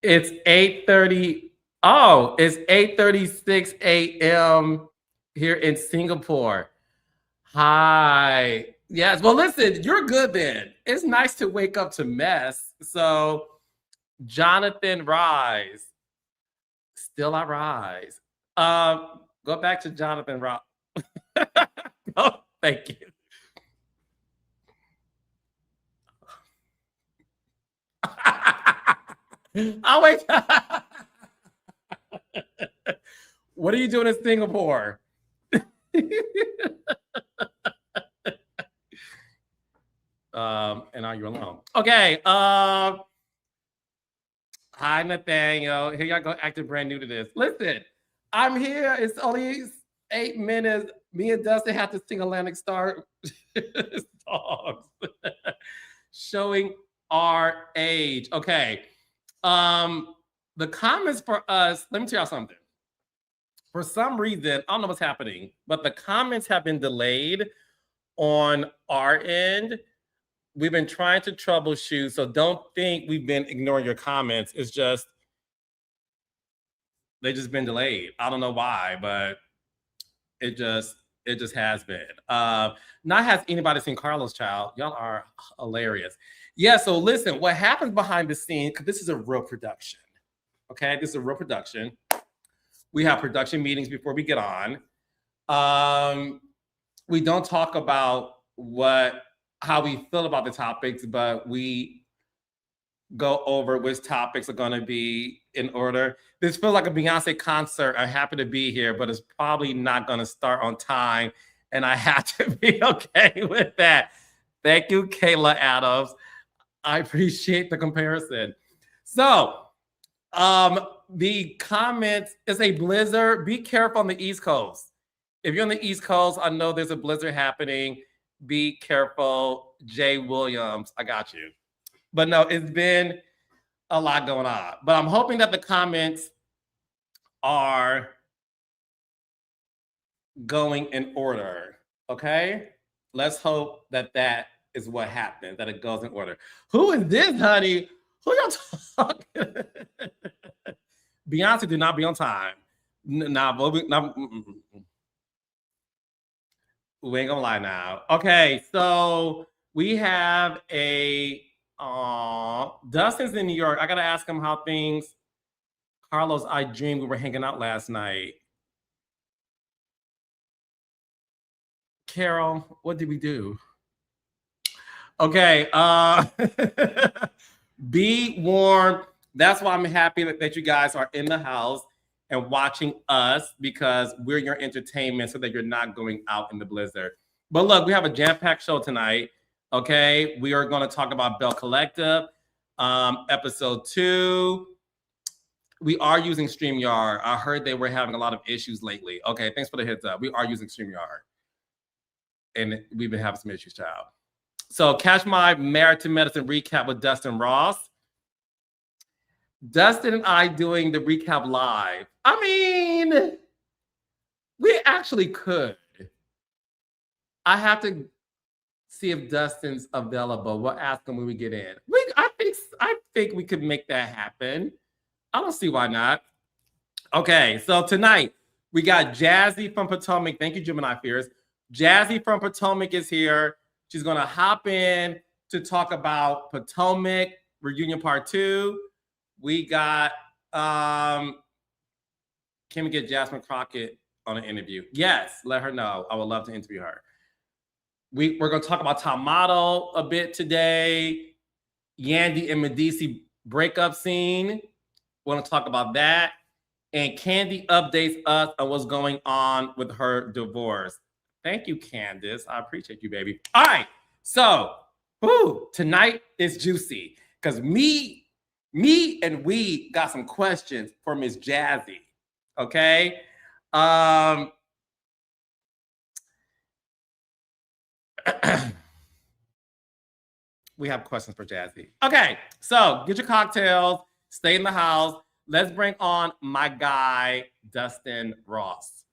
It's 8:30. Oh, it's 8:36 a.m. here in Singapore. Hi. Yes. Well, listen, you're good then. It's nice to wake up to mess. So, Jonathan Rise. Still I rise. Go back to Jonathan Rise. Oh, thank you. Oh wait. What are you doing in Singapore? And are you alone? Okay. Hi Nathaniel. Here y'all go acting brand new to this. Listen, I'm here. It's only 8 minutes. Me and Dustin have to sing Atlantic Star songs. Showing our age. Okay. The comments for us, let me tell y'all something. For some reason, I don't know what's happening, but the comments have been delayed on our end. We've been trying to troubleshoot, so don't think we've been ignoring your comments. It's just they've just been delayed. I don't know why, but it just has been. Not has anybody seen Carlos Child? Y'all are hilarious. Yeah, so listen, what happens behind the scenes, because this is a real production. Okay, this is a real production. We have production meetings before we get on. We don't talk about how we feel about the topics, but we go over which topics are going to be in order. This feels like a Beyonce concert. I'm happy to be here, but it's probably not going to start on time, and I have to be okay with that. Thank you, Kayla Adams. I appreciate the comparison. So, the comments is a blizzard. Be careful on the East Coast. If you're on the East Coast, I know there's a blizzard happening. Be careful. Jay Williams, I got you. But no, it's been a lot going on. But I'm hoping that the comments are going in order. Okay? Let's hope that is what happens, that it goes in order. Who is this, honey? Who y'all talking? Beyonce did not be on time. We ain't gonna lie now. Okay, so we have Dustin's in New York. I gotta ask him how things. Carlos, I dreamed we were hanging out last night. Carol, what did we do? Okay, be warm. That's why I'm happy that you guys are in the house and watching us, because we're your entertainment so that you're not going out in the blizzard. But look, we have a jam-packed show tonight. Okay, we are going to talk about Bell Collective, episode 2. We are using StreamYard. I heard they were having a lot of issues lately. Okay, thanks for the heads up. We are using StreamYard. And we've been having some issues, child. So catch my Married to Medicine recap with Dustin Ross. Dustin and I doing the recap live. I mean, we actually could. I have to see if Dustin's available. We'll ask him when we get in. I think we could make that happen. I don't see why not. Okay, so tonight we got Jassi from Potomac. Thank you, Gemini Fears. Jassi from Potomac is here. She's going to hop in to talk about Potomac Reunion Part 2. We got, can we get Jasmine Crockett on an interview? Yes, let her know. I would love to interview her. We're going to talk about Tomato a bit today. Yandy and Mendecee breakup scene. We're going to talk about that. And Candy updates us on what's going on with her divorce. Thank you, Candace. I appreciate you, baby. All right. So, tonight is juicy because me and we got some questions for Miss Jassi. Okay. We have questions for Jassi. Okay. So get your cocktails, stay in the house. Let's bring on my guy, Dustin Ross.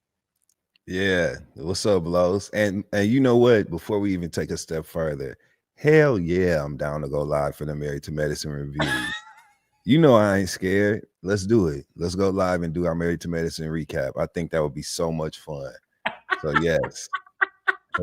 Yeah. What's up, Blows? And you know what? Before we even take a step further, hell yeah, I'm down to go live for the Married to Medicine review. You know I ain't scared. Let's do it. Let's go live and do our Married to Medicine recap. I think that would be so much fun. So yes.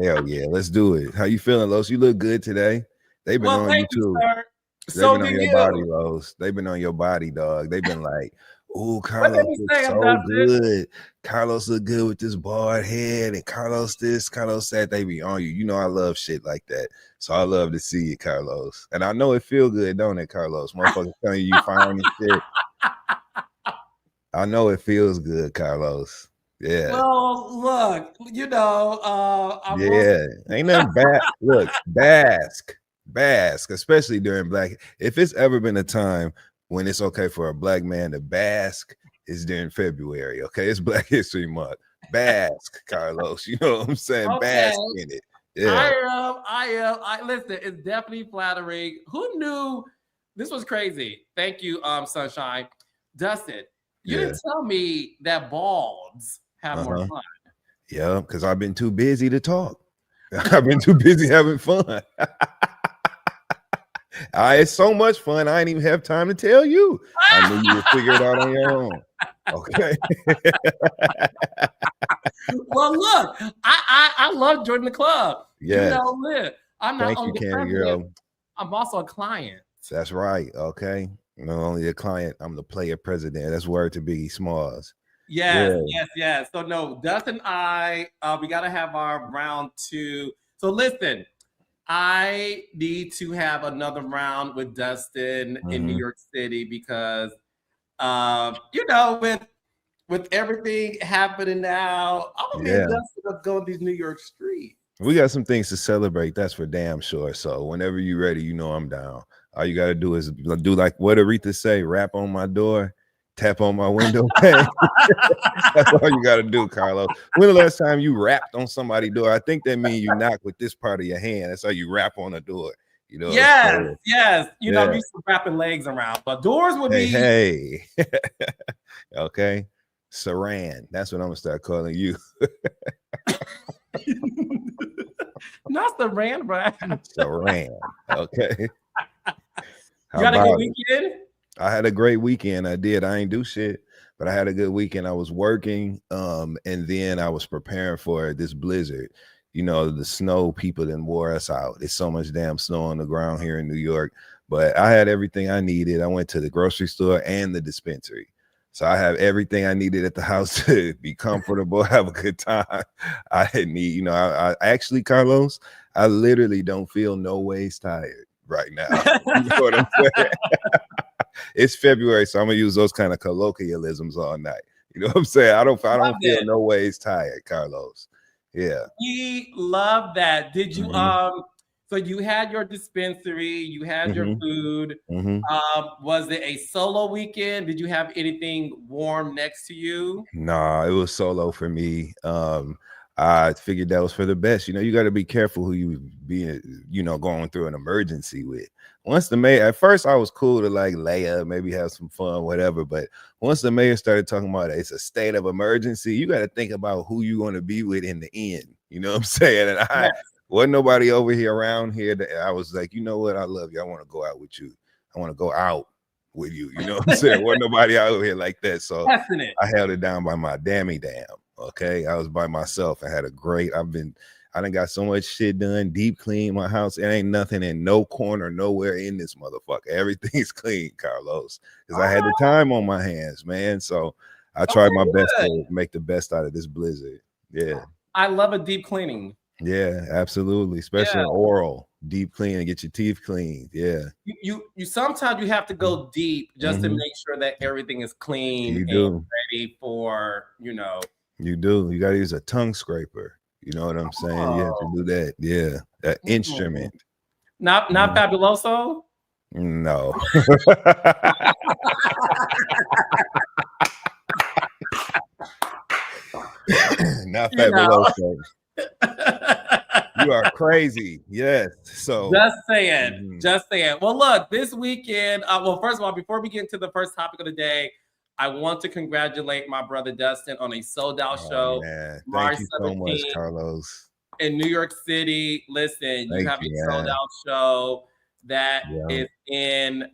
Hell yeah, let's do it. How you feeling, Los? You look good today. They've been Well, on you thank you, too. sir. They've So been do on your body, you. Los. They've been on your body, dog. They've been like, "Ooh, What did Carlos he looks say, so Dustin? good. Carlos look good with this bald head, and Carlos this, Carlos that." They be on you. You know I love shit like that, so I love to see it, Carlos. And I know it feel good, don't it, Carlos? Motherfuckers telling you fine and shit. I know it feels good, Carlos. Yeah. Well, look, I will. Yeah, ain't nothing bad. Look, bask, especially during Black. If it's ever been a time when it's okay for a Black man to bask, it's during February. Okay, it's Black History Month. Bask, Carlos. You know what I'm saying? Okay. Bask in it. Yeah, I am. I listen. It's definitely flattering. Who knew? This was crazy. Thank you, Sunshine. Dustin, you yeah. didn't tell me that balds have more Uh-huh. fun. Yeah, because I've been too busy to talk. I've been too busy having fun. It's so much fun. I ain't even have time to tell you. I knew you would figure it out on your own. Okay. Well, look, I love joining the club. You Yes. know, Liv. I'm not Thank you, only the Candy president, Girl. I'm also a client. That's right. Okay. Not only a client, I'm the player president. That's word to Biggie Smalls. Yes, Yeah. yes, yes. So no, Dustin and I, we gotta have our round two. So listen, I need to have another round with Dustin in New Mhm. York City because with everything happening now, I'm gonna be in Yeah. Dustin up going these New York streets. We got some things to celebrate. That's for damn sure. So whenever you're ready, you know I'm down. All you gotta do is do like what Aretha say: rap on my door, tap on my window pane. That's all you gotta do, Carlos. When the last time you rapped on somebody's door? I think that means you knock with this part of your hand. That's how you rap on a door. You know. Yes, So, yes. I'm yeah. used to wrapping legs around, but doors would be Hey. Okay. Saran. That's what I'm gonna start calling you. not the rand, but Saran. Okay. you How had a good about it? weekend? I had a great weekend. I did. I ain't do shit, but I had a good weekend. I was working, and then I was preparing for this blizzard. You know, the snow people then wore us out. It's so much damn snow on the ground here in New York. But I had everything I needed. I went to the grocery store and the dispensary. So I have everything I needed at the house to be comfortable, have a good time. I didn't need, I actually, Carlos, I literally don't feel no ways tired right now. You know what I'm saying? It's February, so I'm gonna use those kind of colloquialisms all night. You know what I'm saying? I don't Love feel it. no ways tired, Carlos. Yeah. We love that. Did you Hmm. so you had your dispensary, you had your Hmm. food. Hmm. Was it a solo weekend? Did you have anything warm next to you? Nah, it was solo for me. I figured that was for the best. You know, you got to be careful who you be, going through an emergency with. Once the mayor, at first I was cool to like lay up, maybe have some fun, whatever. But once the mayor started talking about it's a state of emergency, you got to think about who you're going to be with in the end. You know what I'm saying? And I Yes. wasn't nobody over here around here that I was like, you know what? I love you. I want to go out with you. I want to go out with you. You know what I'm saying? Wasn't nobody out here like that. So Testing it. I held it down by my damn. Okay. I was by myself. I had a great, I done got so much shit done, deep clean my house. It ain't nothing in no corner, nowhere in this motherfucker. Everything's clean, Carlos. Because I had the time on my hands, man. So I tried my best Good. to make the best out of this blizzard. Yeah. I love a deep cleaning. Yeah, absolutely. Especially Yeah. oral, deep clean and get your teeth cleaned. Yeah. You sometimes you have to go deep just to Mhm. make sure that everything is clean You and do. ready for, You do. You got to use a tongue scraper. You know what I'm saying? You have to do that. Yeah. That instrument. Not Mhm. fabuloso. No. Not You know. fabuloso. You are crazy. Yes. So Just saying. mhm. Just saying. Well, look, this weekend, first of all, before we get into the first topic of the day, I want to congratulate my brother Dustin on a sold-out Oh show, man. Thank March you so much, 17th Carlos. in New York City. Listen, you Thank have you, a man. sold-out show that Yeah. is in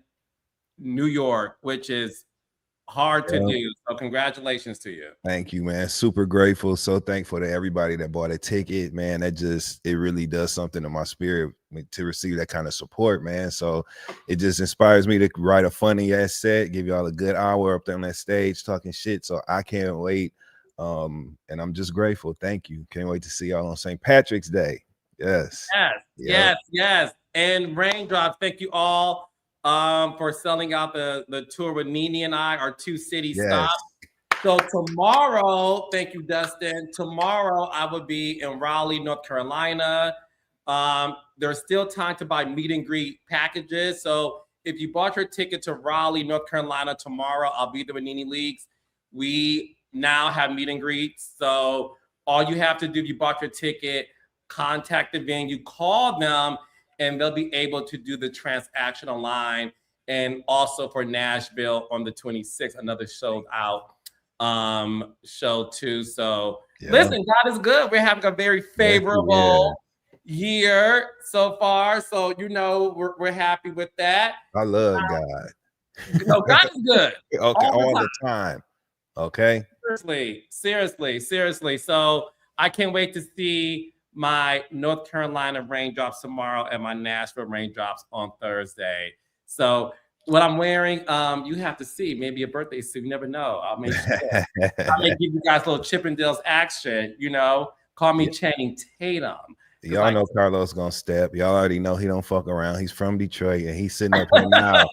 New York, which is hard to Yeah. do. So congratulations to you. Thank you, man. Super grateful. So thankful to everybody that bought a ticket, man. It really does something to my spirit to receive that kind of support, man. So it just inspires me to write a funny ass set, give y'all a good hour up there on that stage talking shit. So I can't wait. And I'm just grateful. Thank you. Can't wait to see y'all on St. Patrick's Day. Yes. Yes. And Raindrops, thank you all for selling out the tour with Nene and I, our 2 city stops. So tomorrow, thank you, Dustin. Tomorrow I will be in Raleigh, North Carolina. There's still time to buy meet and greet packages. So if you bought your ticket to Raleigh, North Carolina tomorrow, I'll be there with Nene Leaks. We now have meet and greets. So all you have to do, if you bought your ticket, contact the venue, call them, and they'll be able to do the transaction online. And also for Nashville on the 26th, another show out show too. So listen, God is good. We're having a very favorable year so far. So we're happy with that. I love God. God is good. Okay, all the time. Okay. Seriously. So I can't wait to see my North Carolina Raindrops tomorrow and my Nashville Raindrops on Thursday. So what I'm wearing, you have to see. Maybe a birthday suit. You never know. I'll make sure. I may give you guys a little Chippendales action. Call me Channing Tatum. Y'all know Carlos gonna step. Y'all already know he don't fuck around. He's from Detroit and he's sitting up here now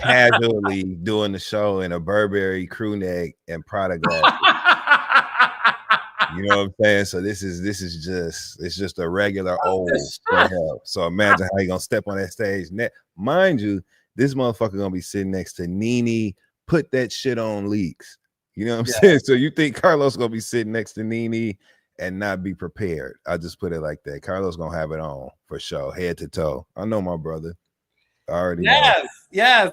casually doing the show in a Burberry crew neck and Prada glasses. You know what I'm saying? So it's just a regular old hell. So imagine how you gonna step on that stage. Mind you, this motherfucker gonna be sitting next to Nene. Put that shit on Leaks. You know what I'm saying? So you think Carlos gonna be sitting next to Nene and not be prepared? I just put it like that. Carlos gonna have it on for sure, head to toe. I know my brother. I already know. Yes.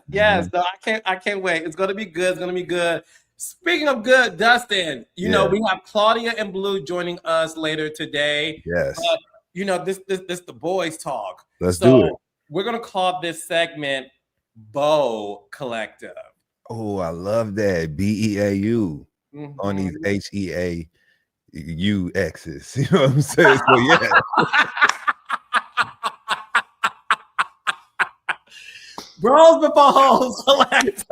No, I can't wait. It's gonna be good. Speaking of good, Dustin, we have Claudia and Blue joining us later today. Yes. This the boys talk. Let's do it. We're gonna call this segment Beau Collective. Oh, I love that. BEAU on these HEAUXs. You know what I'm saying? So yeah. Bros before hoes collective.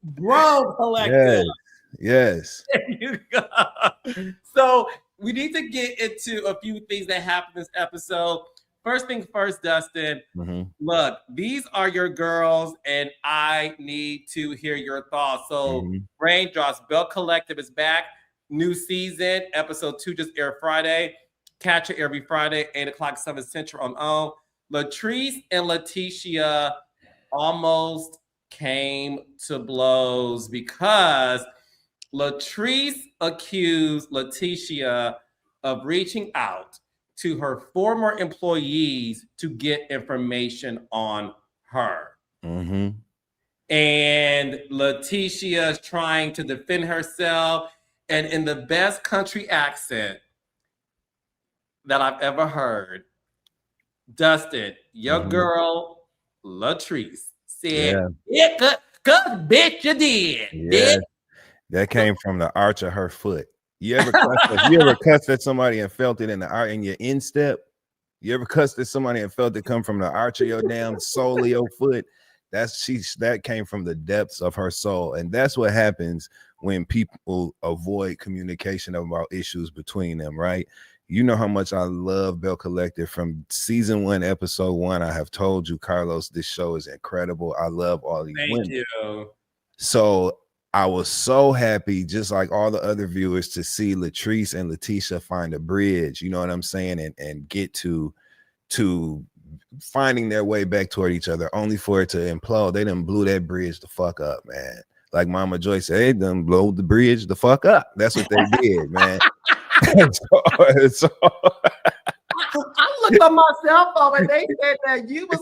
Bro collective. Yes. There you go. So we need to get into a few things that happened this episode. First thing first, Dustin. Look, these are your girls, and I need to hear your thoughts. So Raindrops, Beau Collective is back. New season. Episode 2 just aired Friday. Catch it every Friday, 8 o'clock, 7 Central on OWN. Latrice and Letitia almost came to blows because Latrice accused Letitia of reaching out to her former employees to get information on her. And Letitia is trying to defend herself, and in the best country accent that I've ever heard, Dustin, your girl Latrice said, "Yeah, cause bitch, you did." Yeah, that came from the arch of her foot. You ever cussed at somebody and felt it in your instep? You ever cussed at somebody and felt it come from the arch of your damn sole of your foot? That came from the depths of her soul, and that's what happens when people avoid communication about issues between them, right? You know how much I love Beau Collective from season 1, episode 1. I have told you, Carlos, this show is incredible. I love all these women. Thank you. So I was so happy, just like all the other viewers, to see Latrice and Letitia find a bridge, you know what I'm saying, and get to finding their way back toward each other, only for it to implode. They done blew that bridge the fuck up, man. Like Mama Joy said, they done blow the bridge the fuck up. That's what they did, man. So I looked on my cell phone and they said that you was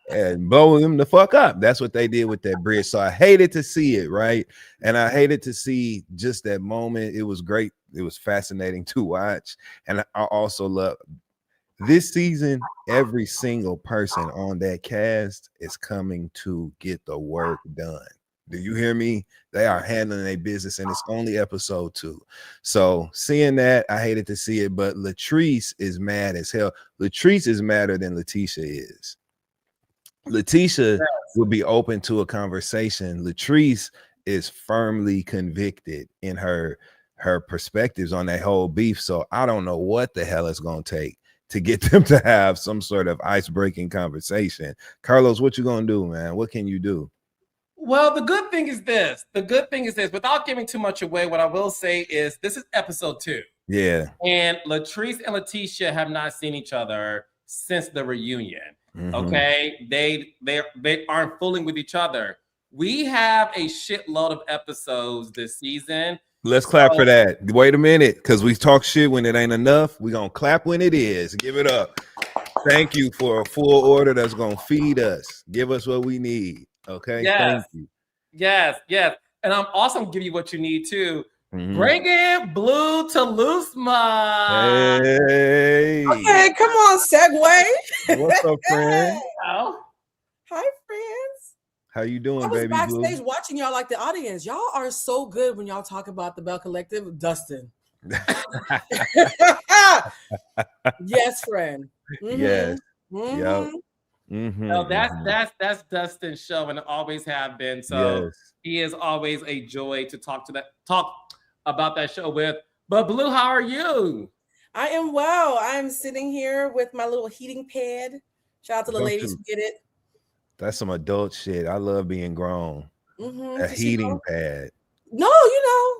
and blow them the fuck up. That's what they did with that bridge. So I hated to see it, right? And I hated to see just that moment. It was great. It was fascinating to watch. And I also love This season, every single person on that cast is coming to get the work done. Do you hear me? They are handling their business, and it's only episode 2. So seeing that, I hated to see it, but Latrice is mad as hell. Latrice is madder than Letitia is. Letitia would be open to a conversation. Latrice is firmly convicted in her perspectives on that whole beef. So I don't know what the hell it's gonna take to get them to have some sort of ice-breaking conversation. Carlos, what you gonna do, man? What can you do? Well, the good thing is this. Without giving too much away, what I will say is this is episode 2. Yeah. And Latrice and Letitia have not seen each other since the reunion. Mhm. Okay. They aren't fooling with each other. We have a shitload of episodes this season. Let's clap for that. Wait a minute, because we talk shit when it ain't enough. We're gonna clap when it is. Give it up. Thank you for a full order that's gonna feed us. Give us what we need. Okay. Yes. Thank you. Yes. And I'm also gonna give you what you need too. Bring in Blue to Loosma. Hey. Okay, come on, segue. What's up, friend? Oh. Hi, friends. How you doing, I was baby backstage Blue? watching y'all like the audience. Y'all are so good when y'all talk about the Bell Collective. Dustin. Yes, friend. Mm-hmm. Yes. Mm-hmm. Yep. Mm-hmm. No, that's Dustin's show, and it always have been. So he is always a joy to talk about that show with. But Blue, how are you? I am well. I'm sitting here with my little heating pad. Shout out to the ladies who get it. That's some adult shit. I love being grown. Mm-hmm. A heating pad. No,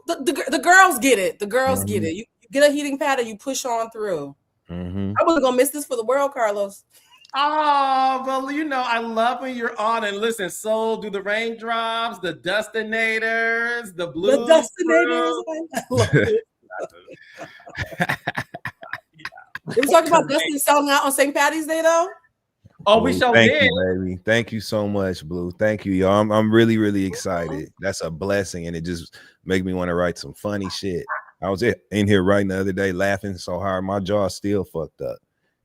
the girls get it. The girls get it. You get a heating pad and you push on through. Mm-hmm. I wasn't gonna miss this for the world, Carlos. Oh, well, I love when you're on and listen. So do the raindrops, the Dustinators, the Blue. The Dustinators. I love it. Did we talk about Dustin selling out on St. Patty's Day though? Oh, we shall Thank you, baby. Thank you so much, Blue. Thank you, y'all. I'm really, really excited. That's a blessing, and it just makes me want to write some funny shit. I was in here writing the other day, laughing so hard, my jaw still fucked up.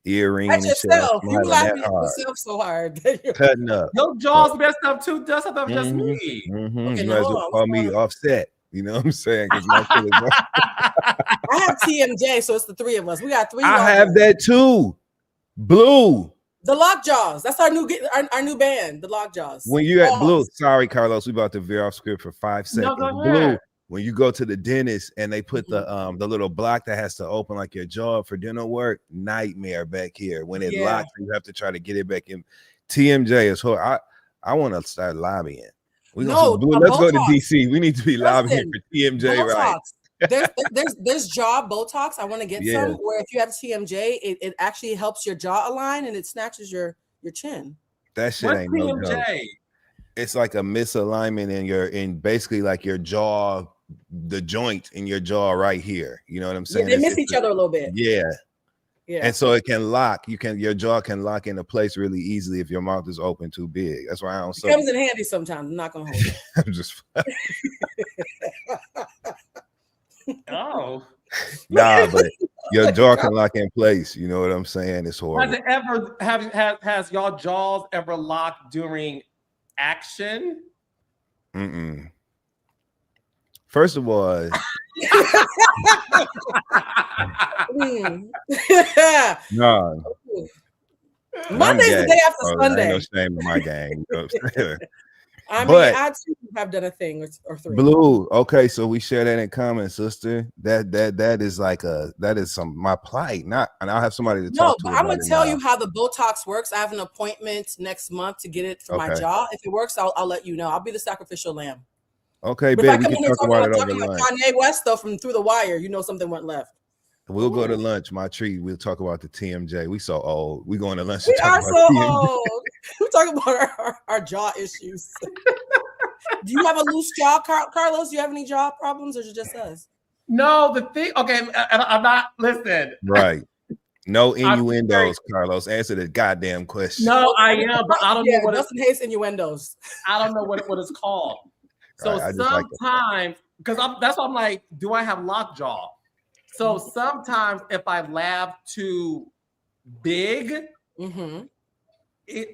Earring and shit. You laughing at yourself so hard. Cutting up. Your jaw's messed up too, Dustin. That was just me. Okay, you might as well call me Offset. You know what I'm saying? I have TMJ, so it's the 3 of us. We got 3. I have that too. Blue. The Lockjaws. That's our new band, the Lockjaws. When you at Blue, sorry, Carlos, we about to veer off script for 5 seconds. No, Blue, when you go to the dentist and they put the little block that has to open like your jaw for dental work, nightmare back here. When it locks, you have to try to get it back in. TMJ is hard. I want to start lobbying. Blue, let's go to DC. We need to be lobbying for TMJ, Botox. right? There's jaw Botox. I want to get some where if you have TMJ, it actually helps your jaw align and it snatches your chin. That shit ain't no joke. It's like a misalignment in basically like your jaw, the joint in your jaw right here. You know what I'm saying? They miss each other a little bit. Yeah. And so it can lock. Your jaw can lock into place really easily if your mouth is open too big. That's why I don't. It comes in handy sometimes. I'm not gonna hold it. I'm just. Oh. Nah, but your jaw can lock in place. You know what I'm saying? It's horrible. Has y'all jaws ever locked during action? First of all, no. Monday's the day after Sunday. No shame in my game. You know what I'm saying? I mean, I too have done a thing or 3. Blue. Okay, so we share that in common, sister. That is my plight. And I'll have somebody to talk to. No, but I'm gonna tell you how the Botox works. I have an appointment next month to get it for my jaw. If it works, I'll let you know. I'll be the sacrificial lamb. Okay, babe, we can talk about it over lunch. Kanye West though, from Through the Wire, something went left. We'll go to lunch. My treat. We'll talk about the TMJ. We so old. We going to lunch. We are so old. We're talking about our jaw issues. Do you have a loose jaw, Carlos? Do you have any jaw problems, or is it just us? No, the thing. Okay, I'm not. Listen. Right. No innuendos, Carlos. Answer the goddamn question. No, I am, but I don't know what. Dustin hates innuendos. I don't know what it's called. So sometimes, because that's why I'm like, do I have lockjaw? So sometimes if I laugh too big,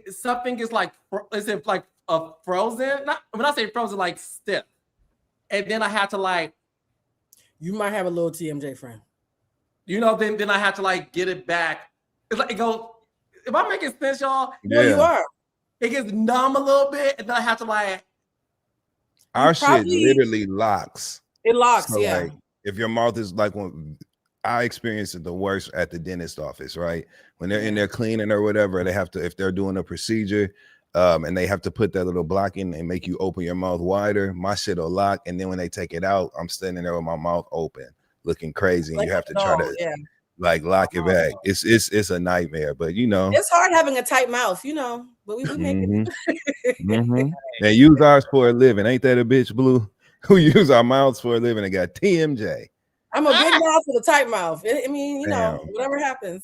something is like, is it like a frozen? Not when I say frozen, like stiff. And then I had to like, you might have a little TMJ friend. You know, then I had to like get it back. It's like it goes. If I'm making sense, y'all, no, you are. It gets numb a little bit, and then I have to like. Our shit literally locks. It locks, so, yeah. Like, if your mouth is like when I experience it the worst at the dentist office, right? When they're in there cleaning or whatever, they have to, if they're doing a procedure, and they have to put that little block in and make you open your mouth wider, my shit will lock. And then when they take it out, I'm standing there with my mouth open, looking crazy. And like you have to try to like lock it back. It's a nightmare, but you know. It's hard having a tight mouth, you know, but we make it. And use ours for a living. Ain't that a bitch, Blue? Who use our mouths for a living and got TMJ. I'm a big mouth with a tight mouth. I mean, you know, whatever happens.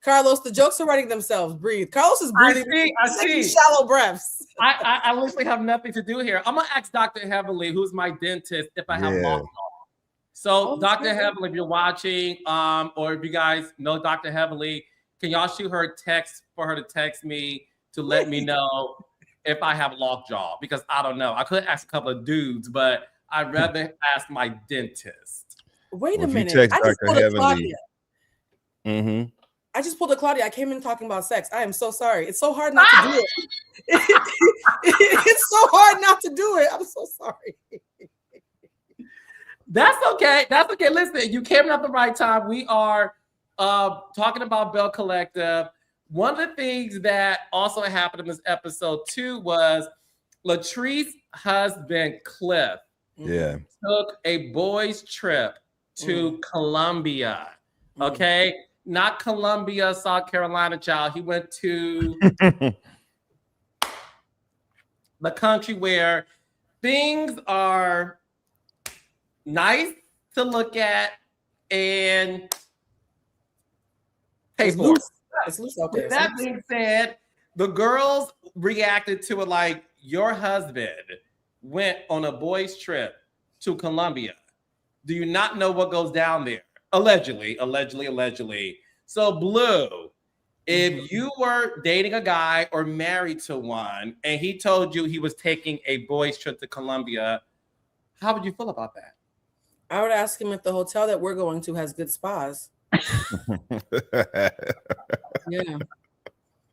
Carlos, the jokes are writing themselves. Breathe. Carlos is breathing. I see. Shallow breaths. I literally have nothing to do here. I'm gonna ask Dr. Heavenly, who's my dentist, if I have locked off. So, Dr. Heavenly, if you're watching, or if you guys know Dr. Heavenly, can y'all shoot her a text for her to text me to let me know if I have lockjaw? Because I don't know. I could ask a couple of dudes, but I'd rather ask my dentist. Wait a minute. I just pulled a Claudia. I just pulled a Claudia. I came in talking about sex. I am so sorry. It's so hard not to do it. It's so hard not to do it. I'm so sorry. That's okay. That's okay. Listen, you came in at the right time. We are talking about Bell Collective. One of the things that also happened in this episode too was Latrice's husband, Cliff, took a boys' trip to Colombia. Okay. Not Columbia, South Carolina, child. He went to the country where things are nice to look at and pay for. With that being said, the girls reacted to it like your husband went on a boys' trip to Colombia. Do you not know what goes down there? Allegedly. So, Blue, if you were dating a guy or married to one and he told you he was taking a boys' trip to Colombia, how would you feel about that? I would ask him if the hotel that we're going to has good spas. Yeah.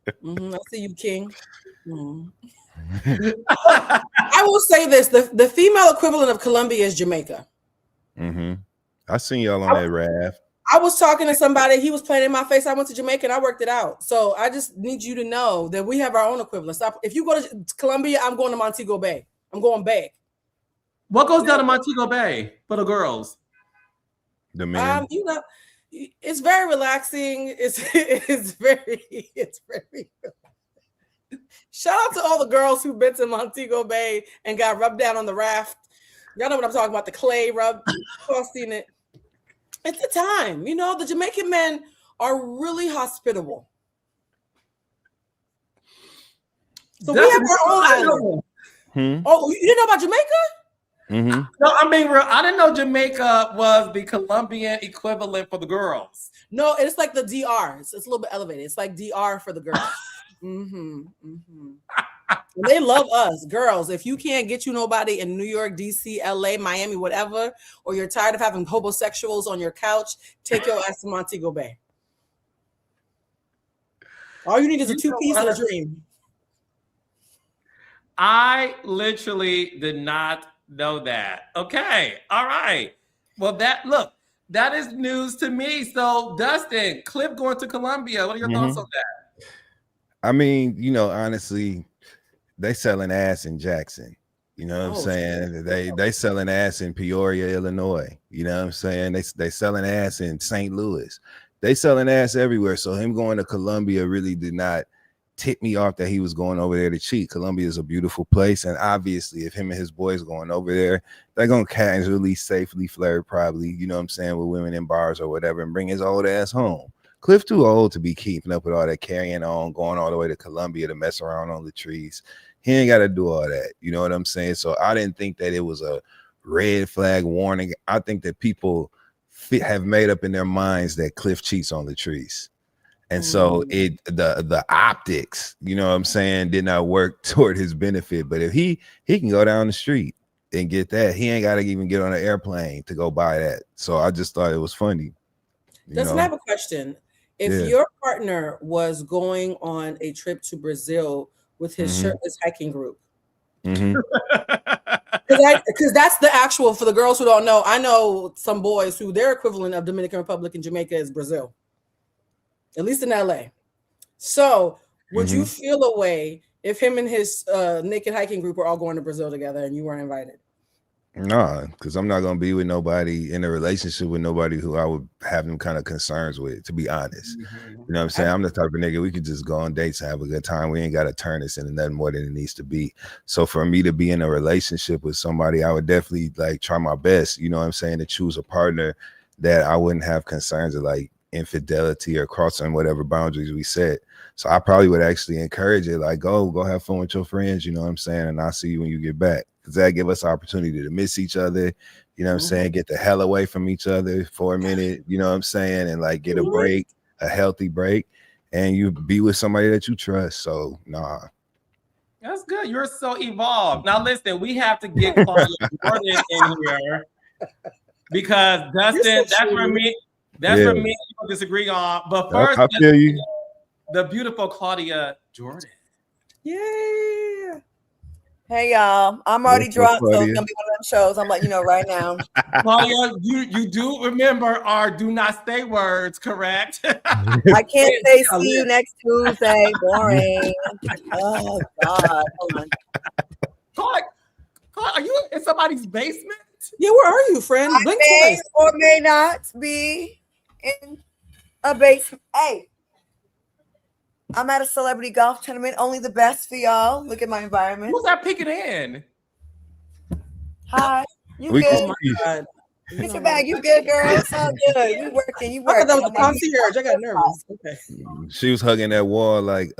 I see you, King. I will say this: the female equivalent of Colombia is Jamaica. I seen y'all on that raft. I was talking to somebody. He was playing in my face. I went to Jamaica and I worked it out. So I just need you to know that we have our own equivalent. Stop. If you go to Colombia, I'm going to Montego Bay. I'm going back. What goes down to Montego Bay for the girls? The men. You know, it's very relaxing. It's very. Shout out to all the girls who've been to Montego Bay and got rubbed down on the raft. Y'all know what I'm talking about, the clay rub. I've seen it. It's the time. You know, the Jamaican men are really hospitable. So we have our own island. Oh, you didn't know about Jamaica? No, I mean, I didn't know Jamaica was the Colombian equivalent for the girls. No, it's like the DR. It's a little bit elevated. It's like DR for the girls. They love us, girls. If you can't get you nobody in New York, DC, LA, Miami, whatever, or you're tired of having homosexuals on your couch, take your ass to Montego Bay. All you need is a two-piece and a dream. I literally did not know that. Okay. All right. Well, that is news to me. So, Dustin, Cliff going to Colombia. What are your thoughts on that? I mean, you know, honestly, they selling ass in Jackson. You know what I'm saying? They selling ass in Peoria, Illinois. You know what I'm saying? They selling ass in St. Louis. They selling ass everywhere. So him going to Colombia really did not tip me off that he was going over there to cheat. Colombia is a beautiful place. And obviously, if him and his boys going over there, they're going to casually, safely flirt probably, you know what I'm saying, with women in bars or whatever and bring his old ass home. Cliff too old to be keeping up with all that carrying on, going all the way to Colombia to mess around on the trees. He ain't got to do all that. You know what I'm saying? So I didn't think that it was a red flag warning. I think that people have made up in their minds that Cliff cheats on Latrice. And so the optics, you know what I'm saying, did not work toward his benefit. But if he can go down the street and get that, he ain't got to even get on an airplane to go buy that. So I just thought it was funny. Justin, I have a question. If your partner was going on a trip to Brazil with his shirtless hiking group, because that's the actual, for the girls who don't know, I know some boys who their equivalent of Dominican Republic and Jamaica is Brazil, at least in LA. So would you feel a way if him and his naked hiking group were all going to Brazil together and you weren't invited? Nah, because I'm not gonna be with nobody in a relationship with nobody who I would have them kind of concerns with, to be honest. You know what I'm saying? I'm the type of nigga we could just go on dates and have a good time. We ain't gotta turn this into nothing more than it needs to be. So for me to be in a relationship with somebody, I would definitely like try my best, you know what I'm saying, to choose a partner that I wouldn't have concerns of like infidelity or crossing whatever boundaries we set. So I probably would actually encourage it, like go have fun with your friends, you know what I'm saying, and I'll see you when you get back. Because that give us opportunity to miss each other, you know what I'm saying, get the hell away from each other for a minute, you know what I'm saying, and like get a break, a healthy break, and you be with somebody that you trust. So nah. That's good. You're so evolved. Now listen, we have to get Claudia Jordan in here because Dustin, that's for me. That's for me. You disagree on, but first, I feel you. The beautiful Claudia Jordan. Yeah. Hey y'all, I'm already drunk, so it's gonna be one of them shows. I'm letting you know right now. Claudia, you do remember our do not stay words, correct? I can't say see you next Tuesday. Boring. Oh God, hold on. Claudia, are you in somebody's basement? Yeah, where are you, friend? I may or may not be in a basement. Hey, I'm at a celebrity golf tournament. Only the best for y'all. Look at my environment. Who's that peeking in? Hi. You good? Oh my God. Get your bag. You good, girl? It's all good. You working. You I working. thought that was a concierge. I got nervous. Okay. She was hugging that wall like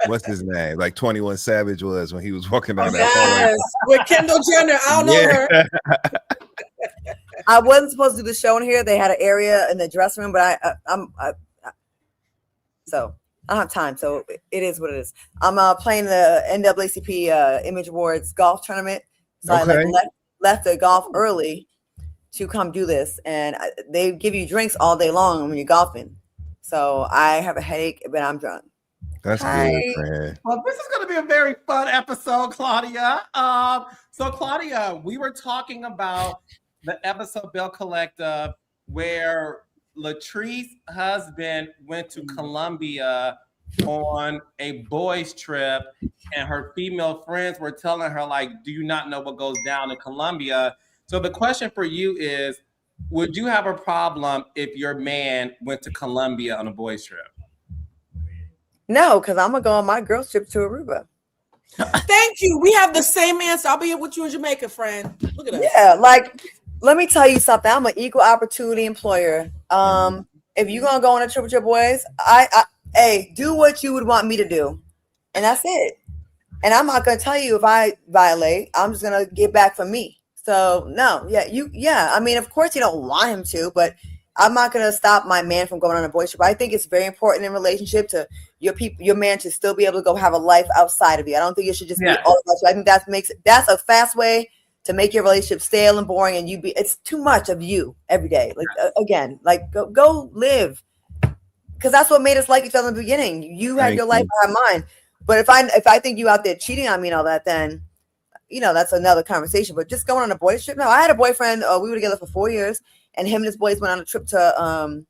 what's his name? Like 21 Savage was when he was walking down that hallway. With Kendall Jenner. I don't know her. I wasn't supposed to do the show in here. They had an area in the dressing room, but so I don't have time. So it is what it is. I'm playing the NAACP Image Awards golf tournament. So I left the golf early to come do this, and they give you drinks all day long when you're golfing. So I have a headache, but I'm drunk. That's good, man. Well, this is going to be a very fun episode, Claudia. So Claudia, we were talking about the episode Bell Collective where Latrice's husband went to Colombia on a boys trip, and her female friends were telling her, like, do you not know what goes down in Colombia? So the question for you is, would you have a problem if your man went to Colombia on a boys trip? No, because I'm going to go on my girls trip to Aruba. Thank you. We have the same answer. I'll be with you in Jamaica, friend. Look at us. Yeah, like, let me tell you something. I'm an equal opportunity employer. If you're gonna go on a trip with your boys, hey, do what you would want me to do, and that's it. And I'm not gonna tell you if I violate. I'm just gonna get back from me. So no, I mean, of course you don't want him to, but I'm not gonna stop my man from going on a boys trip. I think it's very important in relationship to your man to still be able to go have a life outside of you. I don't think it should just be all about you. I think that's a fast way to make your relationship stale and boring, and it's too much of you every day. Like go live, because that's what made us like each other in the beginning. You had your life, I had mine. But if I think you out there cheating on me and all that, then that's another conversation. But just going on a boys trip, no. I had a boyfriend. We were together for 4 years, and him and his boys went on a trip to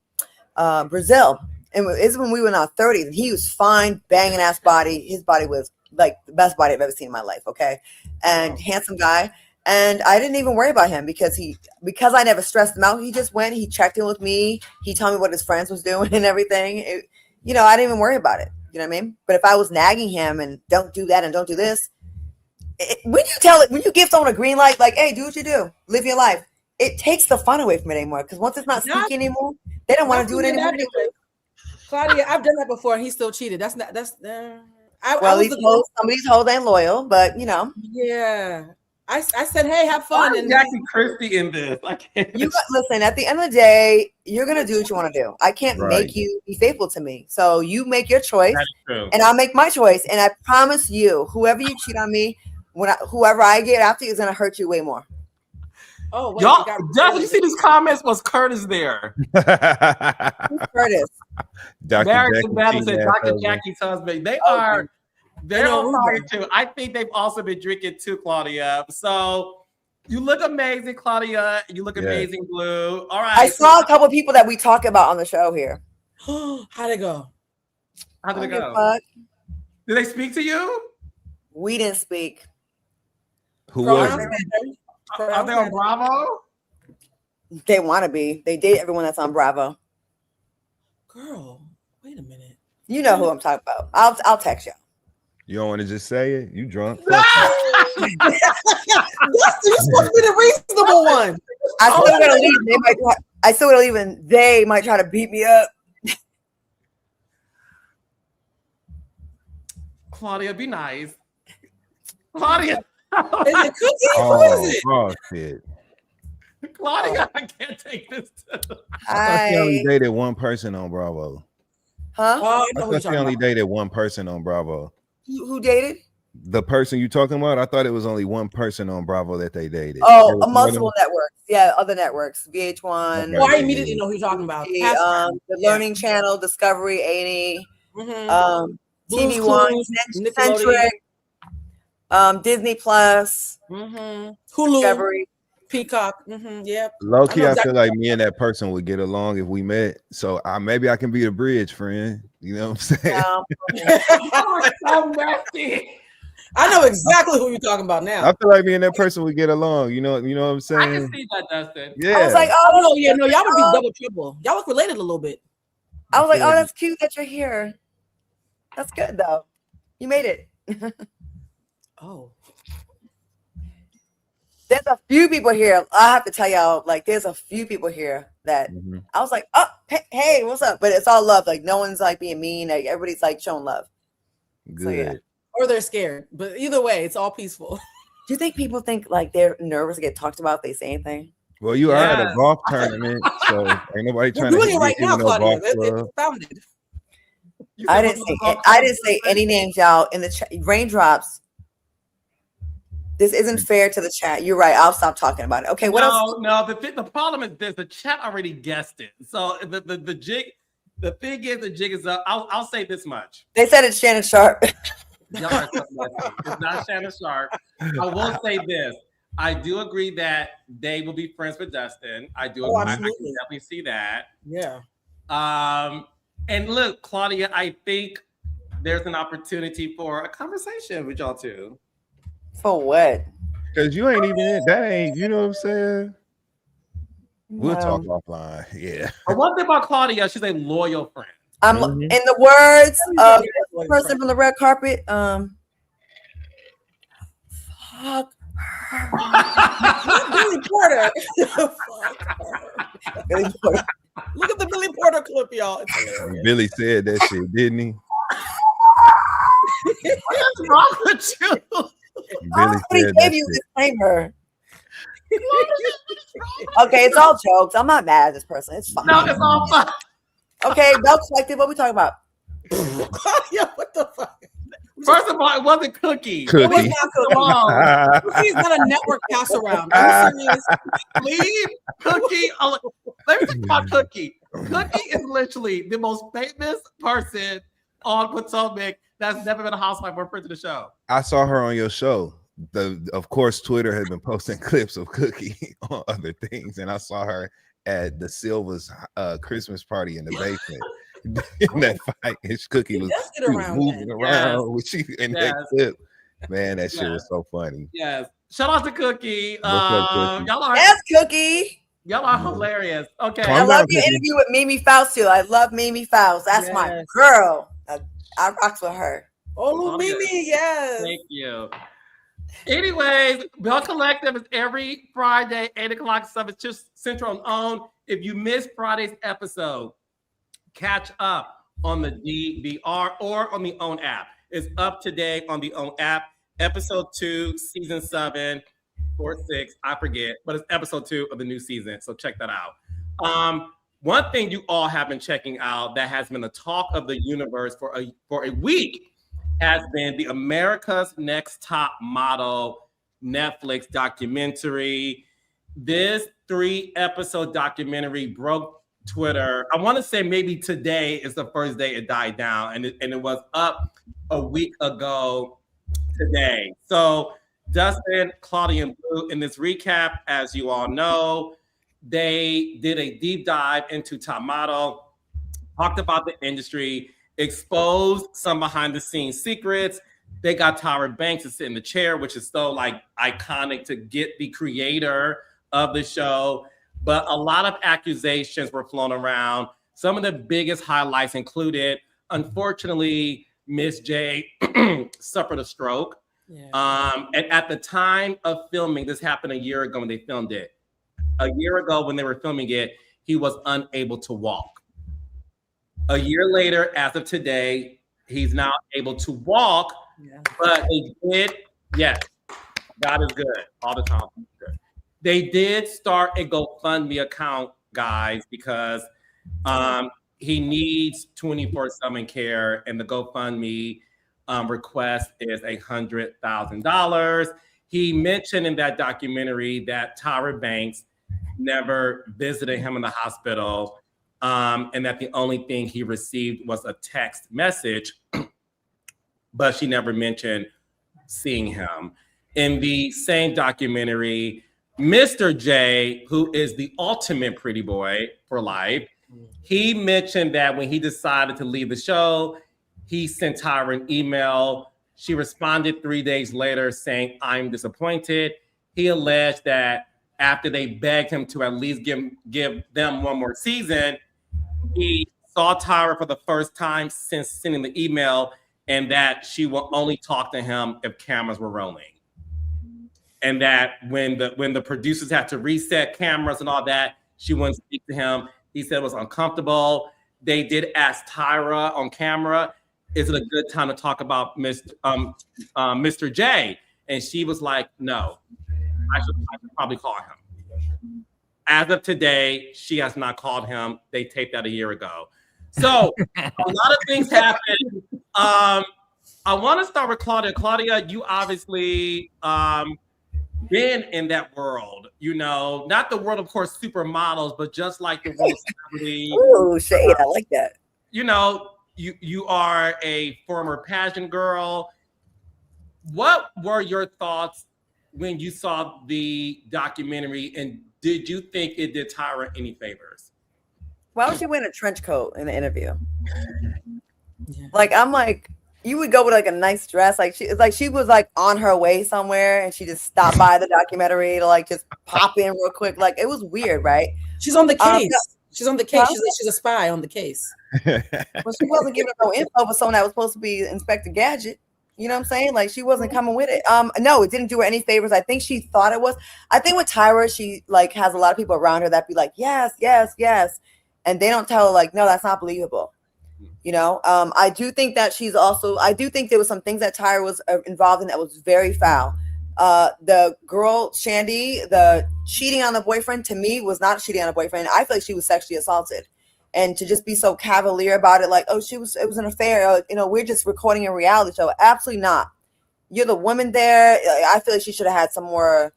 Brazil, and it's when we were in our 30s. And he was fine, banging ass body. His body was like the best body I've ever seen in my life. Okay, and handsome guy. And I didn't even worry about him because I never stressed him out. He just went, he checked in with me. He told me what his friends was doing and everything. I didn't even worry about it. You know what I mean? But if I was nagging him and don't do that and don't do this, when you give someone a green light, like, hey, do what you do, live your life, it takes the fun away from it anymore. Because once it's not sneaky anymore, they don't want to do it anymore. Claudia, I've done that before and he still cheated. Some of these hoes ain't loyal, but Yeah. I said, hey, have Why fun. is And Jackie Christie in this? I can't. Listen, at the end of the day, you're gonna do what you want to do. I can't Right. make you be faithful to me. So you make your choice, That is true. and I'll make my choice. And I promise you, whoever you cheat on me, whoever I get after is gonna hurt you way more. oh wait, Y'all, we got Jassi, you see these comments? Was Curtis there? Who's Curtis? Dr. Barry Jackie Savannah said Tina Dr. husband. Jackie's husband. They Oh, are they're know on fire Ruben. too. I think they've also been drinking too, Claudia. So you look amazing, Claudia. You look Yes. amazing, Blue. All right. I saw a couple people that we talk about on the show here. how'd it go? How did it Don't give a go? fuck. Did they speak to you? We didn't speak. Who Crown was it? Standard. Are they on Bravo? They want to be. They date everyone that's on Bravo. Girl, wait a minute. You know who I'm talking about. I'll text you. You don't want to just say it? You drunk? You're supposed to be the reasonable one. I still gotta leave. I still gotta leave, and they might try to beat me up. Claudia, be nice. Claudia. Is it Cookie? Who Oh, is it? oh shit. Claudia, I can't take this. I thought she only Hi. dated one person on Bravo. Huh? Oh, I I know who thought you're she talking only about. dated one person on Bravo. Who dated? The person you talking about? I thought it was only one person on Bravo that they dated. Oh, There was multiple networks. Yeah, other networks. VH1. Okay. Oh, I immediately know who you're talking about. The Learning Channel, Discovery, A&E, Mhm. TV Blue's One, Clues, Centric, Disney Plus, Hulu, Discovery. Peacock. Yep. Low key, I know I exactly feel like me and that person would get along if we met. So maybe I can be the bridge friend. You know what I'm saying? Oh, it's so messy. I know exactly who you're talking about now. I feel like me and that person would get along. You know what I'm I saying? can see that, Dustin. Yeah. I was like, Oh oh, no, yeah, no, y'all would be double triple. Y'all look related a little bit. oh, that's cute that you're here. That's good though. You made it. Oh. There's a few people here. I have to tell y'all, like, there's a few people here that Mhm. I was like, oh, hey, what's up? But it's all love. Like, no one's like being mean. Like, everybody's like showing love. Good. So, yeah. Or they're scared. But either way, it's all peaceful. Do you think people think like they're nervous to get talked about if they say anything? Well, you are at a Yes. golf tournament, so ain't nobody We're trying to doing get it right you now, in no Claudia. golf It's club. founded. You I said didn't we're say gonna go I call didn't say the any names, y'all. In the chat, raindrops. This isn't fair to the chat. You're right. I'll stop talking about it. Okay, what else? No. The problem is this: the chat already guessed it. So the jig, the thing is, the jig is up. I'll say this much. They said it's Shannon Sharp. Y'all are so messy. It's not Shannon Sharp. I will say this: I do agree that they will be friends with Dustin. I do. Oh, I can absolutely. definitely see that. Yeah. And look, Claudia, I think there's an opportunity for a conversation with y'all two. For what? Because you ain't even in that ain't, you know what I'm saying? We'll No. talk offline. Yeah. One thing about Claudia, she's a loyal friend. I'm Mhm. in the words of the Like, person from the red carpet. Fuck Billy Porter. Fuck her. Billy Porter. Look at the Billy Porter clip, y'all. It's hilarious. Billy said that shit, didn't he? What's wrong with you? Billy Somebody said gave that you shit. a disclaimer. Okay, it's all jokes. I'm not mad at this person. It's fine. No, it's all fun. Okay, Bell Collective, what we talking about? Yeah, what the fuck? First of all, it wasn't Cookie. Cookie. It was not Come on. Cookie's not a network pass around. Are you serious? Leave Cookie. Let me talk about Cookie. Cookie is literally the most famous person on Potomac that's never been a housewife or friend to the show. I saw her on your show. Of course, Twitter has been posting clips of Cookie on other things, and I saw her at the Silva's Christmas party in the basement. In that fight, his Cookie was, does get she was around, moving man. around with she in that Yes. clip. Man, that shit Yes. was so funny. Yes. Shout out to Cookie. What's up, Cookie? Yes, Cookie. Y'all are hilarious. Okay. Calm I down, love your Cookie. interview with Mimi Faust too. I love Mimi Faust. That's my Yes. girl. I rock with her. Oh, Mimi, yes. Thank you. Anyways, Bell Collective is every Friday, 8 o'clock, 7 Central on. If you missed Friday's episode, catch up on the DVR or on the OWN app. It's up today on the OWN app. Episode 2, Season 7. or 6, I forget, but it's episode 2 of the new season. So check that out. One thing you all have been checking out that has been the talk of the universe for a week has been the America's Next Top Model Netflix documentary. This 3-episode documentary broke Twitter. I want to say maybe today is the first day it died down, and it was up a week ago today. So Dustin, Claudia, and Blue, in this recap, as you all know, they did a deep dive into top model, talked about the industry, exposed some behind the scenes secrets. They got Tyra Banks to sit in the chair, which is so like iconic to get the creator of the show. But a lot of accusations were flown around. Some of the biggest highlights included, unfortunately, Miss J suffered a stroke. Yeah. And at the time of filming, this happened a year ago when they filmed it. A year ago when they were filming it, he was unable to walk. A year later, as of today, he's now able to walk. Yeah. But they did, yes, God is good all the time. They did start a GoFundMe account, guys, because he needs 24/7 care, and the GoFundMe request is $100,000. He mentioned in that documentary that Tyra Banks never visited him in the hospital, and that the only thing he received was a text message, but she never mentioned seeing him. In the same documentary, Mr. J, who is the ultimate pretty boy for life, he mentioned that when he decided to leave the show, he sent Tyra an email. She responded 3 days later saying, "I'm disappointed." He alleged that after they begged him to at least give them one more season, he saw Tyra for the first time since sending the email, and that she will only talk to him if cameras were rolling. And that when the producers had to reset cameras and all that, she wouldn't speak to him. He said it was uncomfortable. They did ask Tyra on camera, "Is it a good time to talk about Mr. J?" And she was like, "No, I should probably call him." As of today, she has not called him. They taped that a year ago. So a lot of things happened. I want to start with Claudia. Claudia, you obviously been in that world, you know, not the world of course supermodels, but just like the world of celebrity. Ooh, shade, I like that. You know, you are a former pageant girl. What were your thoughts when you saw the documentary, and did you think it did Tyra any favors? Why was she wearing a trench coat in the interview? Yeah. Like, I'm like, you would go with like a nice dress. Like she was like on her way somewhere, and she just stopped by the documentary to like just pop in real quick. Like, it was weird, right? She's on the case. She's on the case. She's a spy on the case. Well, she wasn't giving no info for someone that was supposed to be Inspector Gadget. You know what I'm saying? Like, she wasn't coming with it. No, it didn't do her any favors. I think she thought it was. I think with Tyra, she like has a lot of people around her that be like, yes, yes, yes. And they don't tell her like, no, that's not believable. You know, I do think that I do think there was some things that Tyra was involved in that was very foul. The girl, Shandy, the cheating on the boyfriend, to me was not cheating on a boyfriend. I feel like she was sexually assaulted. And to just be so cavalier about it, like, oh, it was an affair. You know, we're just recording a reality show. Absolutely not. You're the woman there. I feel like she should have had some more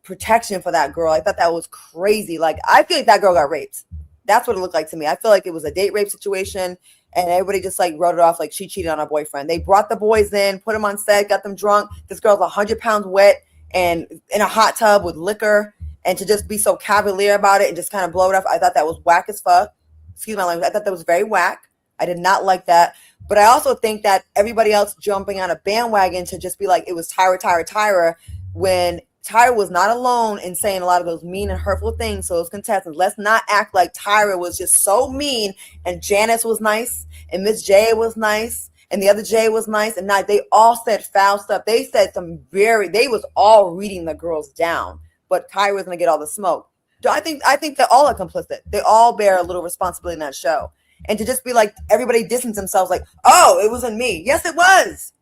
protection for that girl. I thought that was crazy. Like, I feel like that girl got raped. That's what it looked like to me. I feel like it was a date rape situation, and everybody just like wrote it off like she cheated on her boyfriend. They brought the boys in, put them on set, got them drunk. This girl's 100 pounds wet and in a hot tub with liquor, and to just be so cavalier about it and just kind of blow it off. I thought that was whack as fuck. Excuse my language. I thought that was very whack. I did not like that. But I also think that everybody else jumping on a bandwagon to just be like, it was Tyra, when Tyra was not alone in saying a lot of those mean and hurtful things. So those contestants, let's not act like Tyra was just so mean and Janice was nice and Miss J was nice and the other J was nice. And not, they all said foul stuff. They said they was all reading the girls down, but Tyra was going to get all the smoke. I think that all are complicit. They all bear a little responsibility in that show. And to just be like, everybody distance themselves like, oh, it wasn't me. Yes, it was.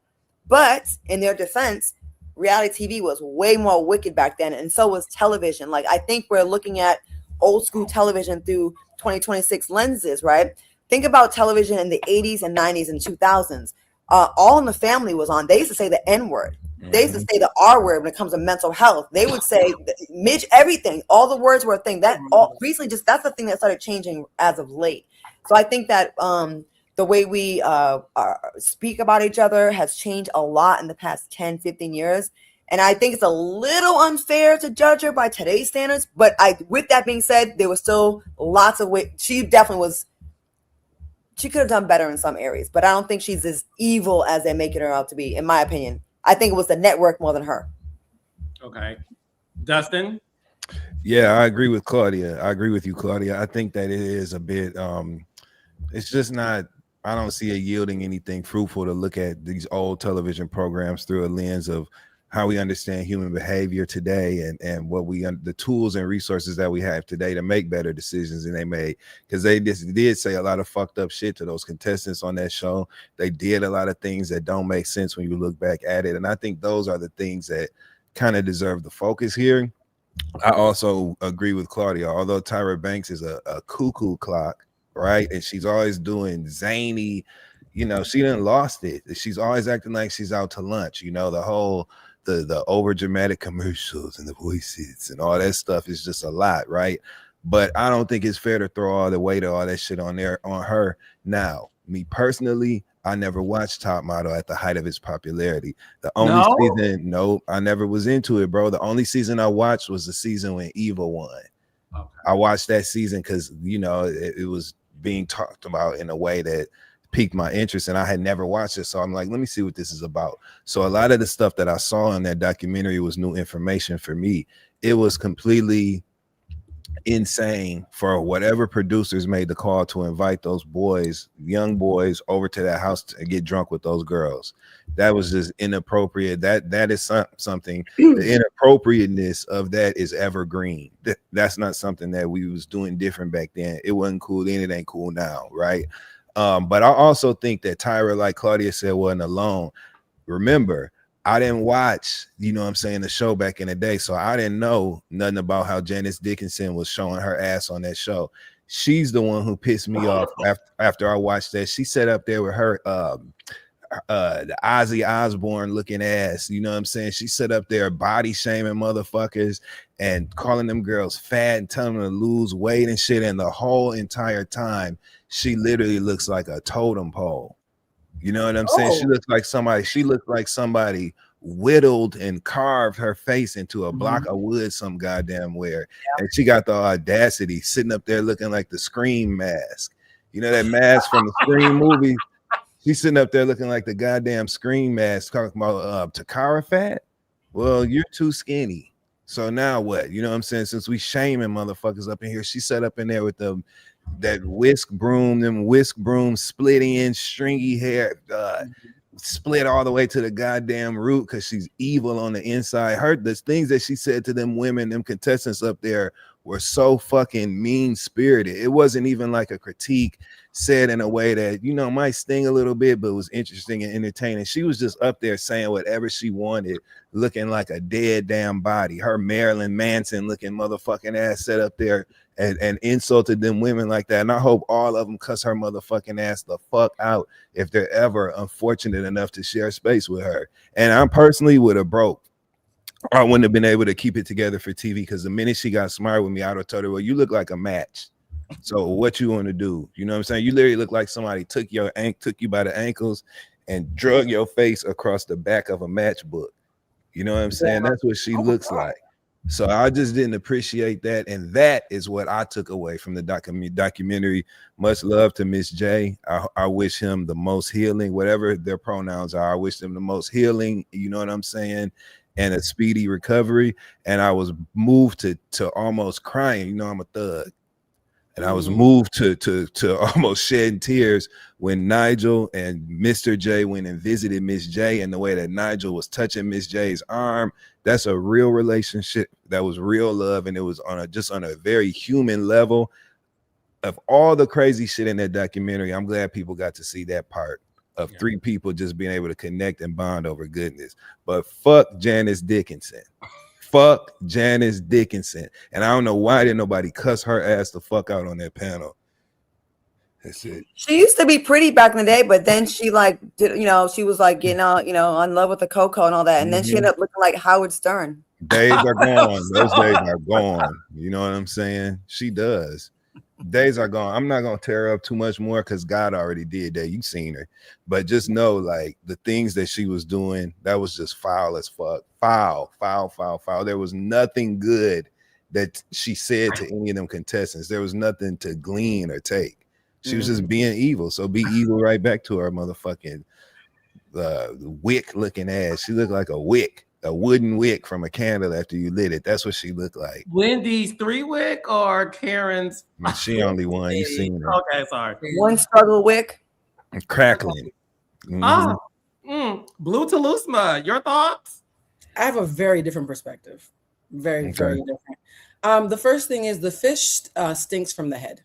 But in their defense, reality TV was way more wicked back then, and so was television. Like, I think we're looking at old school television through 2026 lenses, right? Think about television in the 80s and 90s and 2000s. All in the Family was on. They used to say the N word. They used to say the R word when it comes to mental health. They would say midge everything. All the words were a thing. That all recently just that's the thing that started changing as of late. So I think that the way we speak about each other has changed a lot in the past 10, 15 years. And I think it's a little unfair to judge her by today's standards. But with that being said, there was still lots of way. She definitely was. She could have done better in some areas, but I don't think she's as evil as they're making her out to be, in my opinion. I think it was the network more than her. Okay. Dustin? Yeah, I agree with Claudia. I agree with you, Claudia. I think that it is a bit, it's just not, I don't see it yielding anything fruitful to look at these old television programs through a lens of how we understand human behavior today and what the tools and resources that we have today to make better decisions than they made, because they just did say a lot of fucked up shit to those contestants on that show. They did a lot of things that don't make sense when you look back at it, and I think those are the things that kind of deserve the focus here. I also agree with Claudia, although Tyra Banks is a cuckoo clock, right, and she's always doing zany, she done lost it. She's always acting like she's out to lunch, the whole the over dramatic commercials and the voices and all that stuff is just a lot, right? But I don't think it's fair to throw all the weight of all that shit on her. Now, me personally, I never watched Top Model at the height of its popularity. The only season, nope, I never was into it, bro. The only season I watched was the season when Eva won. Okay. I watched that season because it was being talked about in a way that piqued my interest, and I had never watched it, so I'm like, let me see what this is about. So a lot of the stuff that I saw in that documentary was new information for me. It was completely insane for whatever producers made the call to invite those young boys over to that house to get drunk with those girls. That was just inappropriate. That is something. The inappropriateness of that is evergreen. That's not something that we was doing different back then. It wasn't cool then, it ain't cool now, right? But I also think that Tyra, like Claudia said, wasn't alone. Remember, I didn't watch, the show back in the day, so I didn't know nothing about how Janice Dickinson was showing her ass on that show. She's the one who pissed me off after I watched that. She sat up there with her the Ozzy Osbourne looking ass, she sat up there body shaming motherfuckers and calling them girls fat and telling them to lose weight and shit, and the whole entire time she literally looks like a totem pole. You know what I'm saying? She looks like somebody whittled and carved her face into a block of wood some goddamn where. And she got the audacity sitting up there looking like the Scream mask. That mask from the Scream movie? She's sitting up there looking like the goddamn Scream mask, talking about Takara fat. Well, you're too skinny. So now what? You know what I'm saying? Since we shaming motherfuckers up in here, she sat up in there with that whisk broom split in stringy hair, split all the way to the goddamn root because she's evil on the inside. The things that she said to them women, them contestants up there, were so fucking mean-spirited. It wasn't even like a critique said in a way that, might sting a little bit, but was interesting and entertaining. She was just up there saying whatever she wanted, looking like a dead damn body. Her Marilyn Manson looking motherfucking ass sat up there and insulted them women like that. And I hope all of them cuss her motherfucking ass the fuck out if they're ever unfortunate enough to share space with her. And I personally would have broke. I wouldn't have been able to keep it together for TV, because the minute she got smart with me, I would have told her, well, you look like a match. So what you want to do? You know what I'm saying? You literally look like somebody took you by the ankles and drug your face across the back of a matchbook. You know what I'm saying? That's what she looks like. So I just didn't appreciate that. And that is what I took away from the documentary. Much love to Miss J. I wish him the most healing, whatever their pronouns are. I wish them the most healing, you know what I'm saying, and a speedy recovery. And I was moved to almost crying. I'm a thug. And I was moved to almost shedding tears when Nigel and Mr. J went and visited Miss J, and the way that Nigel was touching Miss J's arm. That's a real relationship. That was real love, and it was on a very human level. Of all the crazy shit in that documentary, I'm glad people got to see that part of Yeah. 3 people just being able to connect and bond over goodness. But fuck Janice Dickinson. Fuck Janice Dickinson. And I don't know why didn't nobody cuss her ass the fuck out on that panel. That's it. She used to be pretty back in the day, but then she like did, she was like getting in love with the Coco and all that, and then she ended up looking like Howard Stern. Days are gone. Those days are gone. You know what I'm saying? She does. Days are gone. I'm not gonna tear her up too much more because God already did that. You've seen her, but just know like the things that she was doing, that was just foul as fuck. Foul. There was nothing good that she said to any of them contestants. There was nothing to glean or take. She was just being evil. So be evil right back to her motherfucking wick looking ass. She looked like a wick, a wooden wick from a candle after you lit it. That's what she looked like. Wendy's 3 wick or Karen's? She only one. You seen her. Okay, sorry. One struggle wick. Crackling. Blue Toulouse, your thoughts? I have a very different perspective. Very different. The first thing is the fish stinks from the head.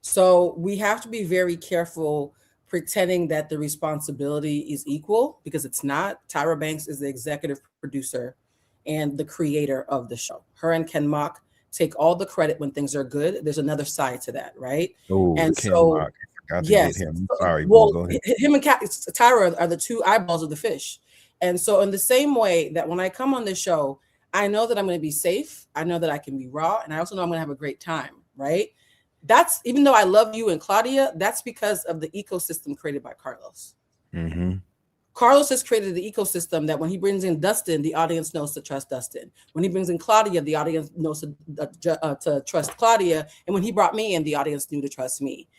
So we have to be very careful pretending that the responsibility is equal, because it's not. Tyra Banks is the executive producer and the creator of the show. Her and Ken Mock take all the credit when things are good. There's another side to that, right? Oh, and Ken so Mock. yes, him. Sorry, well, go ahead. him and Tyra are the 2 eyeballs of the fish. And so in the same way that when I come on this show, I know that I'm going to be safe. I know that I can be raw. And I also know I'm going to have a great time, right? That's, even though I love you and Claudia, that's because of the ecosystem created by Carlos. Carlos has created the ecosystem that when he brings in Dustin, the audience knows to trust Dustin. When he brings in Claudia, the audience knows to trust Claudia. And when he brought me in, the audience knew to trust me.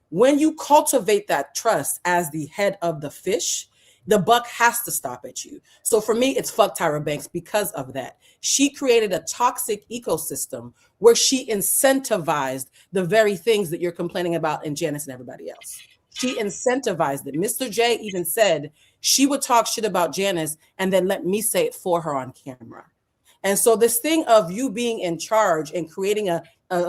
When you cultivate that trust as the head of the fish, the buck has to stop at you. So for me, it's fuck Tyra Banks because of that. She created a toxic ecosystem where she incentivized the very things that you're complaining about in Janice and everybody else. She incentivized it. Mr. J even said she would talk shit about Janice and then let me say it for her on camera. And so this thing of you being in charge and creating a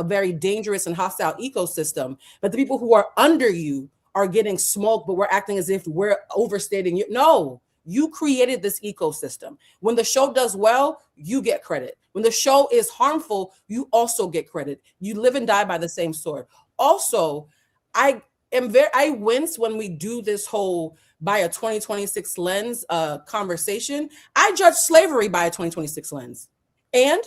very dangerous and hostile ecosystem, but the people who are under you are getting smoked, but we're acting as if we're overstating you. No, you created this ecosystem. When the show does well, you get credit. When the show is harmful, you also get credit. You live and die by the same sword. Also, I wince when we do this whole by a 2026 lens conversation. I judge slavery by a 2026 lens, and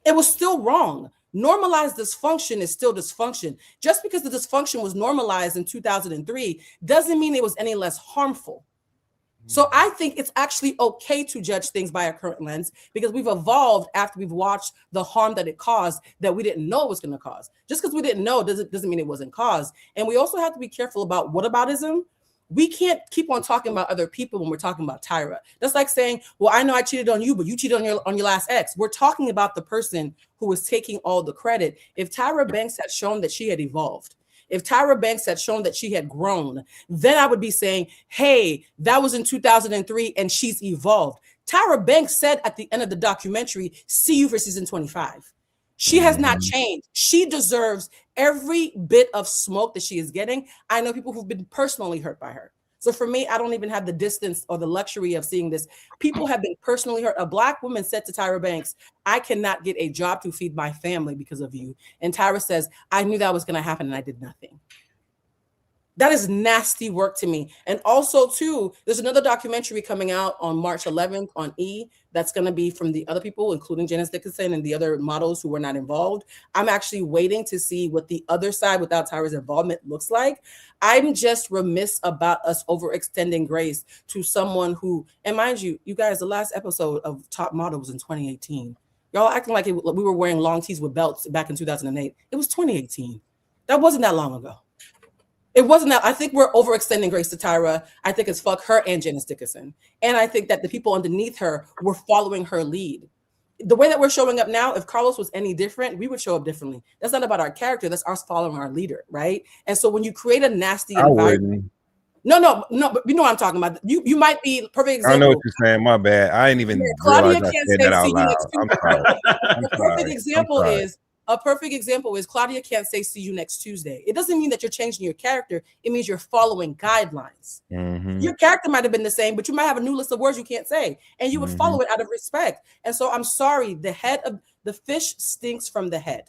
it was still wrong. Normalized dysfunction is still dysfunction. Just because the dysfunction was normalized in 2003 doesn't mean it was any less harmful. So I think it's actually okay to judge things by a current lens, because we've evolved after we've watched the harm that it caused that we didn't know it was going to cause. Just because we didn't know doesn't mean it wasn't caused. And we also have to be careful about whataboutism. We can't keep on talking about other people when we're talking about Tyra. That's like saying, well, I know I cheated on you, but you cheated on your last ex. We're talking about the person who was taking all the credit. If Tyra Banks had shown that she had evolved, if Tyra Banks had shown that she had grown, then I would be saying, hey, that was in 2003 and she's evolved. Tyra Banks said at the end of the documentary, see you for season 25. She has not changed. She deserves every bit of smoke that she is getting. I know people who've been personally hurt by her. So for me, I don't even have the distance or the luxury of seeing this. People have been personally hurt. A Black woman said to Tyra Banks, I cannot get a job to feed my family because of you. And Tyra says, I knew that was going to happen and I did nothing. That is nasty work to me. And also, too, there's another documentary coming out on March 11th on E! That's going to be from the other people, including Janice Dickinson and the other models who were not involved. I'm actually waiting to see what the other side without Tyra's involvement looks like. I'm just remiss about us overextending grace to someone who, and mind you, you guys, the last episode of Top Model was in 2018. Y'all acting like we were wearing long tees with belts back in 2008. It was 2018. That wasn't that long ago. It wasn't that. I think we're overextending grace to Tyra. I think it's fuck her and Janice Dickinson. And I think that the people underneath her were following her lead. The way that we're showing up now, if Carlos was any different, we would show up differently. That's not about our character. That's us following our leader, right? And so when you create a nasty environment, no, but you know what I'm talking about. You might be perfect example. I know what you're saying. My bad. I didn't even Claudia realize I can't said say that out loud. I'm sorry. The perfect example is A perfect example is Claudia can't say see you next Tuesday. It doesn't mean that you're changing your character. It means you're following guidelines. Your character might have been the same, but you might have a new list of words you can't say, and you would follow it out of respect. And so I'm sorry, the fish stinks from the head.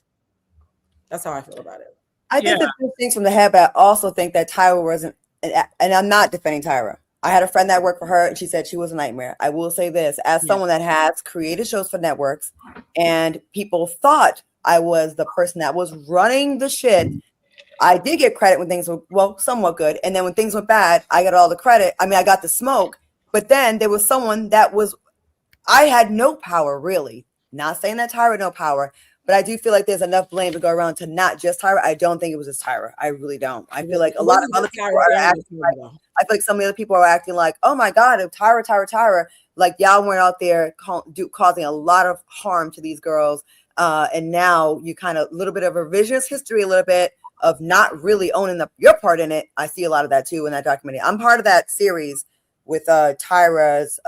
That's how I feel about it. I think the fish stinks from the head, but I also think that Tyra wasn't, and I'm not defending Tyra. I had a friend that worked for her, and she said she was a nightmare. I will say this, as someone that has created shows for networks, and people thought I was the person that was running the shit. I did get credit when things were, well, somewhat good. And then when things went bad, I got all the credit. I mean, I got the smoke. But then there was someone that was, I had no power, really. Not saying that Tyra had no power, but I do feel like there's enough blame to go around to not just Tyra. I don't think it was just Tyra. I really don't. I feel like a lot of other people are acting like, I feel like some of the other people are acting like, oh my God, Tyra. Like y'all weren't out there causing a lot of harm to these girls. And now you kind of, a little bit of revisionist history, a little bit of not really owning your part in it. I see a lot of that too in that documentary. I'm part of that series with Tyra's,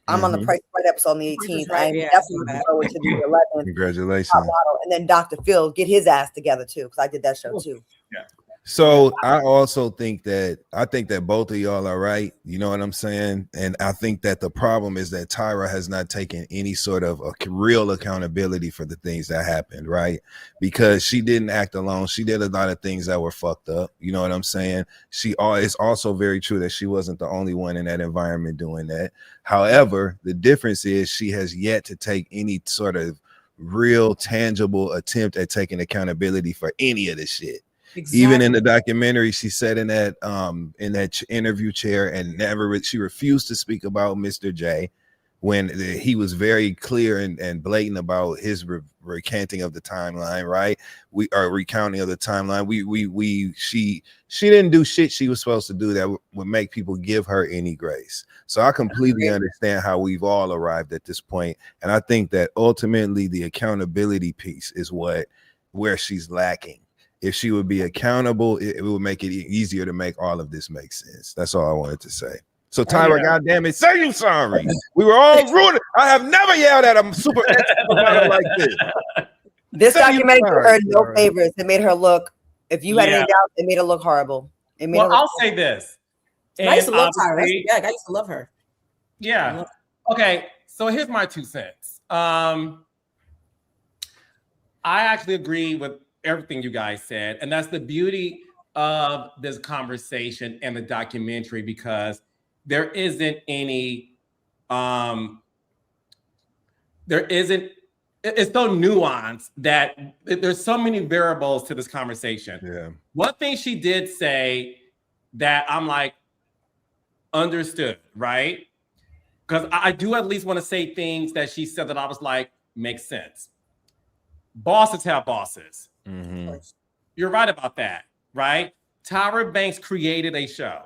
I'm on the Price Right episode on the 18th. I'm definitely looking forward to the 11th. Congratulations. And then Dr. Phil get his ass together too, because I did that show too. Yeah. So I also think that both of y'all are right. You know what I'm saying? And I think that the problem is that Tyra has not taken any sort of a real accountability for the things that happened, right? Because she didn't act alone. She did a lot of things that were fucked up. You know what I'm saying? It's also very true that she wasn't the only one in that environment doing that. However, the difference is she has yet to take any sort of real tangible attempt at taking accountability for any of this shit. Exactly. Even in the documentary, she sat in that interview chair and she refused to speak about Mr. J when he was very clear and blatant about his recanting of the timeline, right? We are recounting of the timeline. She didn't do shit she was supposed to do that would make people give her any grace. So I completely understand how we've all arrived at this point. And I think that ultimately the accountability piece is where she's lacking. If she would be accountable, it would make it easier to make all of this make sense. That's all I wanted to say. So Tyra, goddamn it, say you sorry. We were all rude. I have never yelled at a super expert like this. This documentary did her no favors. It made her look, if you had any doubt, it made her look horrible. I'll say this. I used to love Tyra. I used to love her. Yeah. Okay. So here's my 2 cents. I actually agree with everything you guys said, and that's the beauty of this conversation and the documentary, because there isn't any it's so nuanced that there's so many variables to this conversation. Yeah. One thing she did say that I'm like, understood, right? Because I do at least want to say things that she said that I was like, makes sense. Bosses have bosses. Mm-hmm. You're right about that, right? Tyra Banks created a show.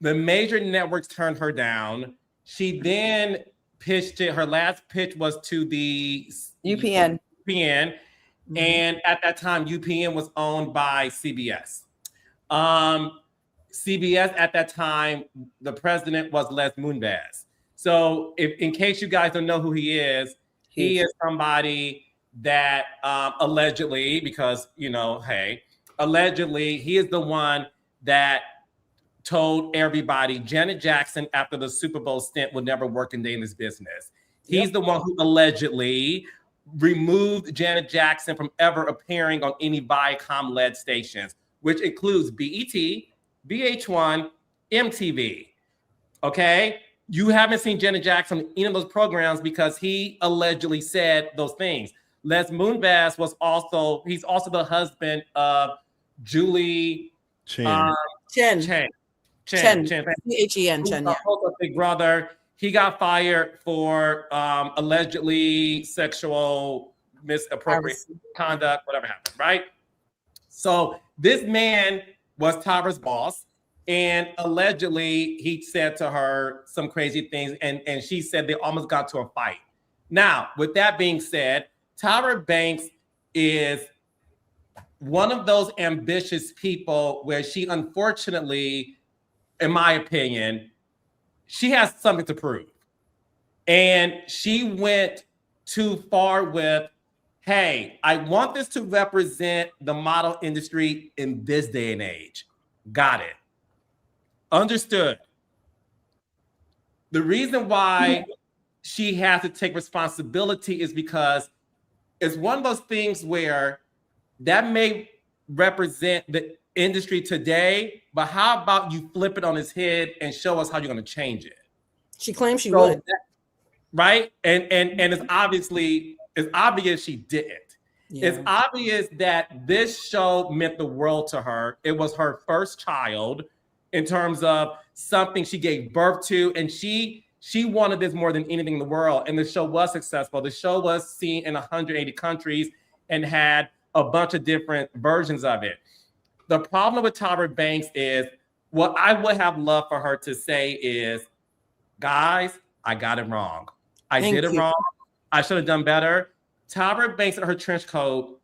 The major networks turned her down. She then pitched it. Her last pitch was to the UPN. And at that time, UPN was owned by CBS. CBS at that time, the president was Les Moonves. So in case you guys don't know who he is somebody that allegedly, because, allegedly, he is the one that told everybody Janet Jackson, after the Super Bowl stint, would never work in this business. He's the one who allegedly removed Janet Jackson from ever appearing on any Viacom-led stations, which includes BET, VH1, MTV. Okay? You haven't seen Janet Jackson in any of those programs because he allegedly said those things. Les Moonves he's also the husband of Julie Chen. Chen. C-H-E-N, Chen, yeah. Big Brother. He got fired for allegedly sexual misappropriate conduct, whatever happened, right? So this man was Tyra's boss, and allegedly he said to her some crazy things, and she said they almost got to a fight. Now, with that being said, Tyra Banks is one of those ambitious people where she, unfortunately, in my opinion, she has something to prove. And she went too far with, hey, I want this to represent the model industry in this day and age. Got it. Understood. The reason why she has to take responsibility is because it's one of those things where that may represent the industry today, but how about you flip it on its head and show us how you're going to change it? She claims she would. Right? And it's obvious she didn't. Yeah. It's obvious that this show meant the world to her. It was her first child in terms of something she gave birth to, and she wanted this more than anything in the world. And the show was successful. The show was seen in 180 countries and had a bunch of different versions of it. The problem with Tyra Banks is what I would have loved for her to say is, guys, I got it wrong. I did it wrong. I should have done better. Tyra Banks in her trench coat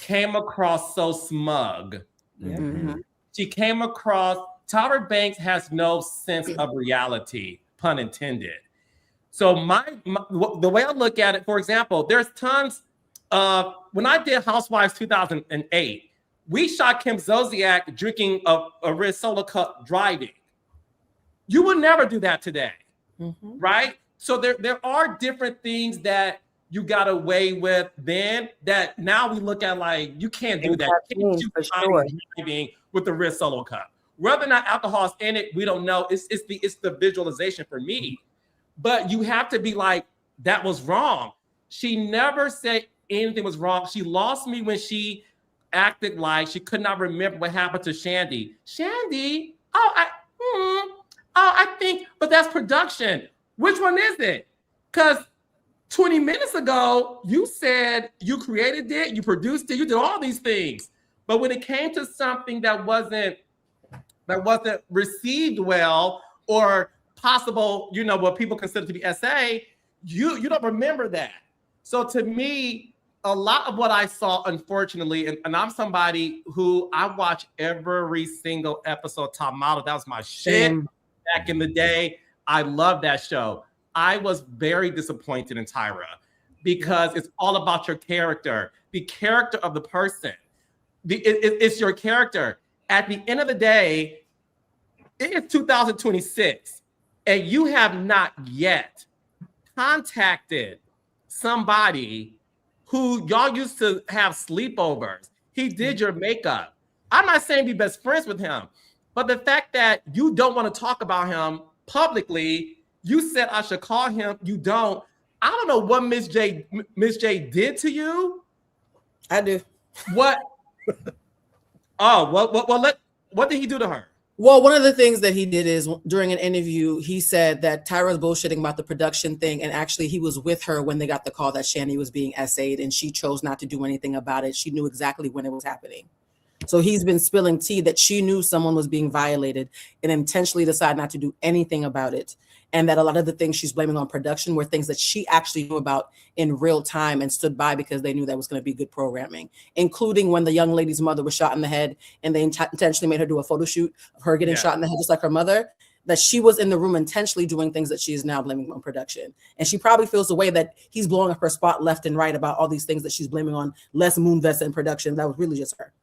came across so smug. Mm-hmm. She came across, Tyra Banks has no sense of reality, pun intended. So the way I look at it, for example, there's tons of, when I did Housewives 2008, we shot Kim Zolciak drinking a red Solo cup driving. You would never do that today, right? So there are different things that you got away with then that now we look at like, you can't do that. You can't do driving with the red Solo cup. Whether or not alcohol is in it, we don't know. It's the visualization for me. But you have to be like, that was wrong. She never said anything was wrong. She lost me when she acted like she could not remember what happened to Shandy. Shandy? I think, but that's production. Which one is it? Because 20 minutes ago, you said you created it, you produced it, you did all these things. But when it came to something that wasn't received well or possible, what people consider to be SA, you don't remember that. So to me, a lot of what I saw, unfortunately, and I'm somebody who I watch every single episode, Top Model. That was my shit back in the day. I love that show. I was very disappointed in Tyra because it's all about your character, the character of the person. It's your character. At the end of the day, it is 2026, and you have not yet contacted somebody who y'all used to have sleepovers. He did your makeup. I'm not saying be best friends with him, but the fact that you don't want to talk about him publicly, you said I should call him. You don't. I don't know what Miss J did to you. I do. What? What did he do to her? Well, one of the things that he did is during an interview, he said that Tyra's bullshitting about the production thing. And actually he was with her when they got the call that Shandy was being essayed and she chose not to do anything about it. She knew exactly when it was happening. So he's been spilling tea that she knew someone was being violated and intentionally decided not to do anything about it. And that a lot of the things she's blaming on production were things that she actually knew about in real time and stood by because they knew that was going to be good programming, including when the young lady's mother was shot in the head and they intentionally made her do a photo shoot of her getting shot in the head, just like her mother, that she was in the room intentionally doing things that she is now blaming on production. And she probably feels the way that he's blowing up her spot left and right about all these things that she's blaming on Les Moonves and production. That was really just her.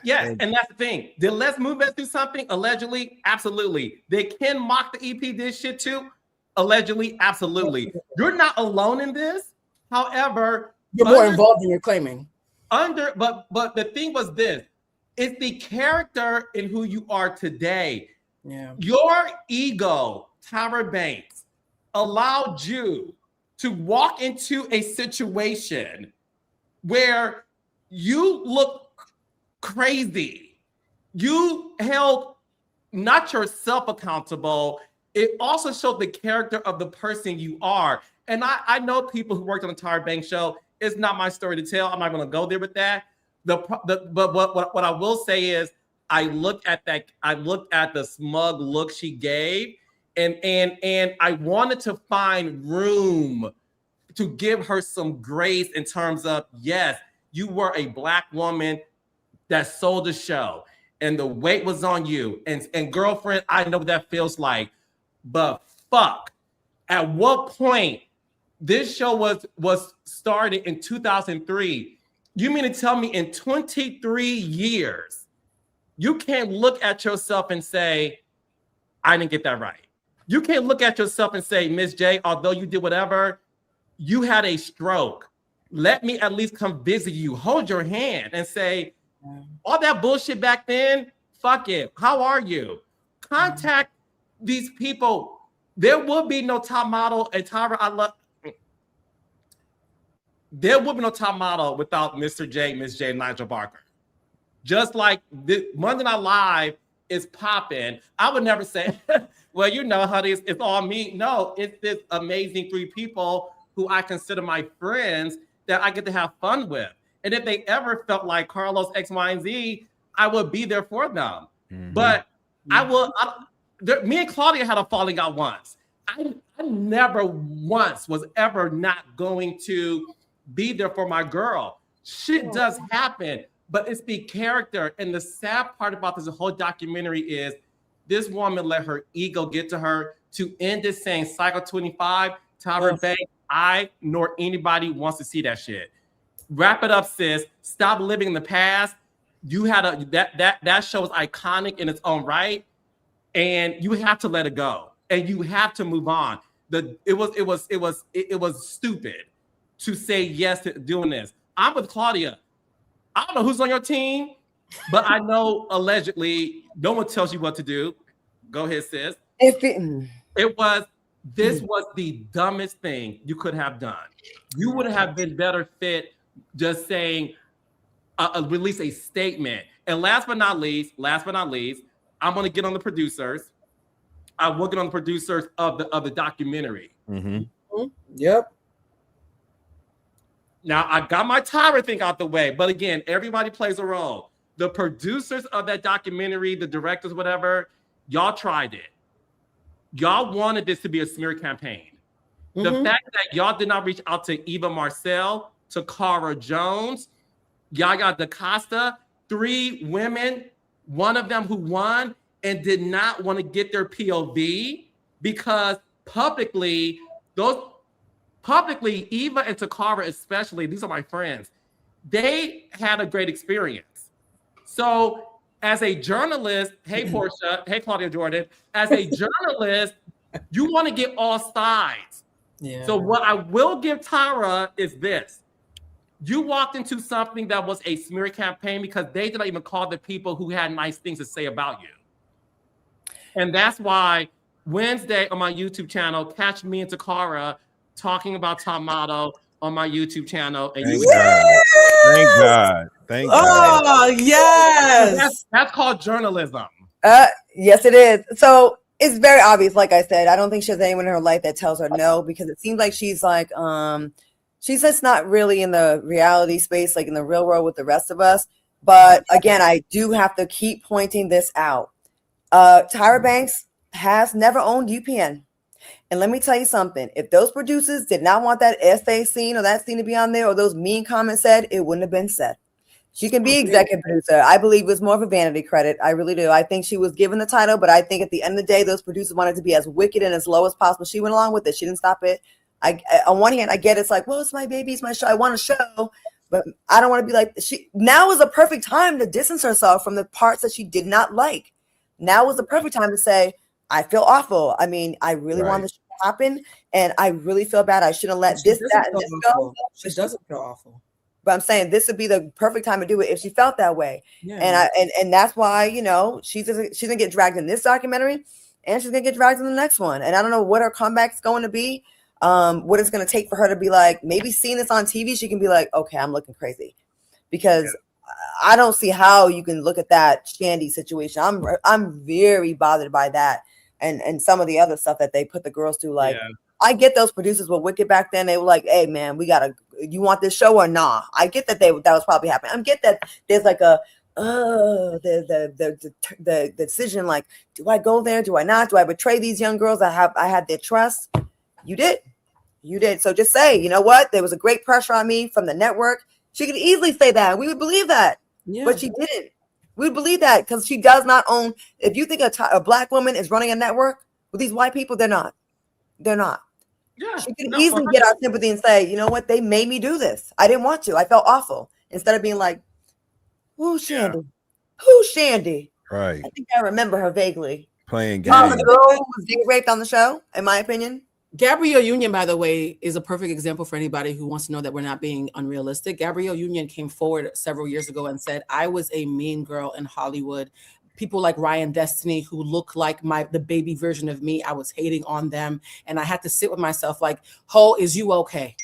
Yes, and that's the thing. Did Les Moonves do something? Allegedly? Absolutely. Did Ken Mock the EP did shit too? Allegedly? Absolutely. You're not alone in this. However, you're more involved than you're claiming. But the thing was this. It's the character in who you are today. Yeah. Your ego, Tyra Banks, allowed you to walk into a situation where you look crazy. You held not yourself accountable. It also showed the character of the person you are. And I know people who worked on the Tyra Banks show. It's not my story to tell. I'm not going to go there with that. But what I will say is, I looked at the smug look she gave, and I wanted to find room to give her some grace in terms of, yes, you were a Black woman that sold the show and the weight was on you. And girlfriend, I know what that feels like, but fuck, at what point This show was started in 2003. You mean to tell me in 23 years, you can't look at yourself and say, I didn't get that right. You can't look at yourself and say, Miss J, although you did whatever, you had a stroke. Let me at least come visit you, hold your hand and say, all that bullshit back then, fuck it. How are you? Contact these people. There would be no top model, and Tyra, there would be no top model without Mr. J, Miss J, Nigel Barker. Just like Monday Night Live is popping. I would never say, well, you know, honey, it's all me. No, it's this amazing three people who I consider my friends that I get to have fun with. And if they ever felt like Carlos X, Y, and Z, I would be there for them. But me and Claudia had a falling out once. I never once was ever not going to be there for my girl. Shit does happen, but it's the character. And the sad part about this whole documentary is this woman let her ego get to her to end it saying Cycle 25, Tyra Banks, I nor anybody wants to see that shit. Wrap it up, sis. Stop living in the past. You had that show is iconic in its own right, and you have to let it go, and you have to move on. It was stupid to say yes to doing this. I'm with Claudia. I don't know who's on your team, but I know allegedly no one tells you what to do. Go ahead, sis. This was the dumbest thing you could have done. You would have been better fit just saying, release a statement. And last but not least, I'm going to get on the producers. I will get on the producers of the documentary. Yep. Now, I got my Tyra thing out the way, but again, everybody plays a role. The producers of that documentary, the directors, whatever, y'all tried it. Y'all wanted this to be a smear campaign. The fact that y'all did not reach out to Eva Marcel, to Cara Jones, Yaya DaCosta, 3 women, one of them who won and did not want to get their POV because publicly, Eva and Takara especially, these are my friends, they had a great experience. So as a journalist, hey Portia, hey Claudia Jordan, as a journalist, you want to get all sides. Yeah. So what I will give Tyra is this. You walked into something that was a smear campaign because they did not even call the people who had nice things to say about you. And that's why Wednesday on my YouTube channel, catch me and Takara talking about Top Model on my YouTube channel. And Thank God. Oh, yes. That's called journalism. Yes, it is. So it's very obvious. Like I said, I don't think she has anyone in her life that tells her no, because it seems like she's like, she's just not really in the reality space, like in the real world with the rest of us. But again, I do have to keep pointing this out. Tyra Banks has never owned UPN. And let me tell you something. If those producers did not want that essay scene or that scene to be on there, or those mean comments said, it wouldn't have been said. She can be executive producer. I believe it was more of a vanity credit. I really do. I think she was given the title, but I think at the end of the day, those producers wanted to be as wicked and as low as possible. She went along with it. She didn't stop it. On one hand, I get it's like, well, it's my baby, it's my show. I want a show, but I don't want to be like she. Now is a perfect time to distance herself from the parts that she did not like. Now is the perfect time to say, I feel awful. I mean, I really want this to happen, and I really feel bad. I shouldn't let this, that, and this go. She doesn't feel awful. But I'm saying this would be the perfect time to do it if she felt that way. Yeah. And that's why, you know, she's gonna get dragged in this documentary, and she's gonna get dragged in the next one. And I don't know what her comeback's going to be. What it's going to take for her to be like, maybe seeing this on TV, she can be like, okay, I'm looking crazy, because I don't see how you can look at that Yandy situation. I'm very bothered by that, and some of the other stuff that they put the girls through. Like, I get those producers were wicked back then. They were like, hey man, you want this show or nah? I get that that was probably happening. I get that there's like the decision, like, do I go there? Do I not? Do I betray these young girls? I had their trust. You did. So just say, you know what? There was a great pressure on me from the network. She could easily say that. We would believe that. Yeah. But she didn't. We would believe that because she does not own. If you think a black woman is running a network with these white people, they're not. They're not. Yeah. She could No, easily get our sympathy and say, you know what, they made me do this. I didn't want to. I felt awful. Instead of being like, who's Shandy? Who's Shandy? Right. I think I remember her vaguely. Playing The games. girl who was being raped on the show, in my opinion. Gabrielle Union, by the way, is a perfect example for anybody who wants to know that we're not being unrealistic. Gabrielle Union came forward several years ago and said, I was a mean girl in Hollywood. People like Ryan Destiny, who look like the baby version of me, I was hating on them. And I had to sit with myself like, Ho, is you okay?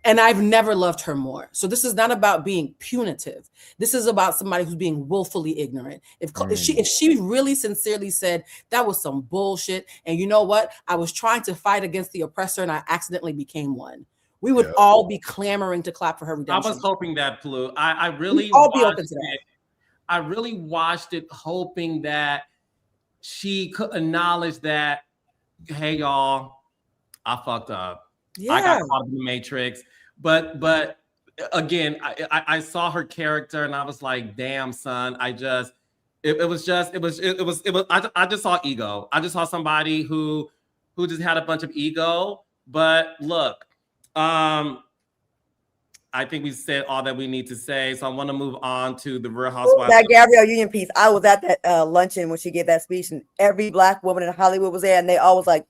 And I've never loved her more. So this is not about being punitive. This is about somebody who's being willfully ignorant. If she really sincerely said that was some bullshit, and you know what? I was trying to fight against the oppressor and I accidentally became one. We would all be clamoring to clap for her redemption. I was hoping that, Blue. I really all be open to that. I really watched it hoping that she could acknowledge that, hey, y'all, I fucked up. Yeah. I got caught in the Matrix. But again, I saw her character and I was like, damn, son, I just saw ego. I just saw somebody who just had a bunch of ego. But look, I think we said all that we need to say. So I want to move on to the Real Housewives. That Gabrielle Union piece. I was at that luncheon when she gave that speech, and every Black woman in Hollywood was there, and they all was like,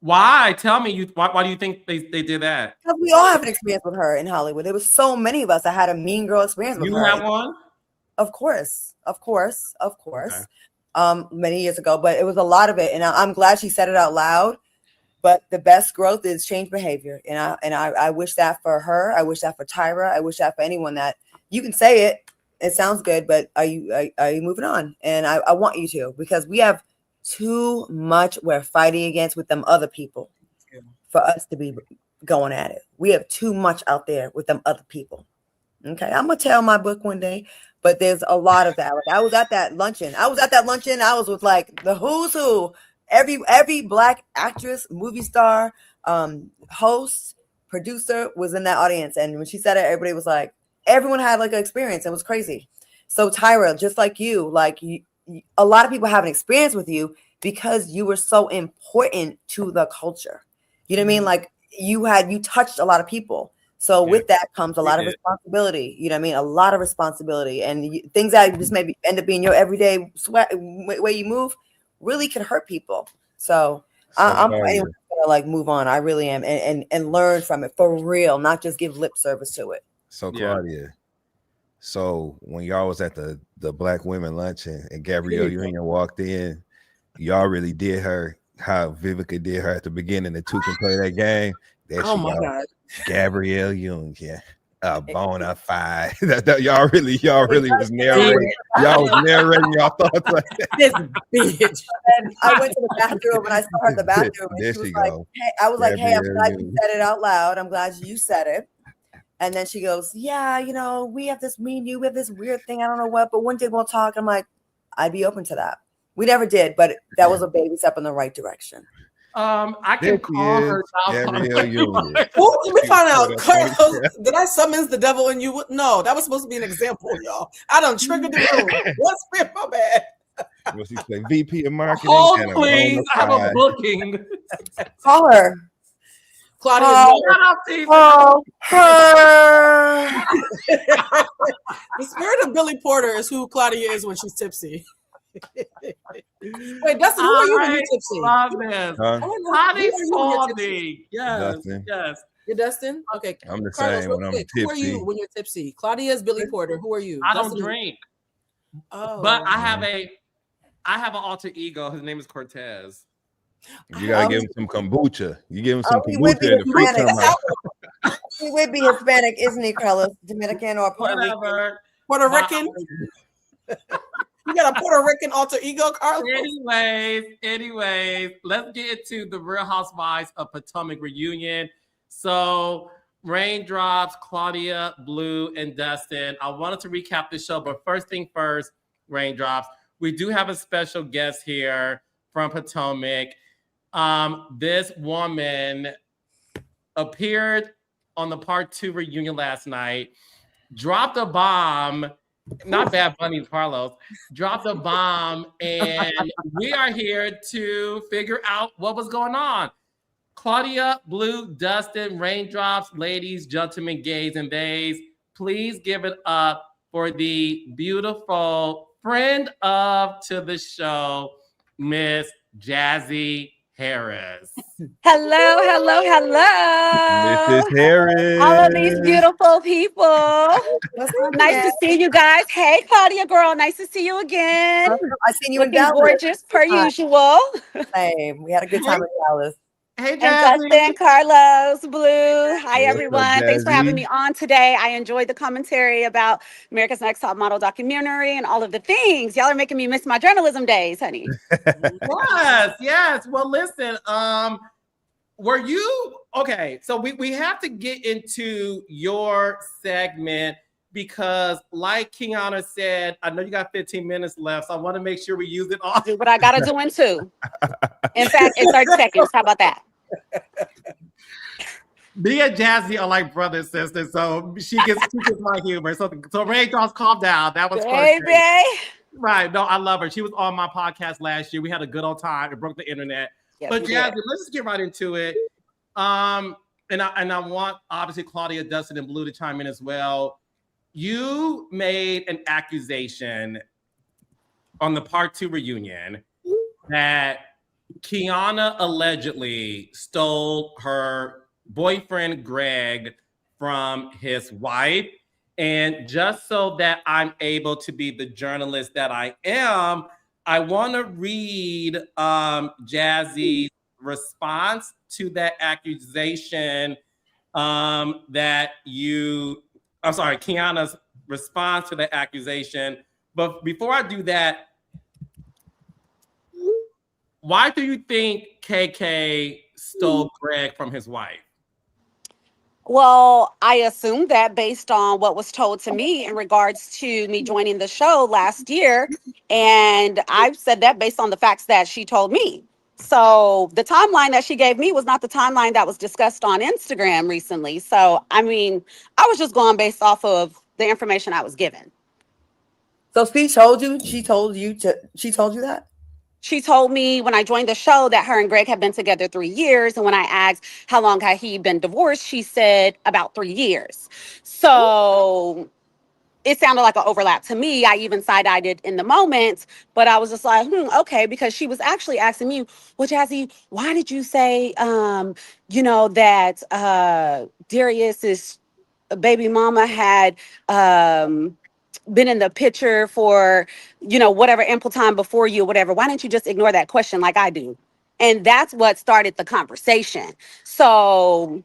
why? Tell me, why do you think they did that? Because we all have an experience with her in Hollywood. There was so many of us that had a mean girl experience with her. You have one? Of course. Okay. Many years ago, but it was a lot of it, and I'm glad she said it out loud. But the best growth is change behavior, and I wish that for her. I wish that for Tyra. I wish that for anyone that you can say it. It sounds good, but are you moving on? And I want you to, because we have too much we're fighting against with them other people for us to be going at it. We have too much out there with them other people. Okay, I'm gonna tell my book one day, but there's a lot of that. Like I was at that luncheon. I was with like the who's who. Every Black actress, movie star, host, producer was in that audience. And when she said it, everybody was like, everyone had like an experience. It was crazy. So Tyra, just like you, a lot of people have an experience with you because you were so important to the culture. You know what I mean? Like you touched a lot of people. So with that comes a lot of responsibility. You know what I mean? A lot of responsibility, and things that just maybe end up being your everyday way you move really could hurt people. So I'm gonna like move on. I really am, and learn from it for real, not just give lip service to it. So Claudia, so when y'all was at the Black women luncheon and Gabrielle Union walked in, y'all really did her how Vivica did her at the beginning. The two can play that game. Oh my God. Gabrielle Union, bona fide. y'all really was narrating. Y'all was narrating y'all thoughts like that. This bitch. And I went to the bathroom and I saw her in the bathroom. And she was like, hey, I was like, hey, I'm glad you said it out loud. I'm glad you said it. And then she goes, yeah, you know, we have this we have this weird thing. I don't know what, but one day we'll talk. I'm like, I'd be open to that. We never did, but that was a baby step in the right direction. I can call her. We found out, Carlos, did I summons the devil in you? No, that was supposed to be an example, y'all. I done triggered the room. What's been my bad? What's he say? VP of marketing. Hold, please. I have a booking. Call her. Claudia. Her. The spirit of Billy Porter is who Claudia is when she's tipsy. Wait, Dustin, who are you when you're tipsy? How do you saw me? Yes. You're Dustin? Okay. I'm the Carlos, same when I'm tipsy. Who are you when you're tipsy? Claudia is Billy Porter. Who are you? I don't drink. Oh. But I have an alter ego. His name is Cortez. You gotta give him some kombucha. You give him some kombucha in the free time. He would be Hispanic, isn't he, Carlos? Dominican or Puerto Rican? You got a Puerto Rican alter ego, Carlos? Anyways, let's get into the Real Housewives of Potomac reunion. So, Raindrops, Claudia, Blue, and Dustin. I wanted to recap the show, but first thing first, Raindrops. We do have a special guest here from Potomac. This woman appeared on the part 2 reunion last night, dropped a bomb. Not Bad Bunny, Carlos, dropped a bomb, and we are here to figure out what was going on. Claudia, Blue, Dustin, Raindrops, ladies, gentlemen, gays, and bays, please give it up for the beautiful friend of to the show, Miss Jassi Harris. Hello, hello, hello. Mrs. Harris. All of these beautiful people. What's up, Nice Jazz? to see you guys. Hey, Claudia girl. Nice to see you again. I seen you in Looking Dallas. gorgeous per usual. Same. We had a good time in Dallas. Hey, And Jassi. Dustin, Carlos, Blue. Hi, What's up, everyone. Thanks for having Jassi? me on today. I enjoyed the commentary about America's Next Top Model documentary and all of the things. Y'all are making me miss my journalism days, honey. Yes, yes. Well, listen, were you okay? So we have to get into your segment because, like Kiana said, I know you got 15 minutes left, so I want to make sure we use it all. Do what I gotta do in 2. In fact, in 30 seconds. How about that? Me and Jassi are like brother and sister, so she gets my humor. So Raindrops, calm down. That was funny. Baby. Right. No, I love her. She was on my podcast last year. We had a good old time. It broke the internet. Yes, But we Jassi, did. let's just get right into it. And I want obviously Claudia, Dustin, and Blue to chime in as well. You made an accusation on the part 2 reunion that Kiana allegedly stole her boyfriend Greg from his wife. And just so that I'm able to be the journalist that I am, I want to read Jassi's response to that accusation Kiana's response to that accusation. But before I do that, why do you think KK stole Greg from his wife? Well, I assume that based on what was told to me in regards to me joining the show last year. And I've said that based on the facts that she told me. So the timeline that she gave me was not the timeline that was discussed on Instagram recently. So, I mean, I was just going based off of the information I was given. So she told you that? She told me when I joined the show that her and Greg had been together 3 years. And when I asked how long had he been divorced, she said about 3 years. So it sounded like an overlap to me. I even side-eyed it in the moment, but I was just like, okay, because she was actually asking me, well, Jassi, why did you say, that Darius's baby mama had been in the picture for, whatever ample time before you or whatever? Why didn't you just ignore that question like I do? And that's what started the conversation. So,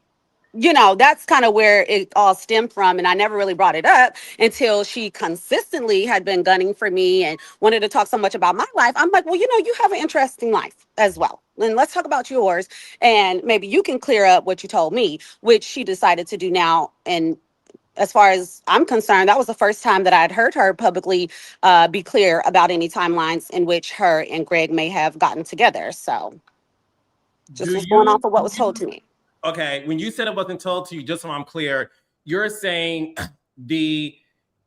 that's kind of where it all stemmed from. And I never really brought it up until she consistently had been gunning for me and wanted to talk so much about my life. I'm like, well, you have an interesting life as well. And let's talk about yours. And maybe you can clear up what you told me, which she decided to do now. And as far as I'm concerned, that was the first time that I'd heard her publicly be clear about any timelines in which her and Greg may have gotten together. So just was going off of what was told to me. Okay, when you said it wasn't told to you, just so I'm clear, you're saying the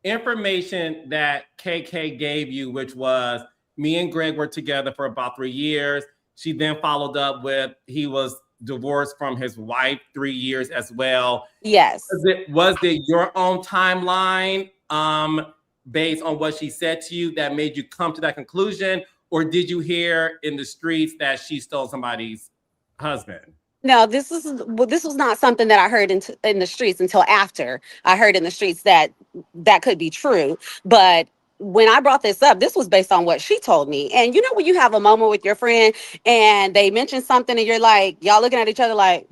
information that KK gave you, which was me and Greg were together for about 3 years. She then followed up with he was divorced from his wife 3 years as well. Yes. Was it your own timeline based on what she said to you that made you come to that conclusion? Or did you hear in the streets that she stole somebody's husband? No, this was not something that I heard in the streets until after I heard in the streets that could be true. But when I brought this up, this was based on what she told me. And when you have a moment with your friend and they mention something and you're like, y'all looking at each other like,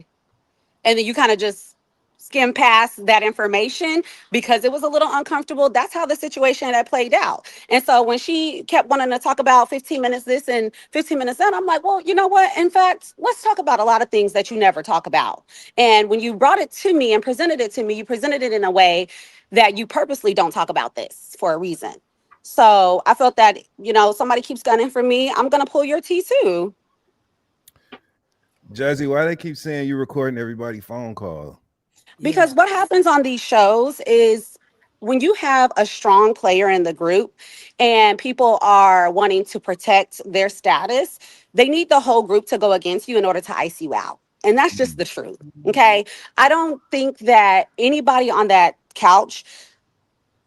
and then you kind of just skim past that information because it was a little uncomfortable. That's how the situation had played out. And so when she kept wanting to talk about 15 minutes this and 15 minutes that, I'm like, well, you know what? In fact, let's talk about a lot of things that you never talk about. And when you brought it to me and presented it to me, you presented it in a way that you purposely don't talk about this for a reason. So I felt that, somebody keeps gunning for me, I'm going to pull your tea too. Jassi, why they keep saying you recording everybody's phone call? Because what happens on these shows is when you have a strong player in the group and people are wanting to protect their status, they need the whole group to go against you in order to ice you out. And that's just the truth. Okay. I don't think that anybody on that couch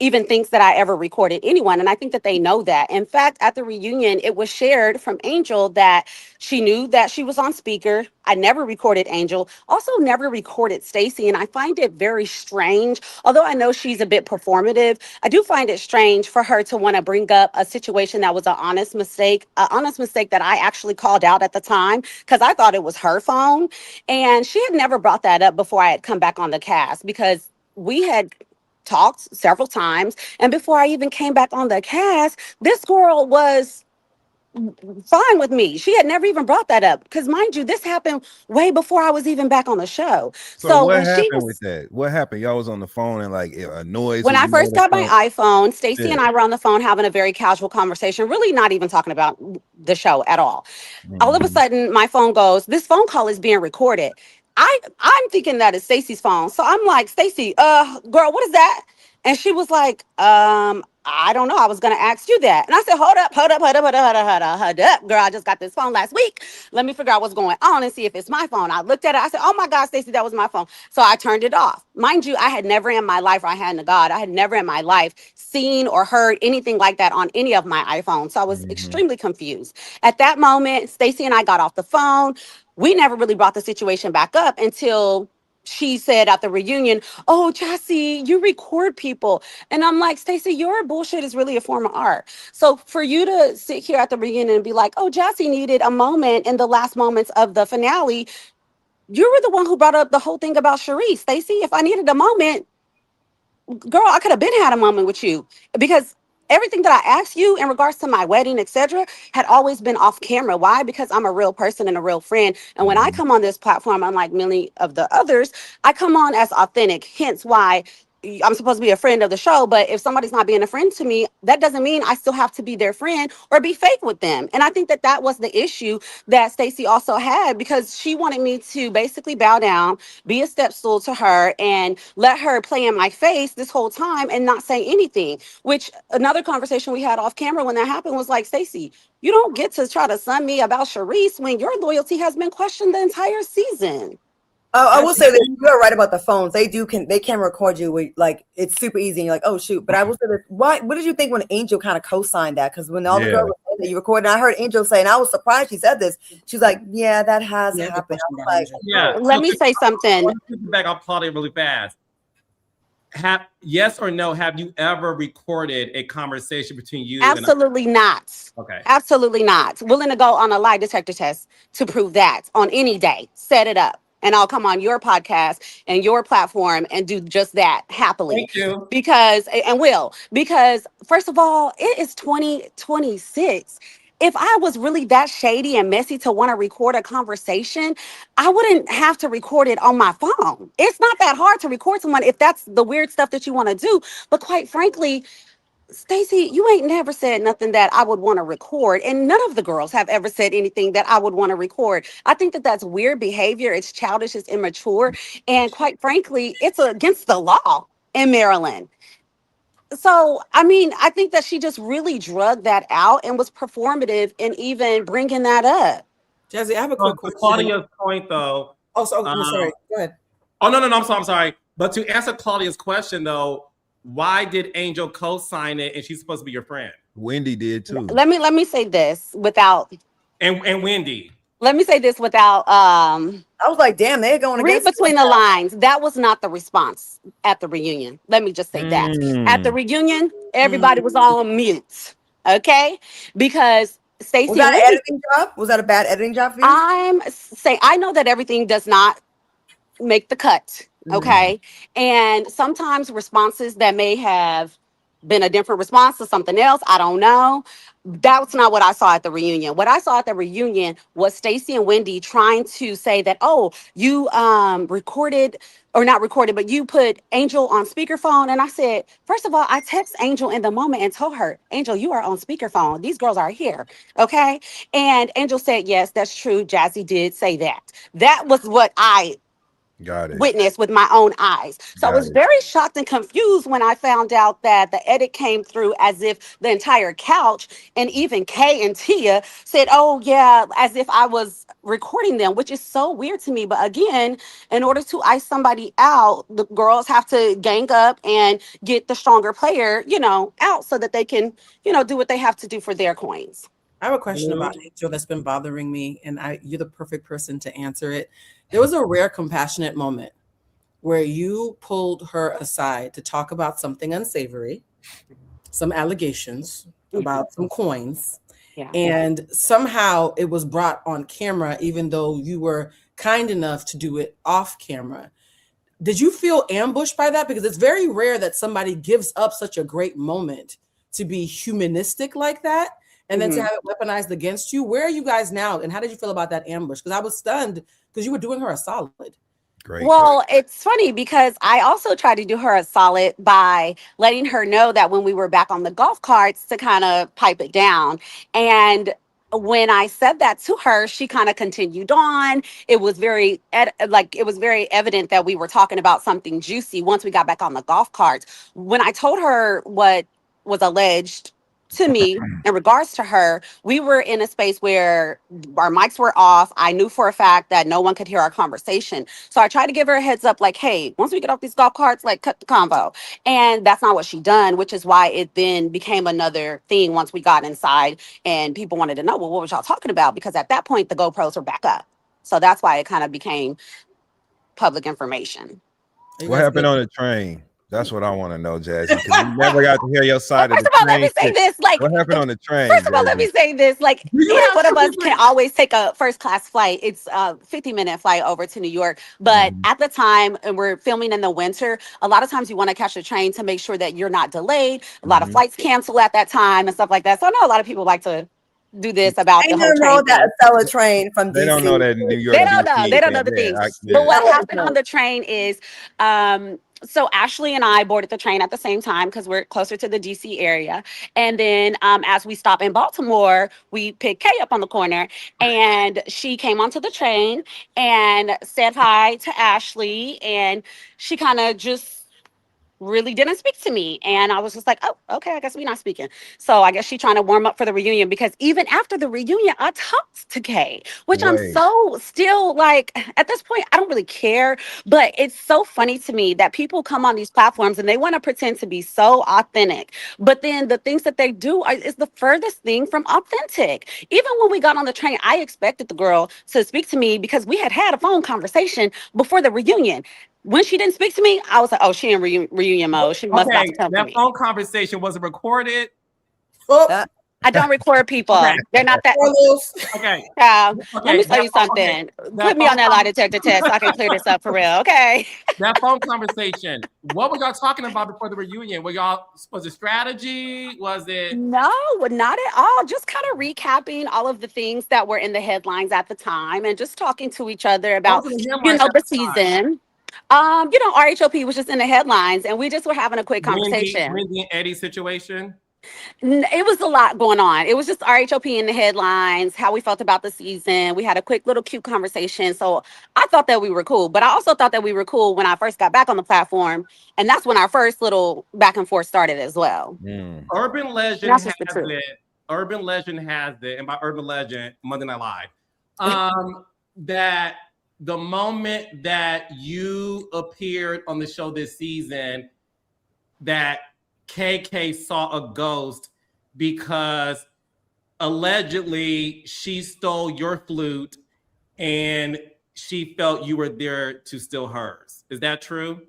even thinks that I ever recorded anyone. And I think that they know that. In fact, at the reunion, it was shared from Angel that she knew that she was on speaker. I never recorded Angel, also never recorded Stacey. And I find it very strange, although I know she's a bit performative, I do find it strange for her to want to bring up a situation that was an honest mistake that I actually called out at the time because I thought it was her phone. And she had never brought that up before I had come back on the cast because we had talked several times. And before I even came back on the cast, this girl was fine with me. She had never even brought that up. Because mind you, this happened way before I was even back on the show. So what when she happened was with that? What happened? Y'all was on the phone and like a noise. when was I first got my iPhone, Stacey Yeah. and I were on the phone having a very casual conversation, really not even talking about the show at all. All of a sudden, my phone goes, this phone call is being recorded. I'm thinking that is Stacey's phone. So I'm like, Stacey, girl, what is that? And she was like, I don't know. I was gonna ask you that. And I said, hold up, girl. I just got this phone last week. Let me figure out what's going on and see if it's my phone. I looked at it. I said, oh my God, Stacey, that was my phone. So I turned it off. Mind you, I had never in my life, I had to God, I had never in my life seen or heard anything like that on any of my iPhones. So I was extremely confused. At that moment, Stacey and I got off the phone. We never really brought the situation back up until she said at the reunion, oh, Jassi, you record people. And I'm like, Stacey, your bullshit is really a form of art. So for you to sit here at the reunion and be like, oh, Jassi needed a moment in the last moments of the finale, you were the one who brought up the whole thing about Sharice. Stacey, if I needed a moment, girl, I could have been had a moment with you because everything that I asked you in regards to my wedding, etc., had always been off camera. Why? Because I'm a real person and a real friend. And when I come on this platform, unlike many of the others, I come on as authentic. Hence why I'm supposed to be a friend of the show. But if somebody's not being a friend to me, that doesn't mean I still have to be their friend or be fake with them. And I think that that was the issue that Stacey also had because she wanted me to basically bow down, be a step stool to her, and let her play in my face this whole time and not say anything. Which another conversation we had off camera when that happened was like, Stacey, you don't get to try to sun me about Sharice when your loyalty has been questioned the entire season. I will say that you're right about the phones. They can record you with like it's super easy and you're like, oh shoot. But I will say that what did you think when Angel kind of co-signed that? Because when all the girls were saying that you recorded, I heard Angel say, and I was surprised she said this. She's like, yeah, that has happened. I was like, Yeah. Let me say something. Back off Claudia really fast. Yes or no, have you ever recorded a conversation between you Absolutely not. Okay. Absolutely not. Willing to go on a lie detector test to prove that on any day. Set it up. And I'll come on your podcast and your platform and do just that happily. Thank you. Because first of all, it is 2026. If I was really that shady and messy to want to record a conversation, I wouldn't have to record it on my phone. It's not that hard to record someone if that's the weird stuff that you want to do. But quite frankly, Stacey, you ain't never said nothing that I would want to record. And none of the girls have ever said anything that I would want to record. I think that that's weird behavior. It's childish, it's immature. And quite frankly, it's against the law in Maryland. So, I mean, I think that she just really drugged that out and was performative in even bringing that up. Jassi, I have a quick question. Claudia's point, though. Oh, so I'm sorry. Go ahead. Oh, no, I'm sorry. But to answer Claudia's question, though, why did Angel co-sign it and she's supposed to be your friend? Wendy did too. Let me say this without and Wendy. Let me say this without I was like, damn, they're going read against between the lines. That was not the response at the reunion. Let me just say that. At the reunion, everybody was on mute. Okay? Because Stacey, was that an editing job? Was that a bad editing job for you? I'm saying I know that everything does not make the cut. Okay. And sometimes responses that may have been a different response to something else, I don't know. That's not what I saw at the reunion. What I saw at the reunion was Stacey and Wendy trying to say that, oh, you recorded or not recorded, but you put Angel on speakerphone. And I said, first of all, I text Angel in the moment and told her, Angel, you are on speakerphone. These girls are here. Okay. And Angel said, yes, that's true. Jassi did say that. That was what I Got it. witnessed with my own eyes. So I Got was it. very shocked and confused when I found out that the edit came through as if the entire couch and even Kay and Tia said, "Oh yeah," as if I was recording them, which is so weird to me. But again, in order to ice somebody out, the girls have to gang up and get the stronger player, out so that they can, do what they have to do for their coins. I have a question about Angel that's been bothering me, and you're the perfect person to answer it. There was a rare compassionate moment where you pulled her aside to talk about something unsavory, some allegations about some coins, Yeah. and somehow it was brought on camera, even though you were kind enough to do it off camera. Did you feel ambushed by that? Because it's very rare that somebody gives up such a great moment to be humanistic like that and then to have it weaponized against you. Where are you guys now? And how did you feel about that ambush? Because I was stunned because you were doing her a solid. Great. Well, it's funny because I also tried to do her a solid by letting her know that when we were back on the golf carts to kind of pipe it down. And when I said that to her, she kind of continued on. It was it was very evident that we were talking about something juicy once we got back on the golf carts. When I told her what was alleged to me in regards to her, we were in a space where our mics were off. I knew for a fact that no one could hear our conversation. So I tried to give her a heads up, like, hey, once we get off these golf carts, like, cut the convo. And that's not what she done, which is why it then became another thing once we got inside and people wanted to know, well, what was y'all talking about? Because at that point, the GoPros were back up. So that's why it kind of became public information. What happened on the train? That's what I want to know, Jassi, because we never got to hear your side of First the of all, let train. me say this. Like, What happened on the train? first of all, let me say this. Like, either one of us can people- always take a first class flight. It's a 50-minute flight over to New York. But at the time, and we're filming in the winter, a lot of times you want to catch a train to make sure that you're not delayed. A lot of flights cancel at that time and stuff like that. So I know a lot of people like to do this about Ain't the whole nothing wrong train with that thing. sell a train from They DC. don't know that New York. They don't know. DC They don't know the yeah, things. But what yeah. happened on the train is, so Ashley and I boarded the train at the same time because we're closer to the DC area. And then as we stop in Baltimore, we picked Kay up on the corner, and she came onto the train and said hi to Ashley, and she kind of just really didn't speak to me. And I was just like, oh, okay, I guess we're not speaking. So I guess she's trying to warm up for the reunion, because even after the reunion, I talked to Kay, which I'm Wait. so still like, at this point, I don't really care. But it's so funny to me that people come on these platforms and they want to pretend to be so authentic. But then the things that they do is the furthest thing from authentic. Even when we got on the train, I expected the girl to speak to me because we had had a phone conversation before the reunion. When she didn't speak to me, I was like, oh, she in reunion mode. She must not Okay, come for that me. phone conversation wasn't recorded. Oh, I don't record people. Okay. They're not that. Okay. Let me Okay, tell you something. Put me on that lie detector test so I can clear this up for real. Okay. That phone conversation. What were y'all talking about before the reunion? Was it strategy? Was it No, not at all. Just kind of recapping all of the things that were in the headlines at the time and just talking to each other about, Those are the headlines at the the time. season. RHOP was just in the headlines and we just were having a quick conversation. Wendy and Eddie situation? It was a lot going on. It was just RHOP in the headlines, how we felt about the season. We had a quick little cute conversation. So I thought that we were cool, but I also thought that we were cool when I first got back on the platform. And that's when our first little back and forth started as well. Urban legend That's has just the truth. it. Urban legend has it, and by urban legend, Monday Night Live, that the moment that you appeared on the show this season, that KK saw a ghost because allegedly she stole your flute and she felt you were there to steal hers. Is that true?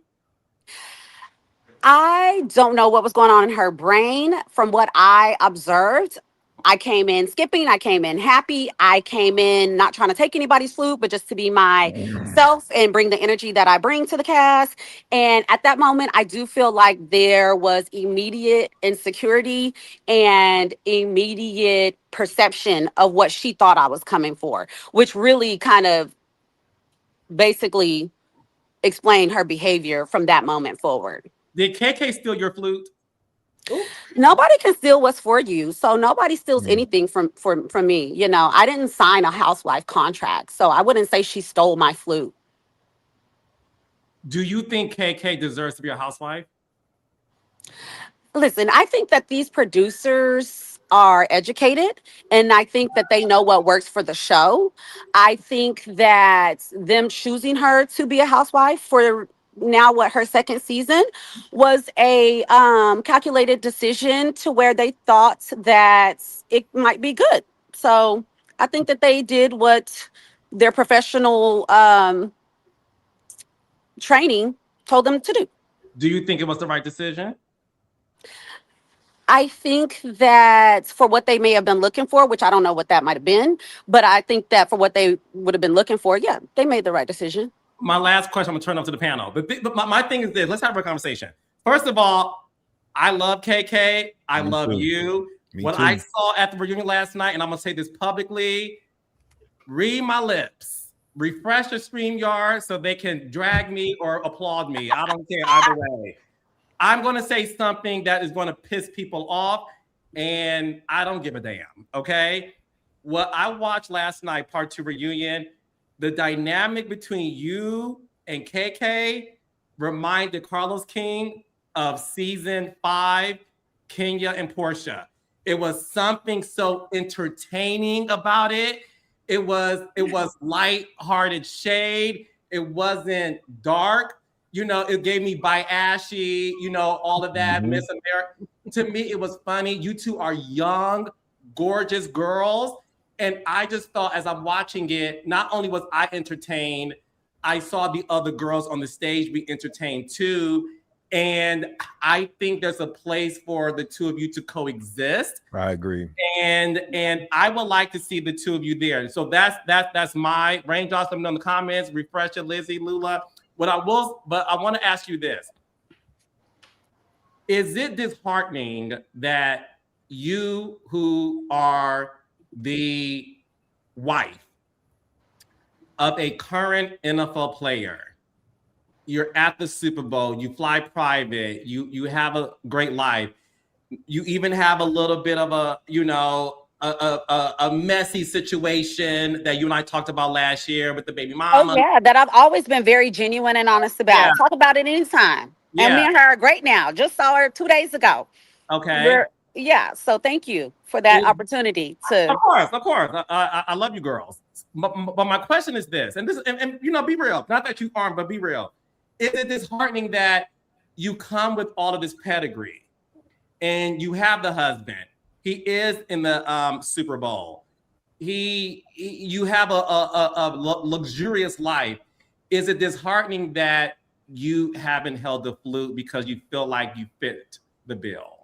I don't know what was going on in her brain. From what I observed, I came in skipping. I came in happy. I came in not trying to take anybody's flute, but just to be myself and bring the energy that I bring to the cast. And at that moment, I do feel like there was immediate insecurity and immediate perception of what she thought I was coming for, which really kind of basically explained her behavior from that moment forward. Did KK steal your flute? Nobody can steal what's for you. So nobody steals anything from me. I didn't sign a housewife contract. So I wouldn't say she stole my flute. Do you think KK deserves to be a housewife? Listen, I think that these producers are educated and I think that they know what works for the show. I think that them choosing her to be a housewife for now what her second season was a calculated decision to where they thought that it might be good. So I think that they did what their professional training told them to do. Do you think it was the right decision? I think that for what they may have been looking for, which I don't know what that might have been, but I think that for what they would have been looking for, yeah, they made the right decision. My last question, I'm gonna turn over to the panel. But my thing is this: let's have a conversation. First of all, I love KK. I Me love too. you. Me What too. I saw at the reunion last night, and I'm gonna say this publicly: read my lips, refresh the StreamYard so they can drag me or applaud me. I don't care either way. I'm gonna say something that is gonna piss people off, and I don't give a damn. Okay. What I watched last night, part 2 reunion, the dynamic between you and KK reminded Carlos King of season 5, Kenya and Portia. It was something so entertaining about it. It was light-hearted shade. It wasn't dark. You know, it gave me by Ashy, you know, all of that, Miss America. To me, it was funny. You two are young, gorgeous girls. And I just thought as I'm watching it, not only was I entertained, I saw the other girls on the stage be entertained too. And I think there's a place for the two of you to coexist. I agree. And I would like to see the two of you there. So that's my raindrops. Let me know in the comments. Refresh it, Lizzie, Lula. But I want to ask you this. Is it disheartening that you, who are the wife of a current NFL player, you're at the Super Bowl, you fly private, you have a great life, you even have a little bit of a, you know, a messy situation that you and I talked about last year with the baby mama. Oh yeah, that I've always been very genuine and honest about. Yeah. Talk about it anytime. And me Yeah. and her are great now. Just saw her 2 days ago. Okay. Yeah, so thank you for that opportunity to. Of course. I love you girls. But my question is this, and you know, be real. Not that you aren't, but be real. Is it disheartening that you come with all of this pedigree and you have the husband? He is in the Super Bowl. You have a luxurious life. Is it disheartening that you haven't held the flute because you feel like you fit the bill?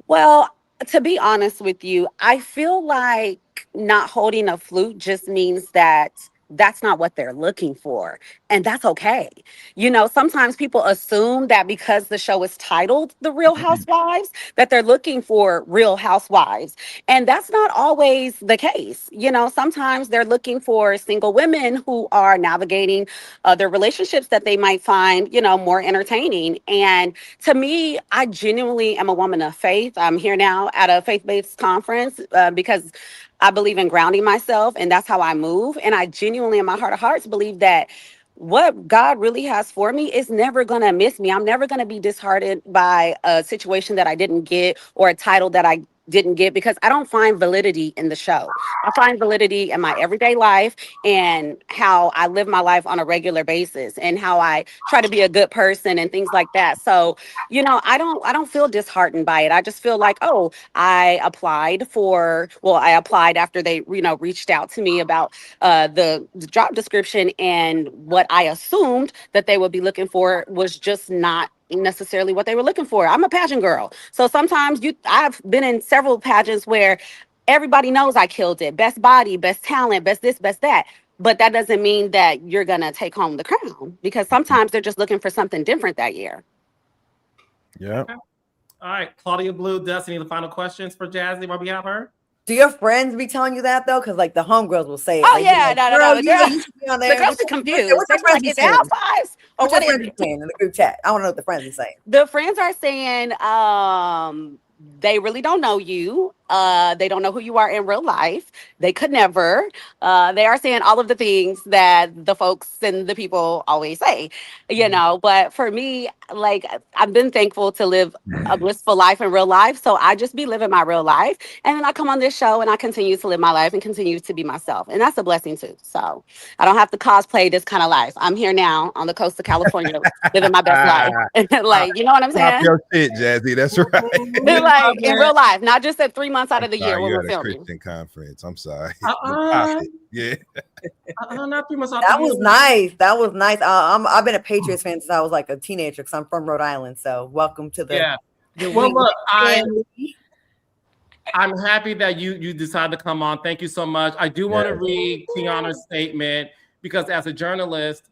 Well, to be honest with you, I feel like not holding a flute just means that that's not what they're looking for. And that's okay. You know, sometimes people assume that because the show is titled The Real Housewives, that they're looking for real housewives. And that's not always the case. You know, sometimes they're looking for single women who are navigating other relationships that they might find, you know, more entertaining. And to me, I genuinely am a woman of faith. I'm here now at a faith-based conference because I believe in grounding myself, and that's how I move. And I genuinely, in my heart of hearts, believe that what God really has for me is never going to miss me. I'm never going to be disheartened by a situation that I didn't get or a title that I didn't get, because I don't find validity in the show. I find validity in my everyday life and how I live my life on a regular basis and how I try to be a good person and things like that. So, you know, I don't feel disheartened by it. I just feel like, oh, I applied after they, you know, reached out to me about the job description, and what I assumed that they would be looking for was just not necessarily what they were looking for. I'm a pageant girl. So sometimes I've been in several pageants where everybody knows I killed it. Best body, best talent, best this, best that. But that doesn't mean that you're going to take home the crown, because sometimes they're just looking for something different that year. Yeah. Okay. All right. Claudia Blue, Destiny, the final questions for Jassi while we have her. Do your friends be telling you that though? Because like the homegirls will say it. Oh like, yeah, like, no. You should be on there. The girls are confused. What's They're your friends like, be is it saying? housewives or What's your what is friends be it? saying in the group chat? I want to know what the friends are saying. The friends are saying they really don't know you. They don't know who you are in real life. They could never. They are saying all of the things that the folks and the people always say, you know. But for me, like, I've been thankful to live a blissful life in real life. So I just be living my real life. And then I come on this show and I continue to live my life and continue to be myself. And that's a blessing too. So I don't have to cosplay this kind of life. I'm here now on the coast of California living my best life. Pop, Like, you know what I'm pop saying? your shit, Jazzy. That's right. Like in real life, not just at 3 months out I'm of the year sorry, when you're we're at a filming. Christian conference. I'm sorry. But pop Uh-uh. it. Yeah. Not 3 months out That the was year. nice. That was nice. I've been a Patriots fan since I was like a teenager because I'm from Rhode Island. So welcome to the Yeah. the Well, Wing look, family. I'm happy that you decided to come on. Thank you so much. I do want to Yes. read Kiana's statement because as a journalist,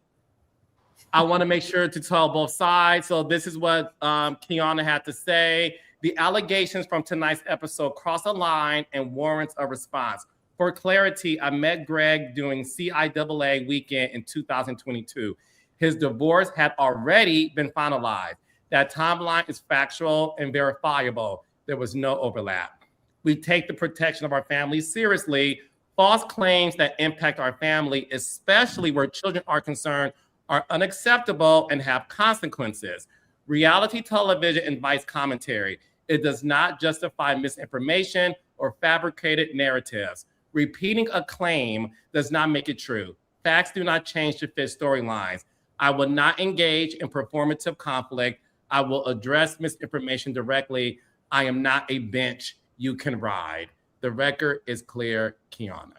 I want to make sure to tell both sides. So this is what Kiana had to say. The allegations from tonight's episode cross a line and warrants a response. For clarity, I met Greg during CIAA weekend in 2022. His divorce had already been finalized. That timeline is factual and verifiable. There was no overlap. We take the protection of our family seriously. False claims that impact our family, especially where children are concerned, are unacceptable and have consequences. Reality television invites commentary. It does not justify misinformation or fabricated narratives. Repeating a claim does not make it true. Facts do not change to fit storylines. I will not engage in performative conflict. I will address misinformation directly. I am not a bench you can ride. The record is clear, Kiana.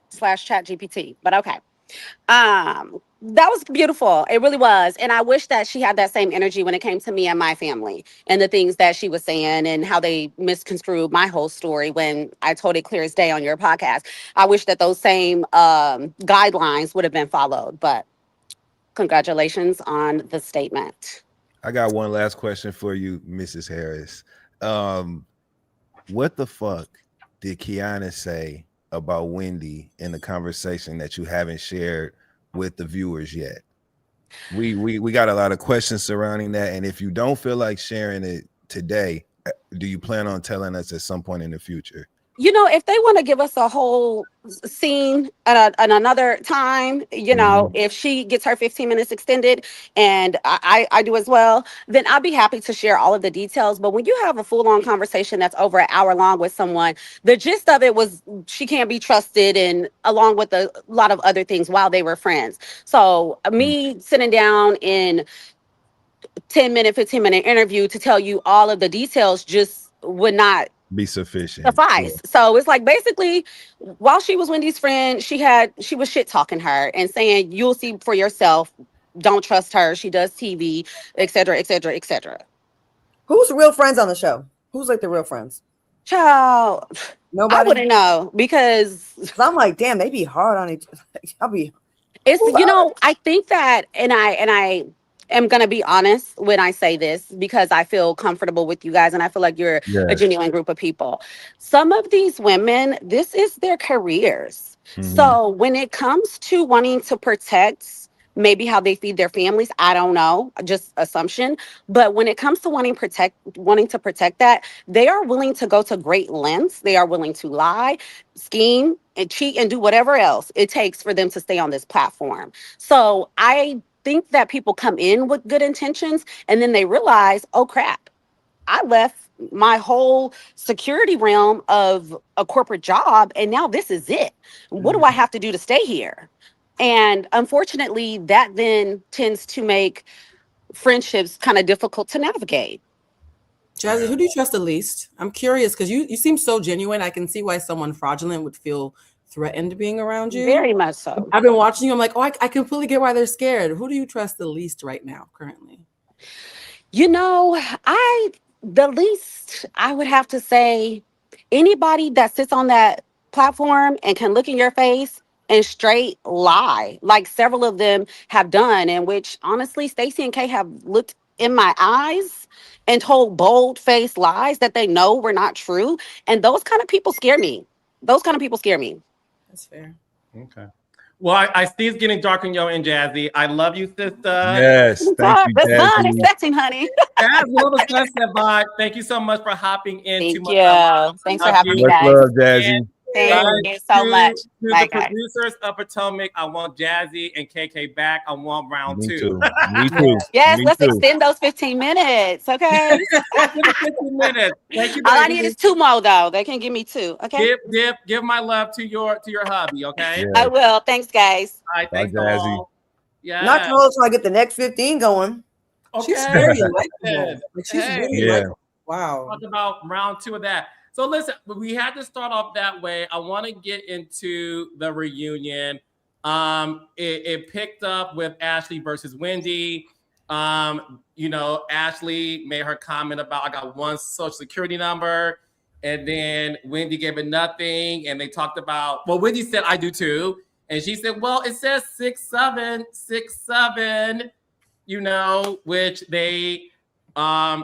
Slash chat GPT. But okay. That was beautiful. It really was. And I wish that she had that same energy when it came to me and my family and the things that she was saying and how they misconstrued my whole story when I told it clear as day on your podcast. I wish that those same guidelines would have been followed. But congratulations on the statement. I got one last question for you, Mrs. Harris. Um, what the fuck did Kiana say about Wendy in the conversation that you haven't shared with the viewers yet? We got a lot of questions surrounding that, and if you don't feel like sharing it today, do you plan on telling us at some point in the future? You know, if they want to give us a whole scene at another time, you know, if she gets her 15 minutes extended and I do as well, then I'll be happy to share all of the details. But when you have a full on conversation that's over an hour long with someone, the gist of it was she can't be trusted, and along with a lot of other things while they were friends. So me sitting down in 10-minute, 15-minute interview to tell you all of the details just would not Be sufficient. suffice. So it's like basically while she was Wendy's friend, she was shit talking her and saying, you'll see for yourself, don't trust her. She does TV, et cetera, et cetera, et cetera. Who's the real friends on the show? Who's like the real friends? Child, I Nobody. wouldn't know because 'Cause I'm like, damn, they be hard on each. I'll be. it's, you know, I think that, and I am gonna be honest when I say this because I feel comfortable with you guys and I feel like you're a Yes. genuine group of people. Some of these women, this is their careers. So when it comes to wanting to protect maybe how they feed their families, I don't know, just assumption. But when it comes to wanting to protect that, they are willing to go to great lengths. They are willing to lie, scheme, and cheat and do whatever else it takes for them to stay on this platform. So I think that people come in with good intentions and then they realize, oh crap, I left my whole security realm of a corporate job and now this is it. What do I have to do to stay here? And unfortunately, that then tends to make friendships kind of difficult to navigate. Jazzy, who do you trust the least? I'm curious because you seem so genuine. I can see why someone fraudulent would feel threatened being around you. Very much so. I've been watching you. I'm like, oh, I completely get why they're scared. Who do you trust the least right now, currently? You know, the least I would have to say anybody that sits on that platform and can look in your face and straight lie, like several of them have done, in which honestly, Stacey and Kay have looked in my eyes and told bold-faced lies that they know were not true. And those kind of people scare me. Those kind of people scare me. That's fair. Okay. Well, I see it's getting dark in Yo and Jazzy. I love you, sister. Yes, thank you, The sun is Jassi. setting, honey. That's a little sunset vibe. Thank you so much for hopping in. Thank Too much. you. Thanks for Love having me, you. Much guys. love, And Jassi. Thank you so much. to Bye, the guys. producers of Potomac, I want Jazzy and KK back. I want round Me 2. too. Me too. Yes, Me let's too. extend those 15 minutes. Okay. Give me 15 minutes. Thank you, All I baby. need is 2 more, though. They can give me 2. Okay. Give my love to your hubby. Okay. Yeah. I will. Thanks, guys. All right. Bye, Thanks Jassi. all. Yeah. Not close till I get the next 15 going. She's Okay. very likable. Like, she's Hey. really Yeah. likable. Wow. Talk about round 2 of that. So listen, we had to start off that way. I want to get into the reunion. It picked up with Ashley versus Wendy. Ashley made her comment about I got one social security number, and then Wendy gave it nothing. And they talked about, well, Wendy said I do too, and she said, well, it says 6767. Which they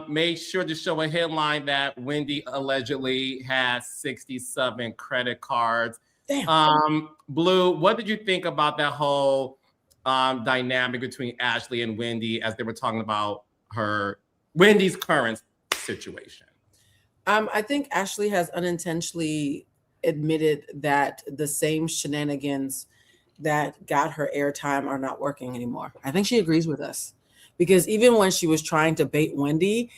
made sure to show a headline that Wendy allegedly has 67 credit cards. Damn. Blue, what did you think about that whole dynamic between Ashley and Wendy as they were talking about Wendy's current situation? I think Ashley has unintentionally admitted that the same shenanigans that got her airtime are not working anymore. I think she agrees with us, because even when she was trying to bait Wendy,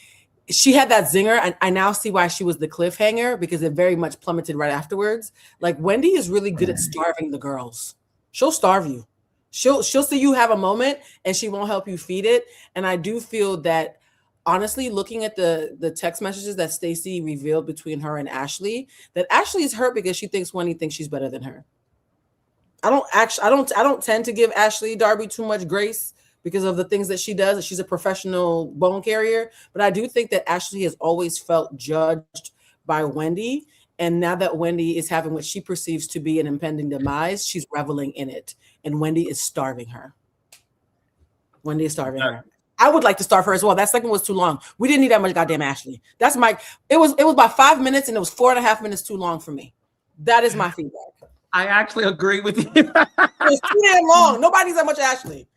she had that zinger. I now see why she was the cliffhanger, because it very much plummeted right afterwards. Like, Wendy is really good at starving the girls. She'll starve you. She'll see you have a moment and she won't help you feed it. And I do feel that, honestly, looking at the text messages that Stacey revealed between her and Ashley, that Ashley is hurt because she thinks Wendy thinks she's better than her. I don't tend to give Ashley Darby too much grace because of the things that she does. She's a professional bone carrier, but I do think that Ashley has always felt judged by Wendy. And now that Wendy is having what she perceives to be an impending demise, she's reveling in it. And Wendy is starving her. Wendy is starving her. I would like to starve her as well. That second was too long. We didn't need that much goddamn Ashley. It was about 5 minutes, and it was 4.5 minutes too long for me. That is my feedback. I actually agree with you. It was too damn long. Nobody needs that much Ashley.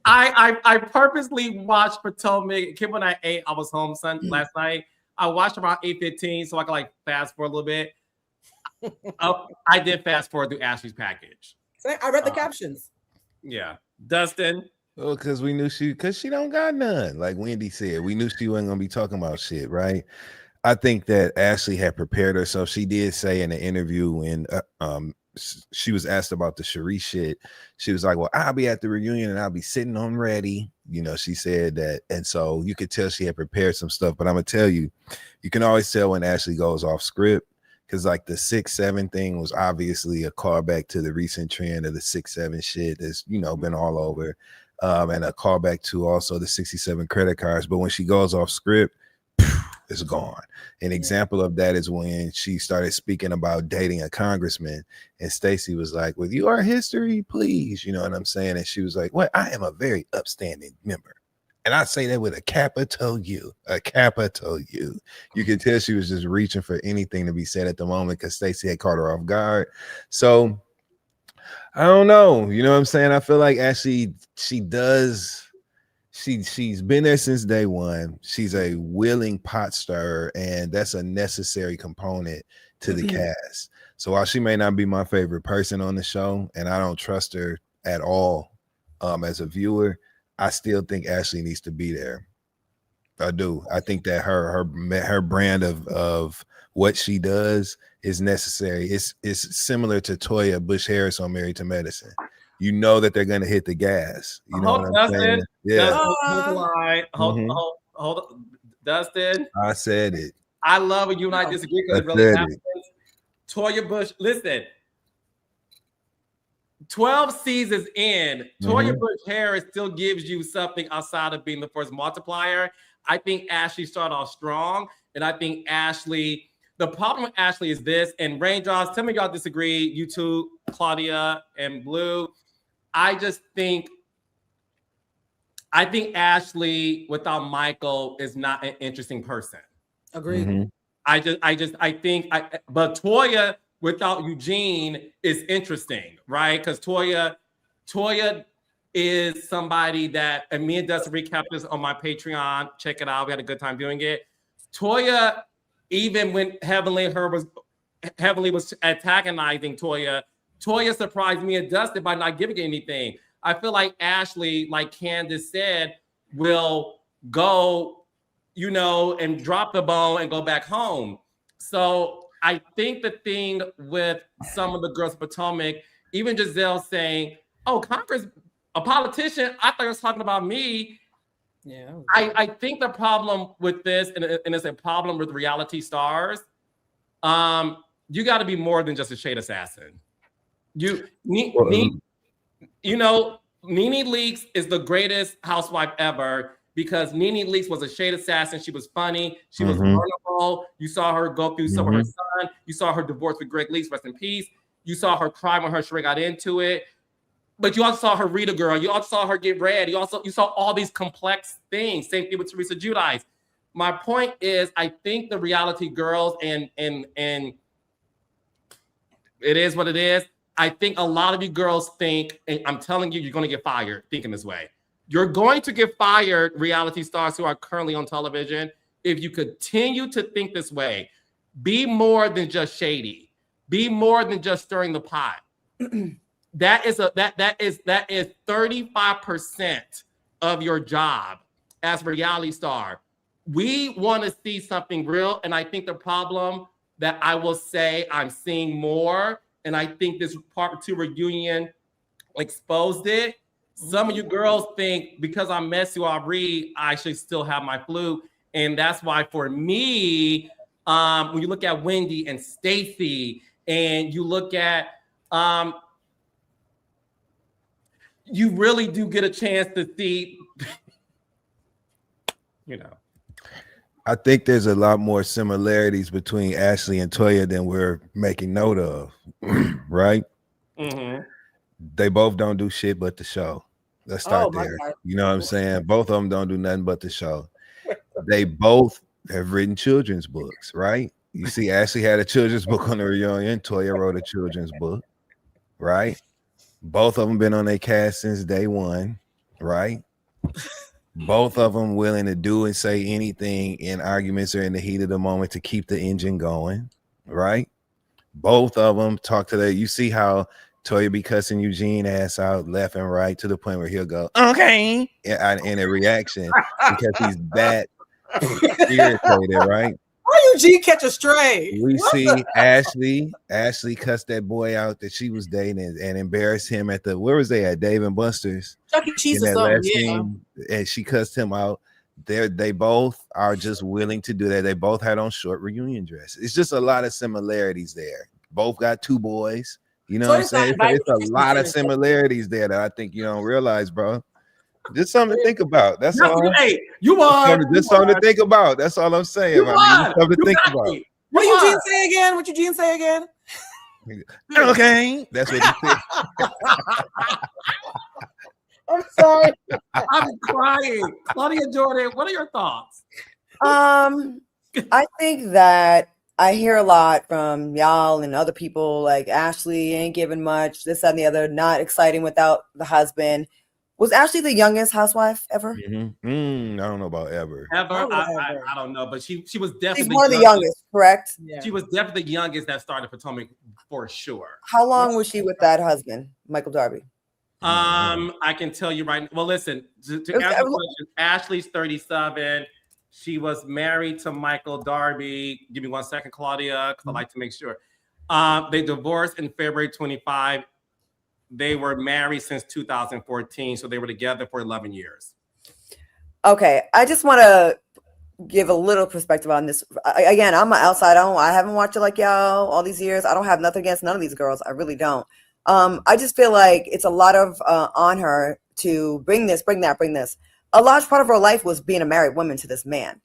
I purposely watched Potomac. Kid, when I ate, I was home last night. I watched around 8:15 so I could fast forward a little bit. I did fast forward through Ashley's package. I read the captions. Yeah. Dustin. Well, because she don't got none. Like Wendy said, we knew she wasn't gonna be talking about shit, right? I think that Ashley had prepared herself. She did say in the interview when she was asked about the Cherie shit, she was like, well, I'll be at the reunion and I'll be sitting on ready. She said that. And so you could tell she had prepared some stuff. But I'm going to tell you, you can always tell when Ashley goes off script, because like the 6'7" thing was obviously a callback to the recent trend of the 6'7" shit that's, been all over. And a callback to also the 67 credit cards. But when she goes off script, it's gone. An example of that is when she started speaking about dating a congressman, and Stacey was like, with your history, please, you know what I'm saying? And she was like, well, I am a very upstanding member. And I say that with a capital U. You could tell she was just reaching for anything to be said at the moment because Stacey had caught her off guard. So I don't know. You know what I'm saying? I feel like Ashley, she's been there since day one. She's a willing pot stirrer, and that's a necessary component to the cast. So while she may not be my favorite person on the show, and I don't trust her at all as a viewer, I still think Ashley needs to be there. I do. I think that her brand of what she does is necessary. It's similar to Toya Bush Harris on Married to Medicine. You know that they're gonna hit the gas. You know what I'm saying? Yeah. Hold on. Dustin. I said it. I love when you and I disagree because it really happens. Toya Bush, listen. 12 seasons in, Toya Bush Harris still gives you something outside of being the first multiplier. I think Ashley started off strong, and I think Ashley. The problem with Ashley is this, and Raindrops, tell me y'all disagree, you two, Claudia and Blue. I think Ashley without Michael is not an interesting person. Agreed. But Toya without Eugene is interesting, right? Because Toya Toya is somebody that, and me and Dustin recapped this on my Patreon. Check it out. We had a good time doing it. Toya, even when Heavenly was antagonizing Toya surprised me and Dustin by not giving anything. I feel like Ashley, like Candace said, will go, and drop the bone and go back home. So I think the thing with some of the girls of Potomac, even Giselle saying, "Oh, Congress, a politician," I thought he was talking about me. Yeah. I think the problem with this, and it's a problem with reality stars, you got to be more than just a shade assassin. Nene Leakes is the greatest housewife ever because Nene Leakes was a shade assassin. She was funny. She was vulnerable. You saw her go through some of her son. You saw her divorce with Greg Leakes, rest in peace. You saw her cry when her Sheree got into it. But you also saw her read a girl. You also saw her get red. You saw all these complex things. Same thing with Teresa Giudice. My point is, I think the reality girls and it is what it is. I think a lot of you girls think, and I'm telling you, you're going to get fired thinking this way. You're going to get fired, reality stars who are currently on television, if you continue to think this way. Be more than just shady. Be more than just stirring the pot. That is 35% of your job as a reality star. We want to see something real, and I think the problem that I will say I'm seeing more, and I think this part 2 reunion exposed it. Some of you girls think because I'm Messi Aubrey, I should still have my flute, and that's why for me, when you look at Wendy and Stacey, and you look at you really do get a chance to see, I think there's a lot more similarities between Ashley and Toya than we're making note of, right? Mm-hmm. They both don't do shit but the show. Let's start there. God. You know what I'm saying? Both of them don't do nothing but the show. They both have written children's books, right? You see, Ashley had a children's book on the reunion. Toya wrote a children's book, right? Both of them been on their cast since day one, right? Both of them willing to do and say anything in arguments or in the heat of the moment to keep the engine going, right? Both of them talk to you see how Toya be cussing Eugene ass out left and right to the point where he'll go, okay, in a reaction because he's that irritated, right? Why Eugene catch a stray? We see Ashley cussed that boy out that she was dating and embarrassed him at where was they at? Dave and Buster's. Chuck E. Cheese or something, scene, and she cussed him out. They both are just willing to do that. They both had on short reunion dresses. It's just a lot of similarities there. Both got 2 boys. You know what I'm saying? It's a lot of similarities there that I think you don't realize, bro. Just something to think about. That's all. Hey, you are. Just something to think about. That's all I'm saying. Something to think about. What Eugene say again? What Eugene say again? Okay. That's what he said. I'm sorry. I'm crying. Claudia Jordan, what are your thoughts? I think that I hear a lot from y'all and other people like Ashley ain't giving much, this, that, and the other, not exciting without the husband. Was Ashley the youngest housewife ever? Mm-hmm. I don't know about ever. I don't know, but she was definitely. She's one of the youngest, correct? Yeah. She was definitely the youngest that started Potomac for sure. How long was she with that husband, Michael Darby? I can tell you right now. Well, listen, to answer the question, Ashley's 37. She was married to Michael Darby. Give me 1 second, Claudia, because I like to make sure. They divorced in February 25. They were married since 2014, so they were together for 11 years. Okay, I just want to give a little perspective on this. Again, I'm an outside. I haven't watched it like y'all all these years. I don't have nothing against none of these girls. I really don't. I just feel like it's a lot of on her to bring this. A large part of her life was being a married woman to this man.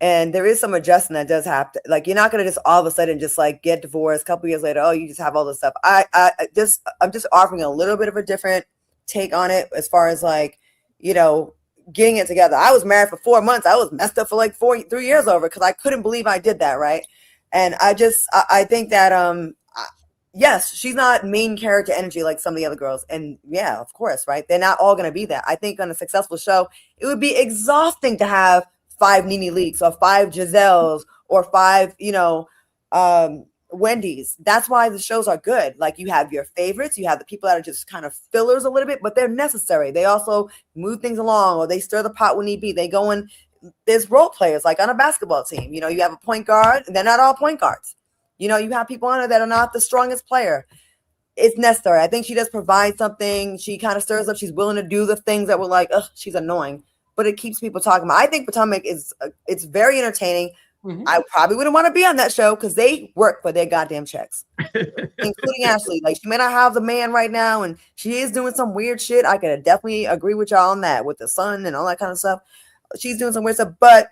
And there is some adjusting that does have to, like, you're not going to just all of a sudden just like get divorced a couple years later. Oh, you just have all this stuff. I'm just offering a little bit of a different take on it as far as like, getting it together. I was married for 4 months. I was messed up for like 3 years over because I couldn't believe I did that. Right. And I think that yes, she's not main character energy like some of the other girls. And yeah, of course, right? They're not all going to be that. I think on a successful show, it would be exhausting to have 5 Nene Leaks or 5 Giselles or 5, Wendy's. That's why the shows are good. Like you have your favorites, you have the people that are just kind of fillers a little bit, but they're necessary. They also move things along or they stir the pot when need be. They go in, there's role players like on a basketball team. You have a point guard, and they're not all point guards. You have people on her that are not the strongest player. It's necessary. I think she does provide something. She kind of stirs up. She's willing to do the things that were like, ugh, she's annoying, but it keeps people talking about. I think Potomac it's very entertaining. Mm-hmm. I probably wouldn't want to be on that show because they work for their goddamn checks, including Ashley. Like she may not have the man right now, and she is doing some weird shit. I could definitely agree with y'all on that with the son and all that kind of stuff. She's doing some weird stuff, but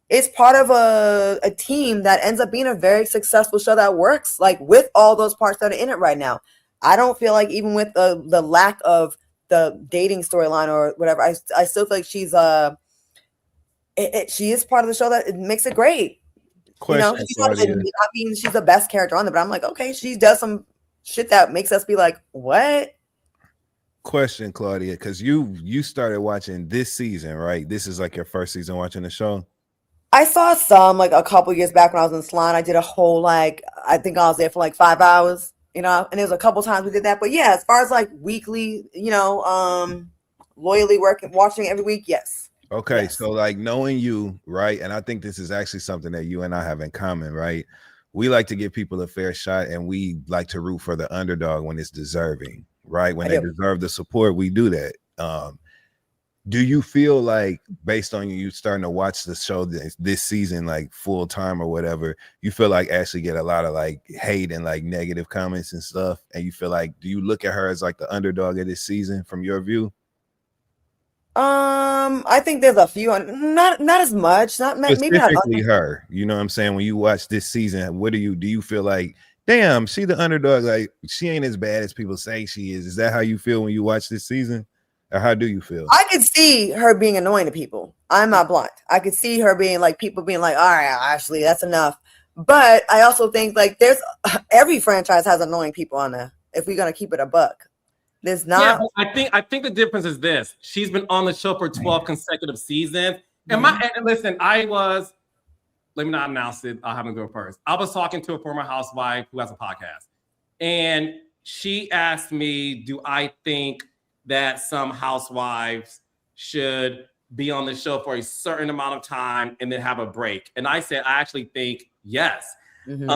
it's part of a team that ends up being a very successful show that works, like with all those parts that are in it right now. I don't feel like even with the lack of the dating storyline or whatever, I still feel like she's she is part of the show that it makes it great. Question, she's not mean she's the best character on there, but I'm like, okay, she does some shit that makes us be like, what? Question, Claudia, because you started watching this season, right? This is like your first season watching the show. I saw some like a couple years back when I was in Salon. I did a whole I think I was there for like 5 hours, and there was a couple times we did that. But yeah, as far as like weekly, loyally watching every week, yes. Okay, yes. So like knowing you, right? And I think this is actually something that you and I have in common, right? We like to give people a fair shot, and we like to root for the underdog when it's deserving, right? When they deserve the support, we do that. Do you feel like, based on you starting to watch the show this season, like full time or whatever, you feel like Ashley get a lot of like hate and like negative comments and stuff, and you feel like, do you look at her as like the underdog of this season from your view? I think there's a few, not as much, maybe not her. You know what I'm saying? When you watch this season, do you feel like, damn, she the underdog? Like she ain't as bad as people say she is. Is that how you feel when you watch this season, or how do you feel? I could see her being annoying to people. I'm not blunt. I could see her being like people being like, all right, Ashley, that's enough. But I also think like every franchise has annoying people on there. If we're gonna keep it a buck. There's not. Yeah, I think the difference is this. She's been on the show for 12 consecutive seasons. And listen, let me not announce it. I'll have him go first. I was talking to a former housewife who has a podcast. And she asked me, do I think that some housewives should be on the show for a certain amount of time and then have a break? And I said, I actually think yes. Mm-hmm.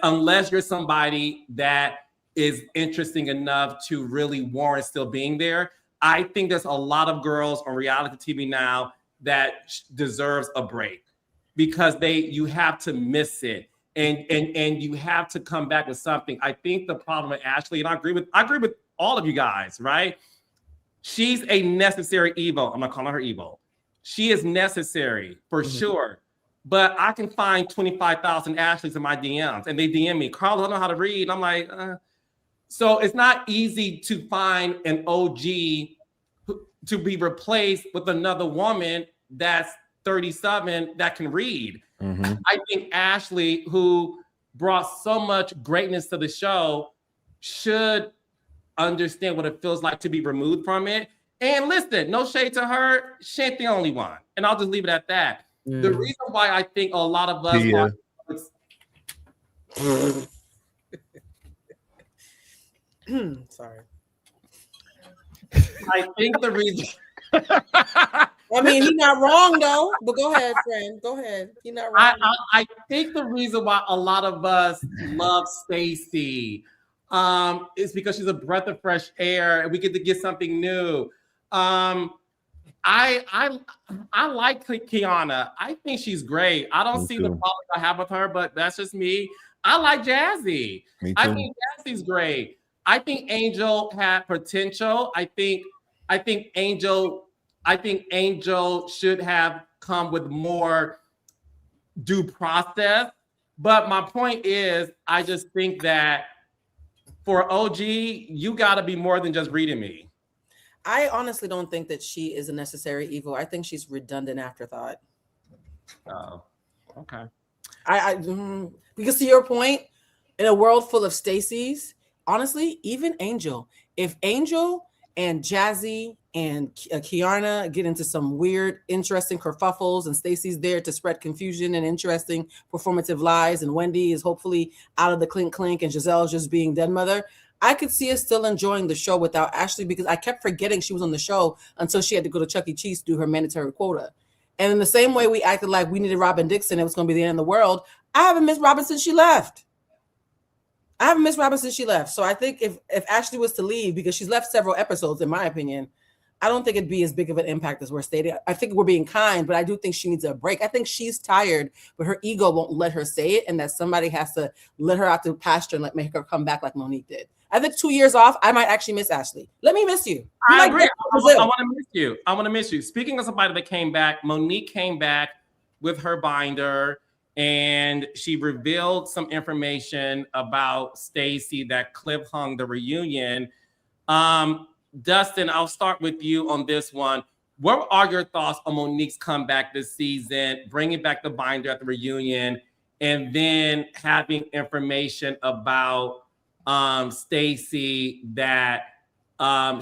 Unless you're somebody that is interesting enough to really warrant still being there. I think there's a lot of girls on reality TV now that deserves a break because you have to miss it and you have to come back with something. I think the problem with Ashley, and I agree with all of you guys, right? She's a necessary evil. I'm not calling her evil. She is necessary for sure. But I can find 25,000 Ashleys in my DMs and they DM me, Carl, I don't know how to read. I'm like, So it's not easy to find an OG to be replaced with another woman that's 37 that can read. Mm-hmm. I think Ashley, who brought so much greatness to the show, should understand what it feels like to be removed from it. And listen, no shade to her, she ain't the only one. And I'll just leave it at that. Mm. The reason why I think a lot of us sorry. I think the reason I mean, he's not wrong though. But go ahead, friend. Go ahead. He's not wrong. I think the reason why a lot of us love Stacey is because she's a breath of fresh air and we get to get something new. I like Kiana. I think she's great. I don't see the problems I have with her, but that's just me. I like Jassi. I think Jassi's great. I think Angel had potential. I think Angel should have come with more due process. But my point is, I just think that for OG, you got to be more than just reading me. I honestly don't think that she is a necessary evil. I think she's redundant afterthought. Oh, okay. Because to your point, in a world full of Stacey's, honestly, even Angel. If Angel and Jassi and Kiana get into some weird, interesting kerfuffles, and Stacey's there to spread confusion and interesting performative lies, and Wendy is hopefully out of the clink clink, and Giselle's just being dead mother, I could see us still enjoying the show without Ashley, because I kept forgetting she was on the show until she had to go to Chuck E. Cheese to do her mandatory quota. And in the same way we acted like we needed Robin Dixon, it was going to be the end of the world. I haven't missed Robin since she left. So I think if Ashley was to leave, because she's left several episodes, in my opinion, I don't think it'd be as big of an impact as we're stating. I think we're being kind, but I do think she needs a break. I think she's tired, but her ego won't let her say it, and that somebody has to let her out to pasture and make her come back like Monique did. I think 2 years off, I might actually miss Ashley. Let me miss you. I agree. I want to miss you. I want to miss you. Speaking of somebody that came back, Monique came back with her binder, and she revealed some information about Stacey that clip hung the reunion. Dustin, I'll start with you on this one. What are your thoughts on Monique's comeback this season, bringing back the binder at the reunion, and then having information about Stacey that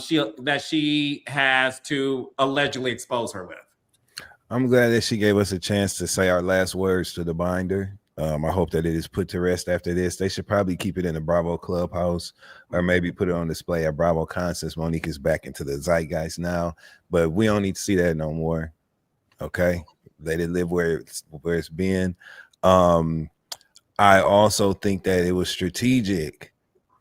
she has to allegedly expose her with? I'm glad that she gave us a chance to say our last words to the binder. I hope that it is put to rest after this. They should probably keep it in the Bravo Clubhouse, or maybe put it on display at BravoCon, since Monique is back into the zeitgeist now. But we don't need to see that no more. Okay, let it live where it's been. I also think that it was strategic.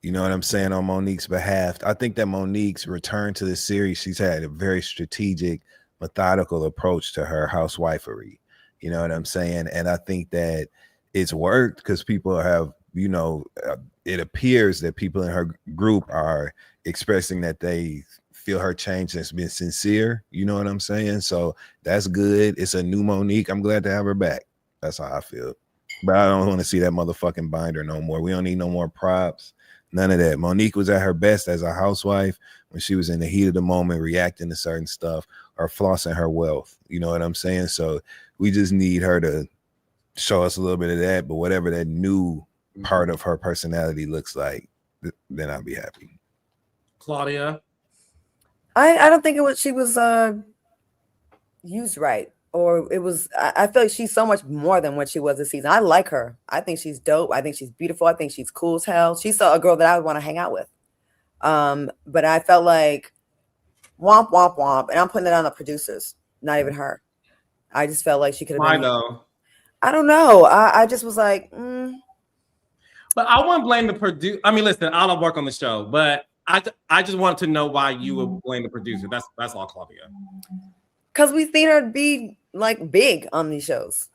You know what I'm saying, on Monique's behalf. I think that Monique's return to the series, she's had a very strategic, methodical approach to her housewifery. You know what I'm saying? And I think that it's worked, because people have, it appears that people in her group are expressing that they feel her change has been sincere. You know what I'm saying? So that's good. It's a new Monique. I'm glad to have her back. That's how I feel. But I don't want to see that motherfucking binder no more. We don't need no more props. None of that. Monique was at her best as a housewife when she was in the heat of the moment, reacting to certain stuff or flossing her wealth. You know what I'm saying? So we just need her to show us a little bit of that. But whatever that new part of her personality looks like, then I'll be happy. Claudia? I don't think she was used right. Or it was, I feel like she's so much more than what she was this season. I like her. I think she's dope. I think she's beautiful. I think she's cool as hell. She's a girl that I would want to hang out with. But I felt like womp, womp, womp. And I'm putting it on the producers, not even her. I just felt like she could have been. Why though? I don't know. I just was like, But I wouldn't blame the producer. I mean, listen, I don't work on the show, but I just wanted to know why you would blame the producer. That's all, Claudia. Because we've seen her be like big on these shows.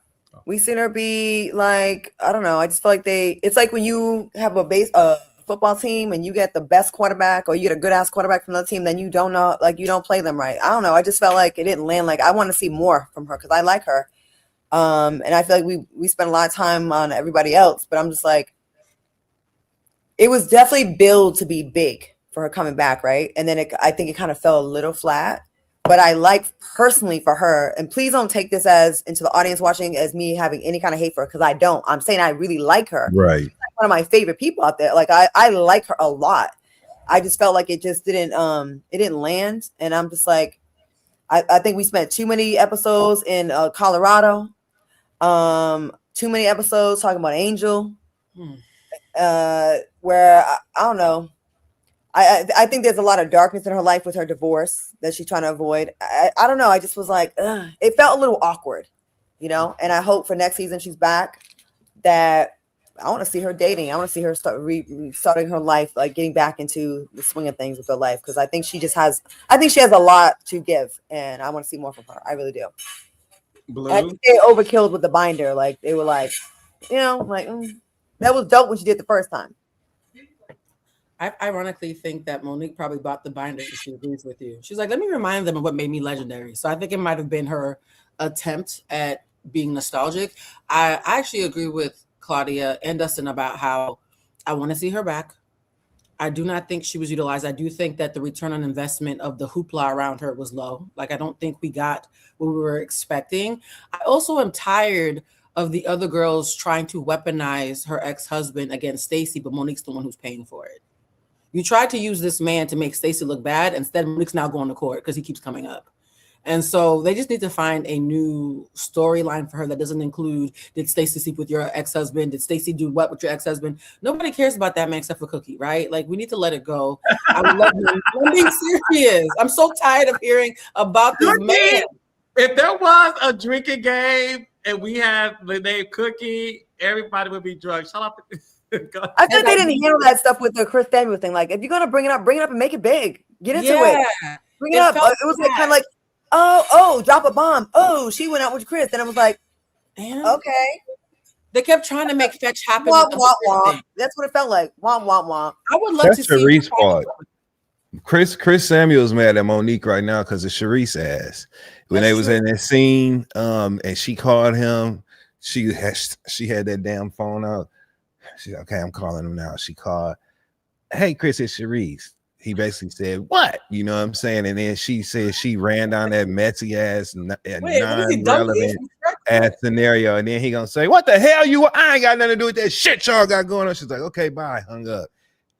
We've seen her be like, I don't know. I just feel like it's like when you have a football team and you get the best quarterback, or you get a good ass quarterback from another team, then you don't know, like, you don't play them right. I don't know. I just felt like it didn't land. Like, I want to see more from her because I like her. And I feel like we spent a lot of time on everybody else, but I'm just like, it was definitely billed to be big for her coming back, right? And then I think it kind of fell a little flat. But I like personally for her, and please don't take this as into the audience watching as me having any kind of hate for her, because I don't. I'm saying I really like her. Right. She's like one of my favorite people out there. Like I like her a lot. I just felt like it just didn't land. And I'm just like, I think we spent too many episodes in Colorado. Too many episodes talking about Angel. Where I don't know. I think there's a lot of darkness in her life with her divorce that she's trying to avoid. I don't know. I just was like, ugh. It felt a little awkward, And I hope for next season she's back. That I want to see her dating. I want to see her starting her life, like getting back into the swing of things with her life, because I think she has a lot to give, and I want to see more from her. I really do. Blue? I think they overkilled with the binder. Like they were like, that was dope when she did the first time. I ironically think that Monique probably bought the binder because she agrees with you. She's like, let me remind them of what made me legendary. So I think it might have been her attempt at being nostalgic. I actually agree with Claudia and Dustin about how I want to see her back. I do not think she was utilized. I do think that the return on investment of the hoopla around her was low. Like, I don't think we got what we were expecting. I also am tired of the other girls trying to weaponize her ex-husband against Stacey, but Monique's the one who's paying for it. You tried to use this man to make Stacey look bad. Instead, Monique's now going to court because he keeps coming up. And so they just need to find a new storyline for her that doesn't include, did Stacey sleep with your ex-husband? Did Stacey do what with your ex-husband? Nobody cares about that man except for Cookie, right? Like, we need to let it go. I would love him. I'm being serious. I'm so tired of hearing about this man. If there was a drinking game and we had the name Cookie, everybody would be drunk. Shut up. I feel like they didn't handle that stuff with the Chris Samuel thing. Like, if you're gonna bring it up and make it big. Get into it. Bring it up. It was like kind of like, oh, drop a bomb. Oh, she went out with Chris. And I was like, okay. They kept trying to make fetch happen. Womp, womp, womp. That's what it felt like. Womp, womp, womp. I would love to see Sharice's fault. Chris Samuel's mad at Monique right now because of Sharice ass. When they was in that scene, and she called him, she had that damn phone out. She's like, okay, I'm calling him now. She called, hey, Chris, it's Sharice. He basically said, what? You know what I'm saying? And then she said she ran down that messy ass, non-relevant ass scenario. And then he gonna say, what the hell I ain't got nothing to do with that shit y'all got going on. She's like, okay, bye, hung up.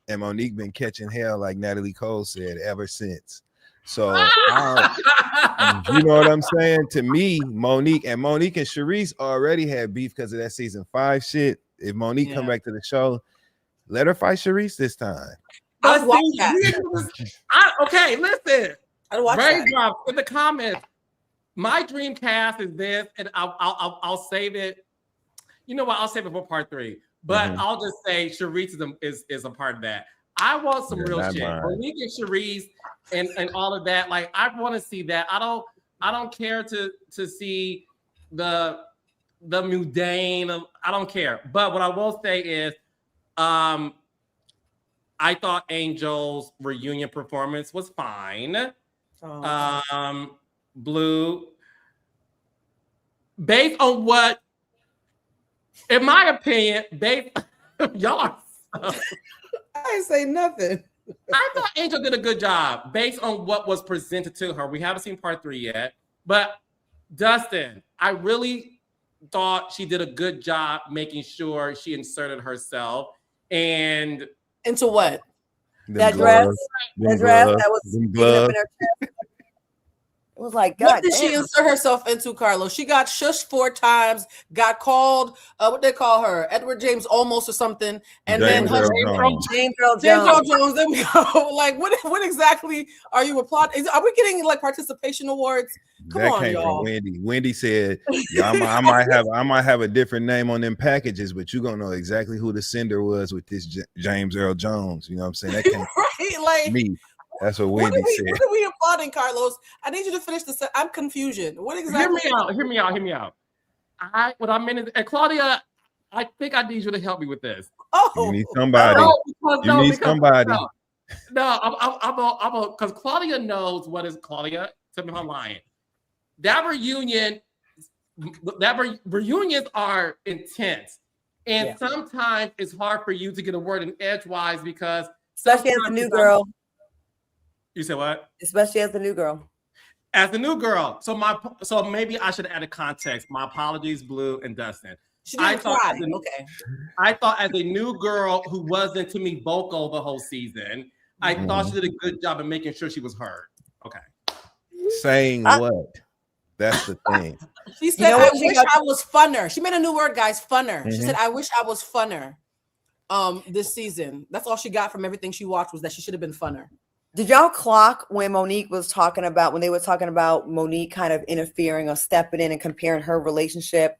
And Monique been catching hell, like Natalie Cole said, ever since. So, you know what I'm saying? To me, Monique and Sharice already had beef because of that season 5 shit. If Monique come back to the show, let her fight Sharice this time. I'd watch that. Okay, listen. I'd watch that. In the comments, my dream cast is this, and I'll save it. You know what? I'll save it for part 3. But I'll just say Sharice is a part of that. I want some real shit. Monique and Sharice and all of that. Like, I want to see that. I don't care to see the mundane. I don't care. But what I will say is, I thought Angel's reunion performance was fine. Blue, based on what, in my opinion, y'all are. I ain't say nothing. I thought Angel did a good job based on what was presented to her. We haven't seen part 3 yet, but Dustin, I really thought she did a good job making sure she inserted herself and into what? That dress that was sticking up in her chest. It was like, God, what did she insert herself into, Carlos? She got shushed 4 times, got called, what they call her, Edward James Almost or something, and James then James Earl Jones. There we go. Like, what exactly are you applauding? Are we getting like participation awards? Come that on, came y'all. from Wendy. Wendy said, yeah, I might have a different name on them packages, but you're gonna know exactly who the sender was with this James Earl Jones. You know what I'm saying? That came right, like me. That's what Wendy said. What are we applauding, Carlos? I need you to finish the. I'm confusion. What exactly? Hear me out. What I meant is, and Claudia, I think I need you to help me with this. Oh, you need somebody. Somebody. No, because Claudia knows what is Claudia. Tell me if I'm lying. Reunions are intense, and sometimes it's hard for you to get a word in edgewise because especially as the new girl. You said what? Especially as the new girl. As the new girl. So maybe I should add a context. My apologies, Blue and Dustin. I thought as a new girl who wasn't to me vocal the whole season, I thought she did a good job of making sure she was heard. Okay. Saying what? That's the thing. She said, I wish I was funner. She made a new word, guys, funner. She said, I wish I was funner this season. That's all she got from everything she watched was that she should have been funner. Did y'all clock when Monique was talking about, when they were talking about Monique kind of interfering or stepping in and comparing her relationship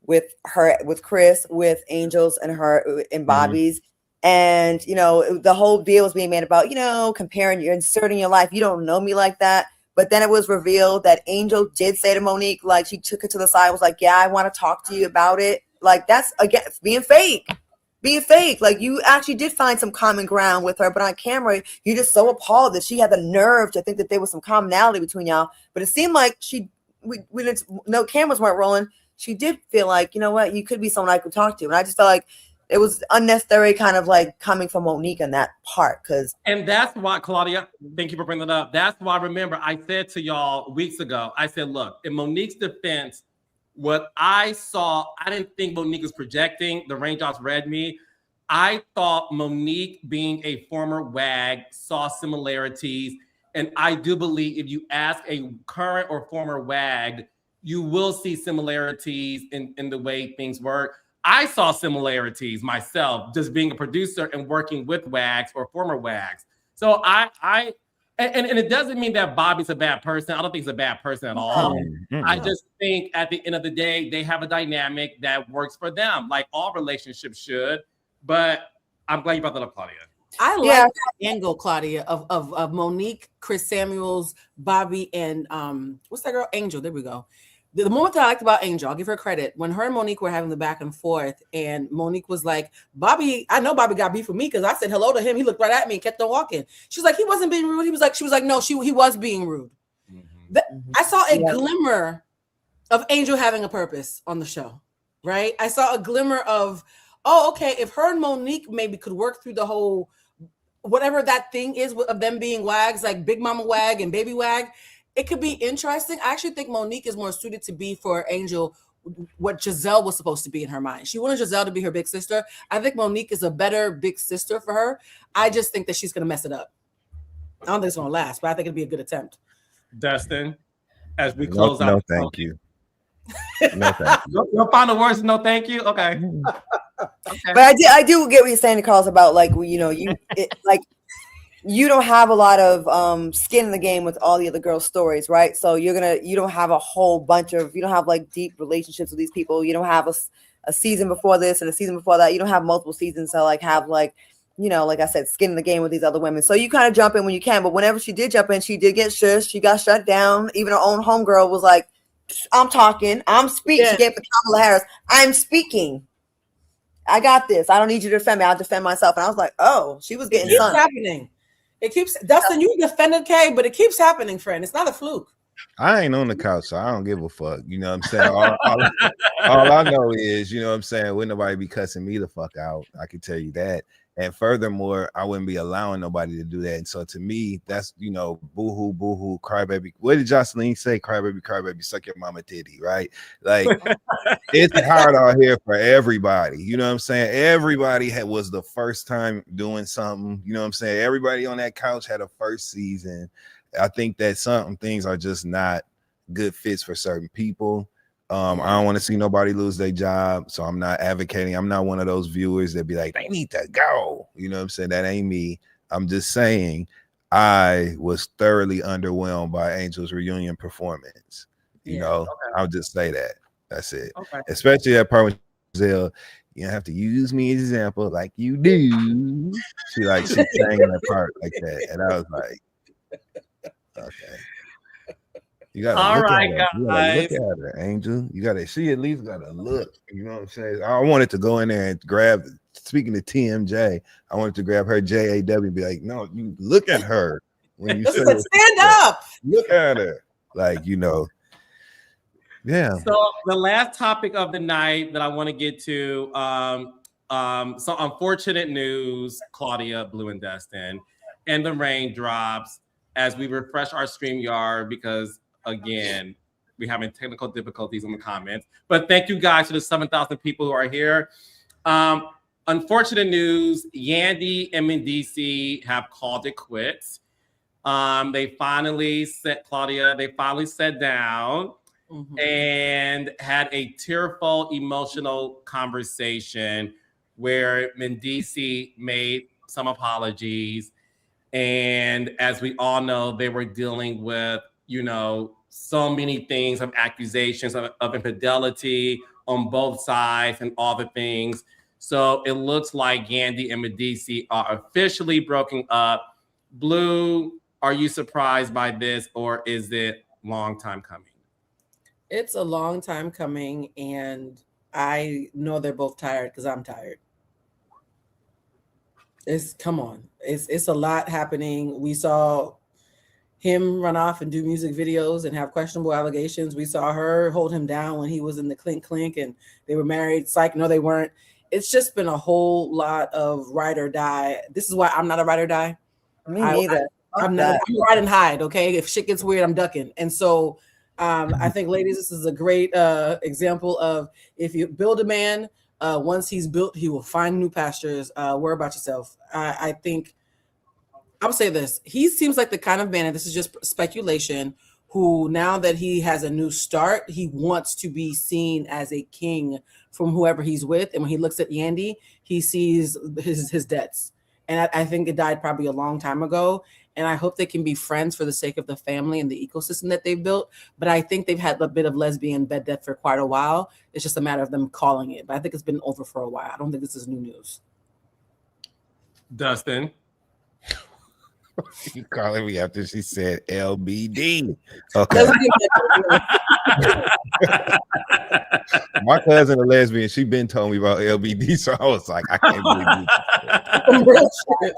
with Chris, with Angel's and her and Bobby's? And, you know, the whole deal was being made about, you know, comparing, you're inserting your life. You don't know me like that. But then it was revealed that Angel did say to Monique, like, she took it to the side, was like, yeah, I want to talk to you about it. Like, that's, again, being fake. Like, you actually did find some common ground with her, but on camera, you're just so appalled that she had the nerve to think that there was some commonality between y'all. But it seemed like when no cameras weren't rolling, she did feel like, you know what, you could be someone I could talk to. And I just felt like it was unnecessary, kind of like coming from Monique on that part. And that's why, Claudia, thank you for bringing that up. That's why, remember, I said to y'all weeks ago, I said, look, in Monique's defense, what I saw, I didn't think Monique was projecting. The raindrops read me. I thought Monique, being a former WAG, saw similarities. And I do believe if you ask a current or former WAG, you will see similarities in the way things work. I saw similarities myself, just being a producer and working with WAGs or former WAGs. So and it doesn't mean that Bobby's a bad person. I don't think he's a bad person at all. I just think at the end of the day, they have a dynamic that works for them, like all relationships should. But I'm glad you brought that up, Claudia. I like that angle, Claudia, of Monique, Chris Samuels, Bobby, and what's that girl? Angel. There we go. The moment that I liked about Angel, I'll give her credit. When her and Monique were having the back and forth, and Monique was like, Bobby, I know Bobby got beef with me because I said hello to him. He looked right at me and kept on walking. She was like, he wasn't being rude. She was like, no, he was being rude. I saw a glimmer of Angel having a purpose on the show, right? I saw a glimmer of, oh, okay, if her and Monique maybe could work through the whole, whatever that thing is of them being WAGs, like Big Mama WAG and Baby WAG, it could be interesting. I actually think Monique is more suited to be for Angel what Giselle was supposed to be in her mind. She wanted Giselle to be her big sister. I think Monique is a better big sister for her. I just think that she's going to mess it up. I don't think it's going to last, but I think it'll be a good attempt. Dustin, as we close out. No, thank you. No, thank you. Your final words, no, thank you. Okay. Okay. But I do get what you're saying, Carlos, about like, you know, you don't have a lot of skin in the game with all the other girls' stories, right? So you don't have a whole bunch of, you don't have like deep relationships with these people. You don't have a season before this and a season before that. You don't have multiple seasons to like have like, you know, like I said, skin in the game with these other women. So you kind of jump in when you can. But whenever she did jump in, she did get shushed. She got shut down. Even her own homegirl was like, I'm talking. I'm speaking. Yeah. She gave it to Kamala Harris. I'm speaking. I got this. I don't need you to defend me. I'll defend myself. And I was like, oh, she was getting sun. Happening. It keeps, Dustin, you defended Kay, but it keeps happening, friend. It's not a fluke. I ain't on the couch, so I don't give a fuck. You know what I'm saying? All I know is, you know what I'm saying, wouldn't nobody be cussing me the fuck out. I can tell you that. And furthermore, I wouldn't be allowing nobody to do that. And so to me, that's, you know, boo-hoo, boo-hoo, crybaby. What did Jocelyn say? Crybaby, suck your mama titty, right? Like, it's hard out here for everybody. You know what I'm saying? Everybody was the first time doing something. You know what I'm saying? Everybody on that couch had a first season. I think that some things are just not good fits for certain people. I don't want to see nobody lose their job, so I'm not advocating. I'm not one of those viewers that be like, they need to go. You know what I'm saying? That ain't me. I'm just saying I was thoroughly underwhelmed by Angel's reunion performance. You know, okay. I'll just say that. That's it. Okay. Especially that part with Giselle. You don't have to use me as an example like you do. She sang that part like that. And I was like, okay. You gotta look at her. You gotta look at her, Angel. She at least gotta look. You know what I'm saying? I wanted to go in there and grab, speaking to TMJ, I wanted to grab her JAW and be like, no, you look at her when you say stand up. Look at her. Like, you know. Yeah. So the last topic of the night that I want to get to, some unfortunate news, Claudia, Blue, and Dustin, and the raindrops as we refresh our StreamYard because again, we're having technical difficulties in the comments. But thank you guys to the 7,000 people who are here. Unfortunate news, Yandy and Mendecee have called it quits. They finally sat down and had a tearful, emotional conversation where Mendecee made some apologies. And as we all know, they were dealing with, you know, so many things of accusations of infidelity on both sides and all the things. So it looks like Yandy and Mendecee are officially broken up. Blue, are you surprised by this or is it long time coming? It's a long time coming and I know they're both tired because I'm tired. Come on. It's a lot happening. We saw him run off and do music videos and have questionable allegations. We saw her hold him down when he was in the Clink Clink and they were married. Psych, no, they weren't. It's just been a whole lot of ride or die. This is why I'm not a ride or die. Me neither. I'm ride and hide, okay? If shit gets weird, I'm ducking. And so I think, ladies, this is a great example of if you build a man, Once he's built, he will find new pastures. Worry about yourself. I think I would say this. He seems like the kind of man, and this is just speculation, who now that he has a new start, he wants to be seen as a king from whoever he's with. And when he looks at Yandy, he sees his debts. And I think it died probably a long time ago. And I hope they can be friends for the sake of the family and the ecosystem that they've built. But I think they've had a bit of lesbian bed debt for quite a while. It's just a matter of them calling it. But I think it's been over for a while. I don't think this is new news. Dustin. You calling me after she said LBD? Okay. My cousin, a lesbian, she been told me about LBD, so I was like, I can't believe it.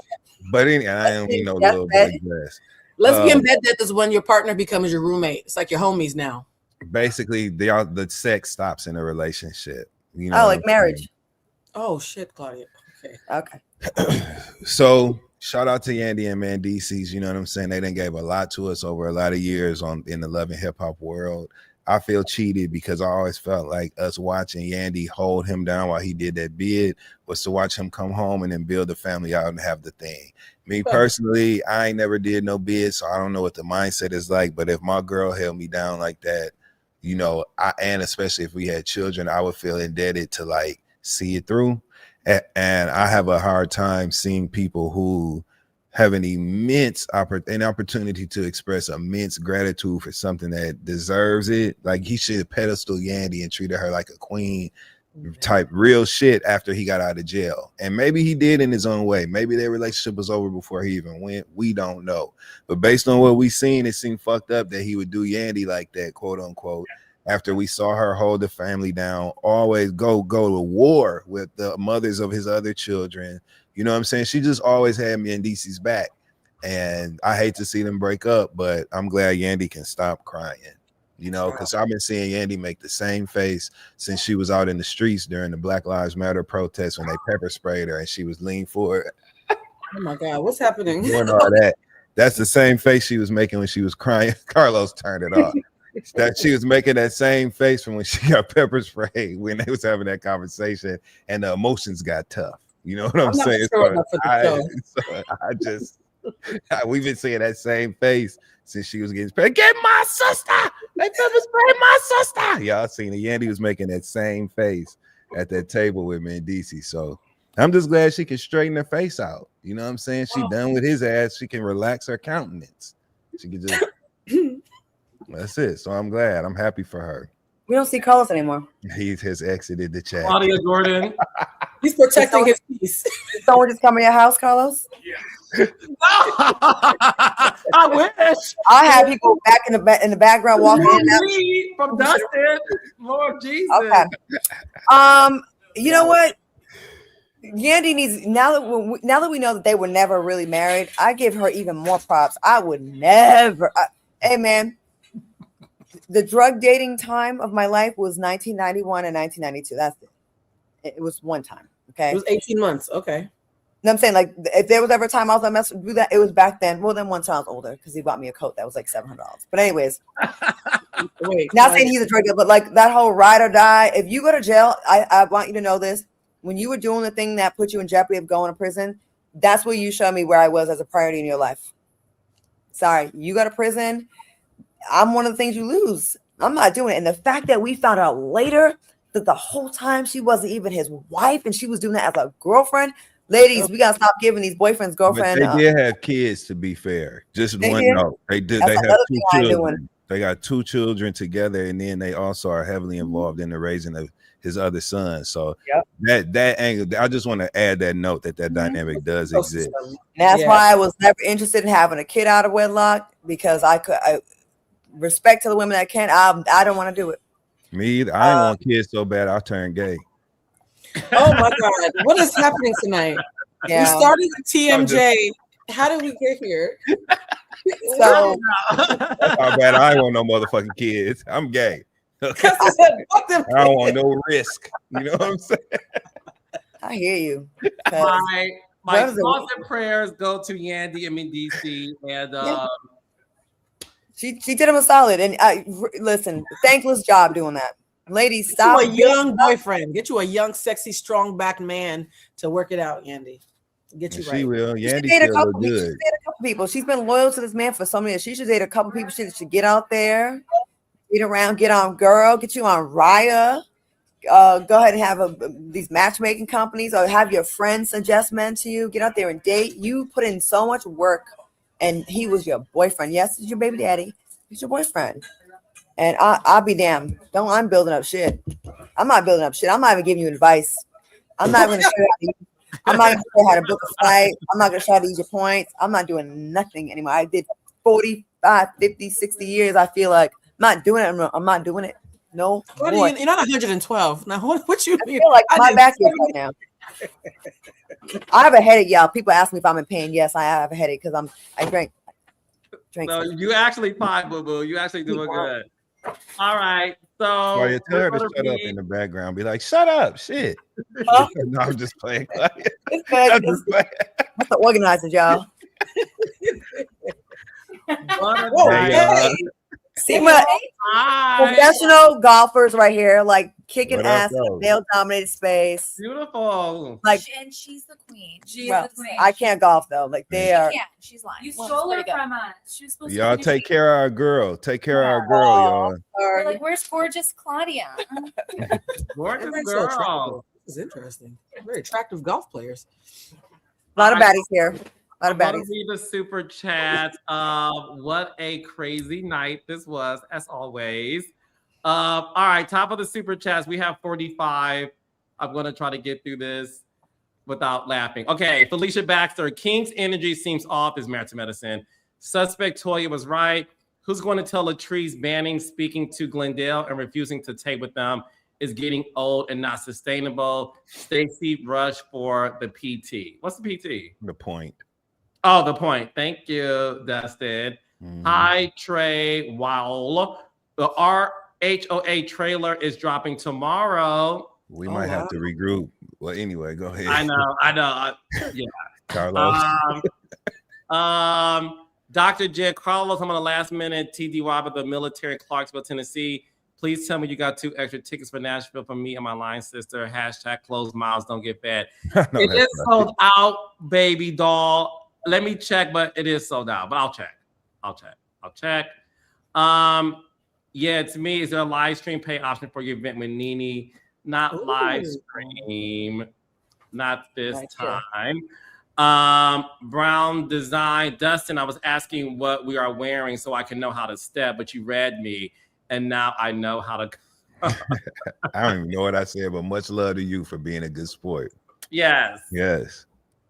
But anyway, I don't need no little big dress. Lesbian bed death is when your partner becomes your roommate. It's like your homies now. Basically, the sex stops in a relationship. You know, like marriage. Oh shit, Claudia. Okay. So shout out to Yandy and Mendecee's. You know what I'm saying? They done gave a lot to us over a lot of years in the love and hip hop world. I feel cheated because I always felt like us watching Yandy hold him down while he did that bid was to watch him come home and then build the family out and have the thing. Me personally, I ain't never did no bid, so I don't know what the mindset is like. But if my girl held me down like that, you know, and especially if we had children, I would feel indebted to like see it through. And I have a hard time seeing people who have an immense opportunity to express immense gratitude for something that deserves it. Like he should pedestal Yandy and treated her like a queen type real shit after he got out of jail. And maybe he did in his own way. Maybe their relationship was over before he even went. We don't know. But based on what we seen, it seemed fucked up that he would do Yandy like that, quote unquote. After we saw her hold the family down, always go to war with the mothers of his other children. You know what I'm saying? She just always had Mendecee's back. And I hate to see them break up, but I'm glad Yandy can stop crying. You know, because I've been seeing Yandy make the same face since she was out in the streets during the Black Lives Matter protests when they pepper sprayed her and she was leaning forward. Oh my God, what's happening? Doing all that. That's the same face she was making when she was crying. Carlos turned it off. That she was making that same face from when she got pepper sprayed when they was having that conversation and the emotions got tough. You know what I'm saying? We've been seeing that same face since she was getting sprayed. Get my sister! They pepper sprayed my sister! Y'all seen it. Yandy was making that same face at that table with Mendecee. So I'm just glad she can straighten her face out. You know what I'm saying? She done with his ass. She can relax her countenance. She can just that's it. So I'm glad. I'm happy for her. We don't see Carlos anymore. He has exited the chat. Claudia Jordan. He's protecting his peace. Did someone just come to your house, Carlos? Yeah. I wish. I have people back in the background walking in and out. From Dustin. Lord Jesus. Okay. You know what? Yandy needs now that we know that they were never really married. I give her even more props. I would never. Hey man. The drug dating time of my life was 1991 and 1992. That's it. It was one time. Okay. It was 18 months. Okay. And I'm saying, like, if there was ever a time I was gonna do that, it was back then. Well, then once I was older, because he bought me a coat that was like $700. But anyways, not saying he's a drug dealer, but like that whole ride or die. If you go to jail, I want you to know this. When you were doing the thing that put you in jeopardy of going to prison, that's where you showed me where I was as a priority in your life. Sorry, you go to prison. I'm one of the things you lose. I'm not doing it. And the fact that we found out later that the whole time she wasn't even his wife and she was doing that as a girlfriend. Ladies, we gotta stop giving these boyfriends girlfriend. But they did have kids, to be fair. Just one note. They did. They have 2 children. They got 2 children together, and then they also are heavily involved in the raising of his other son. So that angle, I just want to add that note that dynamic does exist. And that's why I was never interested in having a kid out of wedlock, because I respect to the women that can. I don't want to do it. Me either. I ain't want kids so bad I'll turn gay. Oh my God, what is happening tonight? We started with TMJ. How did we get here? So that's how bad I ain't want no motherfucking kids. I'm gay. Okay? I said, fuck them. I don't want no risk. You know what I'm saying? I hear you. My thoughts and prayers go to Yandy and Mendecee, and she did him a solid. And listen, thankless job doing that. Ladies, Get stop. you a young boyfriend. Get you a young, sexy, strong-backed man to work it out, Yandy. Get you She right. will. She should Yandy date a still couple look people. She good. should date a couple people. She's been loyal to this man for so many years. She should date a couple people. She should get out there, get around, get on Girl, get you on Raya. Go ahead and have these matchmaking companies, or have your friends suggest men to you. Get out there and date. You put in so much work, and he was your boyfriend. Yes, he's your baby daddy. He's your boyfriend. And I'll be damned. I'm building up shit. I'm not building up shit. I'm not even giving you advice. I'm not going to show you I'm not going to show you how to book a flight. I'm not going to show you how to use your points. I'm not doing nothing anymore. I did 45, 50, 60 years. I feel like I'm not doing it. I'm not doing it. No What more. you're not 112. Now, what you I mean? feel like my back is right now. I have a headache, y'all. People ask me if I'm in pain. Yes, I have a headache because I drank. No, you actually fine, boo boo. You actually doing good. All right, so Claudia, tell her to shut up in the background. Be like, shut up, shit. Huh? No, I'm just playing, Claudia. It's good. I'm just playing. That's the organizer, y'all. Whoa, Hey, hey. See my Hi. professional golfers right here, like kicking What up, ass, though? male dominated space. Beautiful. Like, And she's the queen. well, I can't golf though. Like they are. Yeah, she's lying. You Well, stole her pretty good. from us. She was supposed Y'all to take care of our girl. Take care of our girl, y'all. We're like, where's gorgeous Claudia? Gorgeous Everybody's so girl. attractive. This is interesting. Very attractive golf players. A lot of baddies here. A lot I'm of gonna baddies. read the super chat. What a crazy night this was, as always. All right, top of the super chats. We have 45. I'm gonna try to get through this without laughing. Okay, Felicia Baxter. King's energy seems off. Is married to medicine. Suspect Toya was right. Who's going to tell Latrice banning speaking to Glendale and refusing to tape with them is getting old and not sustainable? Stacy Rush for the PT. What's the PT? The point. Oh, the point. Thank you, Dustin. Mhm. Hi, Trey. Wow. The RHOA trailer is dropping tomorrow. We Oh, might have wow. to regroup. Well, anyway, go ahead. I know. Yeah. Carlos. Dr. Jen Carlos, I'm on the last minute TDY with the military in Clarksville, Tennessee. Please tell me you got 2 extra tickets for Nashville for me and my line sister. #, closed mouths don't get fed. No, It that's is not sold out, baby doll. Let me check, but it is sold out. But I'll check. Yeah, to me, is there a live stream pay option for your event with Nene? Not Ooh. live stream. Not this Right here. time. Brown Design. Dustin, I was asking what we are wearing so I can know how to step, but you read me, and now I know how to. I don't even know what I said, but much love to you for being a good sport. Yes. Yes.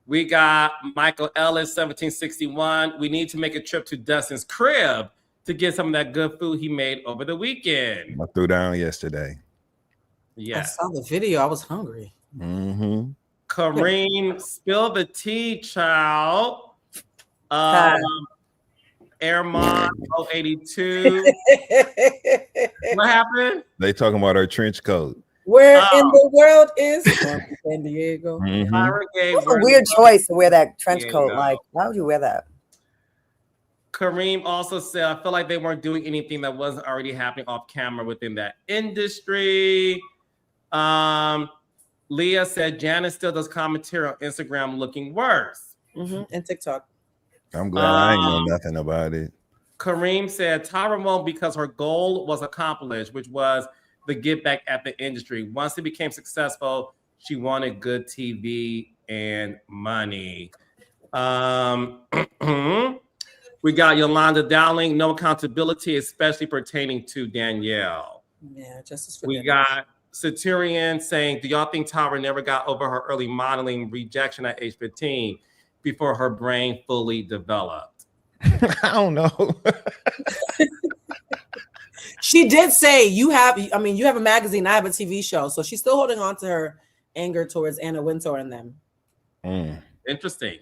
We got Michael Ellis, 1761. We need to make a trip to Dustin's crib to get some of that good food he made over the weekend. I threw down yesterday. I Yes. saw the video. I was hungry. Mm-hmm. Kareem, spill the tea, child. Airmont 082. What happened? They talking about our trench coat. Where in Oh. the world is San Diego? Mhm. Tyra Gay, It's a weird choice to wear that trench Yeah, coat. no. Like, why would you wear that? Kareem also said, I feel like they weren't doing anything that wasn't already happening off camera within that industry. Leah said, Janice still does commentary on Instagram looking worse. And TikTok. I'm glad I ain't know nothing about it. Kareem said, Tyra won't because her goal was accomplished, which was the get back at the industry. Once it became successful, she wanted good TV and money. We got Yolanda Dowling, no accountability, especially pertaining to Danielle. Yeah, justice for We them. got Saturian saying, do y'all think Tyra never got over her early modeling rejection at age 15 before her brain fully developed? I don't know. She did say you have a magazine, I have a TV show. So she's still holding on to her anger towards Anna Wintour and them. Interesting.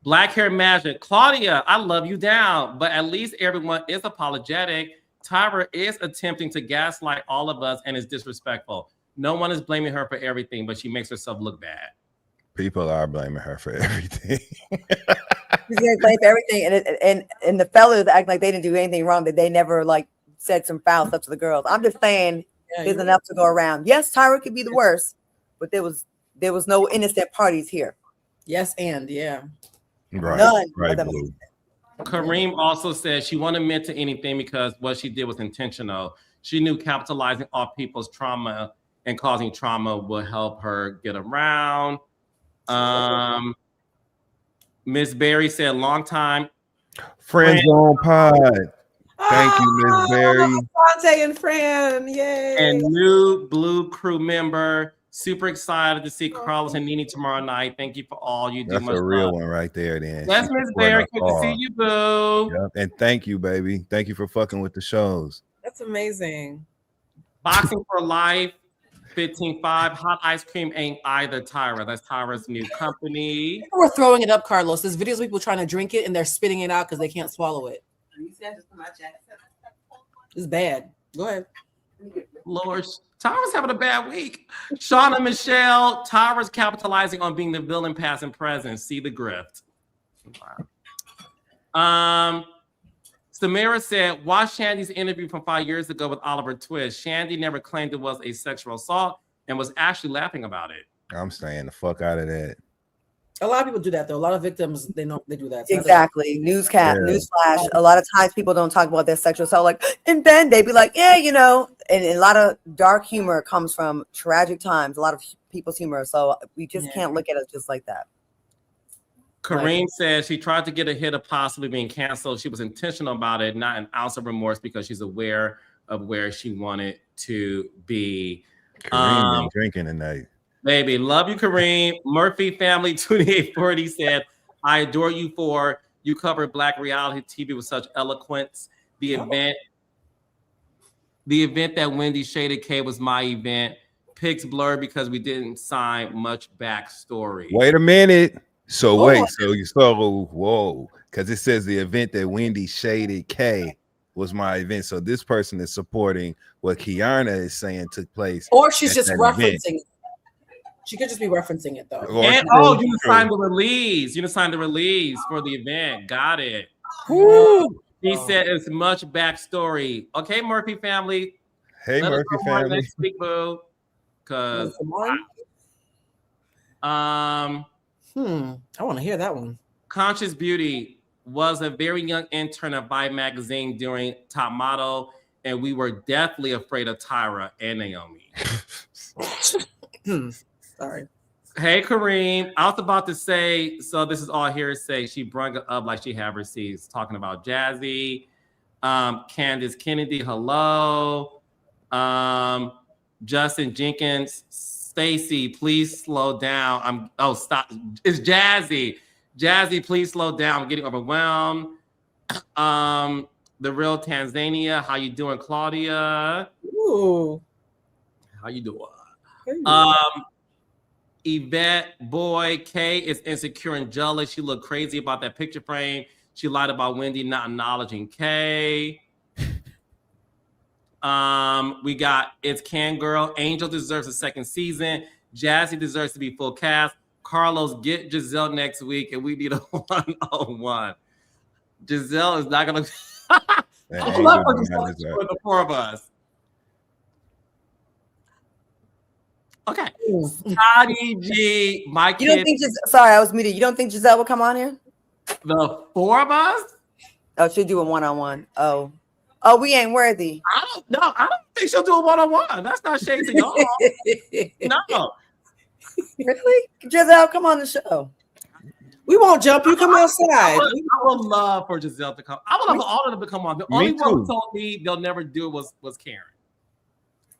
Black hair magic. Claudia, I love you down, but at least everyone is apologetic. Tyra is attempting to gaslight all of us and is disrespectful. No one is blaming her for everything, but she makes herself look bad. People are blaming her for everything. She's getting blamed for everything, and the fellas act like they didn't do anything wrong. That they never like said some foul stuff to the girls. I'm just saying, There's enough to go around. Yes, Tyra could be the worst, but there was no innocent parties here. Yes, and yeah. Right. None Right, of them. Blue. Kareem also said she wouldn't admit to anything because what she did was intentional. She knew capitalizing off people's trauma and causing trauma would help her get around. Miss Berry said, long time. Friends on pod. Thank you, Miss Berry. Asante and Fran, yay. And new Blue Crew member. Super excited to see Carlos and Nene tomorrow night. Thank you for all you do. That's Much a real love. one right there, then. Yes, Miss Berry. Good to see you, boo. Yep. And thank you, baby. Thank you for fucking with the shows. That's amazing. Boxing for Life, 15.5. Hot ice cream ain't either, Tyra. That's Tyra's new company. People were throwing it up, Carlos. There's videos of people trying to drink it and they're spitting it out because they can't swallow it. It's bad. Go ahead. Lord, Tyra's having a bad week. Shauna Michelle, Tyra's capitalizing on being the villain past and present. See the grift. Samira said, watch Shandy's interview from 5 years ago with Oliver Twist. Shandy never claimed it was a sexual assault and was actually laughing about it. I'm staying the fuck out of that. A lot of people do that though. A lot of victims, they do that. So Exactly. Newsflash. A lot of times people don't talk about their sexual assault, like, and then they be like, yeah, you know. And a lot of dark humor comes from tragic times. A lot of people's humor, so we just can't look at it just like that. Kareem says she tried to get ahead of possibly being canceled. She was intentional about it, not an ounce of remorse because she's aware of where she wanted to be. Kareem been drinking tonight. Baby, love you, Kareem. Murphy Family 2840 said, I adore you for you covered Black reality TV with such eloquence. The event that Wendy shaded K was my event. Pics blurred because we didn't sign much backstory. Wait a minute. So wait, whoa, because it says the event that Wendy shaded K was my event. So this person is supporting what Kiana is saying took place. Or she's just referencing it. She could just be referencing it though. And, you signed the release. You signed the release for the event. Got it. He said it's much backstory. Okay, Murphy family. Hey, Murphy family. Next week, boo. Cause I want to hear that one. Conscious Beauty was a very young intern at Vibe magazine during Top Model, and we were deathly afraid of Tyra and Naomi. Sorry. Hey, Kareem. I was about to say, so this is all hearsay. She brung it up like she had receipts, talking about Jassi. Candace Kennedy, hello. Justin Jenkins, Stacy, please slow down. Stop. It's Jassi. Jassi, please slow down. I'm getting overwhelmed. The Real Tanzania, how you doing, Claudia? Ooh. How you doing? Yvette Boy K is insecure and jealous. She looked crazy about that picture frame. She lied about Wendy not acknowledging K. We got It's Can Girl. Angel deserves a second season. Jassi deserves to be full cast. Carlos, get Giselle next week, and we need a 101. Giselle is not gonna. I love for the four of us. Okay. Scotty G, my kid. You don't think sorry, I was muted. You don't think Giselle will come on here? The four of us? Oh, she'll do a one-on-one. Oh, we ain't worthy. I don't think she'll do a one-on-one. That's not shade to y'all. No. Really? Giselle, come on the show. We won't jump. You come outside. I would love for Giselle to come. I would love for all of them to come on. The only one who told me they'll never do it was Karen.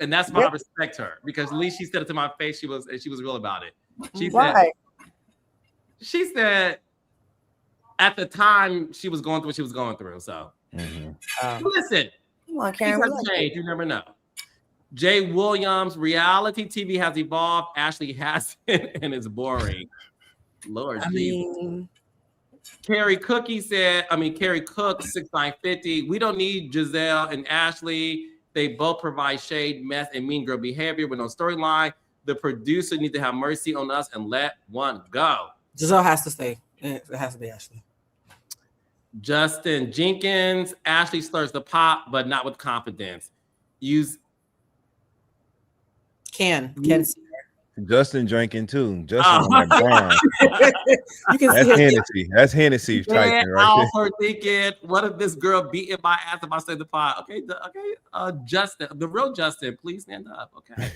And that's why I respect her, because at least she said it to my face. She was real about it. She said at the time she was going through what she was going through. So listen, come on, Karen. You never know. Jay Williams, reality TV has evolved. Ashley hasn't, and it's boring. Lord Jesus. Carrie Cook said, Carrie Cook, 6950. We don't need Giselle and Ashley. They both provide shade, mess, and mean girl behavior with no storyline. The producer needs to have mercy on us and let one go. Giselle has to stay. It has to be Ashley. Justin Jenkins, Ashley slurs the pot, but not with confidence. Can see Justin drinking too. Justin on that brown. you can That's see her. Hennessy. That's Hennessy Yeah, typing I right there. also thinking, what if this girl beating my ass if I say the pot? Okay, Justin, the real Justin, please stand up. Okay.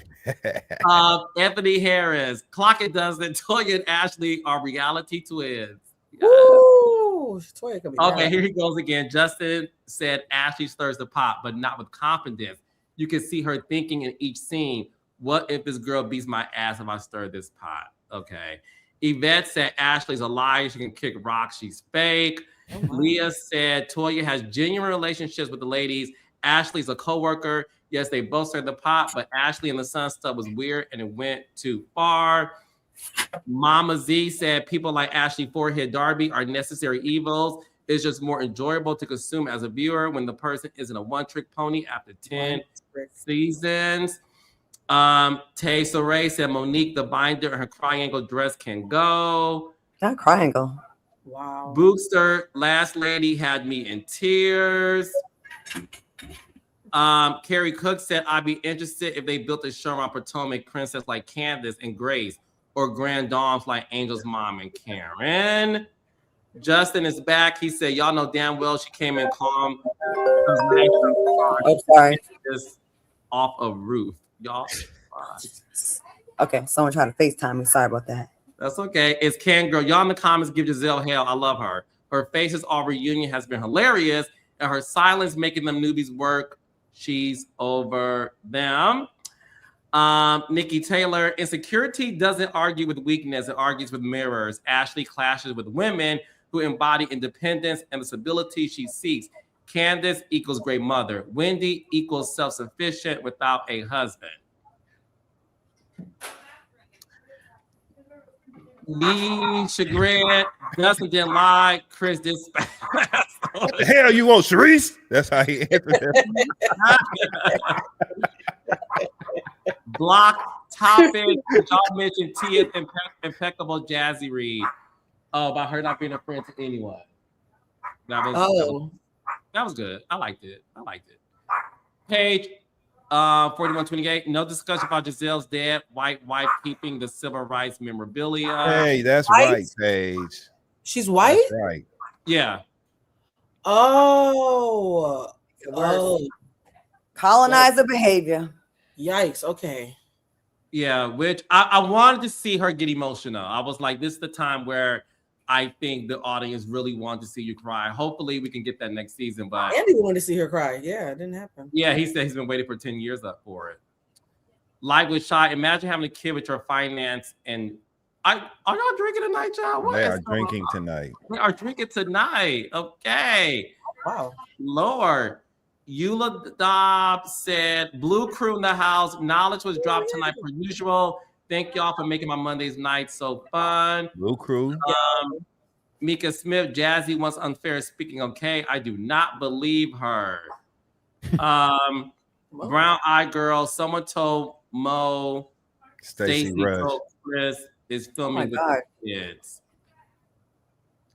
Anthony Harris, Clock It Doesn't, Toya and Ashley are reality twins. Yes. Woo! Toya could be Okay, mad. here he goes again. Justin said Ashley stirs the pot, but not with confidence. You can see her thinking in each scene, what if this girl beats my ass if I stir this pot? Okay. Yvette said Ashley's a liar. She can kick rocks. She's fake. Oh, my. Leah said Toya has genuine relationships with the ladies. Ashley's a coworker. Yes, they both stirred the pot, but Ashley and the Sun stuff was weird and it went too far. Mama Z said people like Ashley Forehead Darby are necessary evils. It's just more enjoyable to consume as a viewer when the person isn't a one-trick pony after 10 seasons. Tay Soray said Monique the Binder and her triangle dress can go. Not triangle. Wow. Bookster, last lady had me in tears. Carrie Cook said I'd be interested if they built a show on Potomac princess like Candace and Grace, or grand dames like Angel's mom and Karen. Justin is back. He said, y'all know damn well she came in calm. Oh, sorry. Just off a roof. Y'all. Okay, someone tried to FaceTime me. Sorry about that. That's okay. It's Can Girl. Y'all in the comments give Giselle hell. I love her. Her faces all reunion has been hilarious, and her silence making them newbies work. She's over them. Nikki Taylor, insecurity doesn't argue with weakness, it argues with mirrors. Ashley clashes with women who embody independence and the stability she seeks. Candace equals great mother. Wendy equals self-sufficient without a husband. Lee Chagrin, Dustin didn't lie. Chris did. What the hell you want, Sharice? That's how he answered that. Block topic. Y'all mentioned Tia's impeccable Jassi read. Oh, about her not being a friend to anyone. That was good. I liked it. Page 4128. No discussion about Giselle's dead white wife keeping the civil rights memorabilia. Hey, that's right, Paige. She's white? That's right. Yeah. Oh. Colonizer behavior. Yikes. Okay. Yeah, which I wanted to see her get emotional. I was like, this is the time where I think the audience really wanted to see you cry. Hopefully we can get that next season. But Andy wanted to see her cry. Yeah, it didn't happen. Yeah, he said he's been waiting for 10 years up for it. Like with Shy, imagine having a kid with your finance and are y'all drinking tonight, y'all? They are drinking tonight. They are drinking tonight. Okay. Wow. Lord. Eula Dobbs said, Blue Crew in the house. Knowledge was dropped tonight per usual. Thank y'all for making my Mondays night so fun. Blue Crew. Mika Smith, Jassi wants unfair speaking. Okay, I do not believe her. Brown Eye Girl, someone told Mo Stacey told Chris is filming with the kids.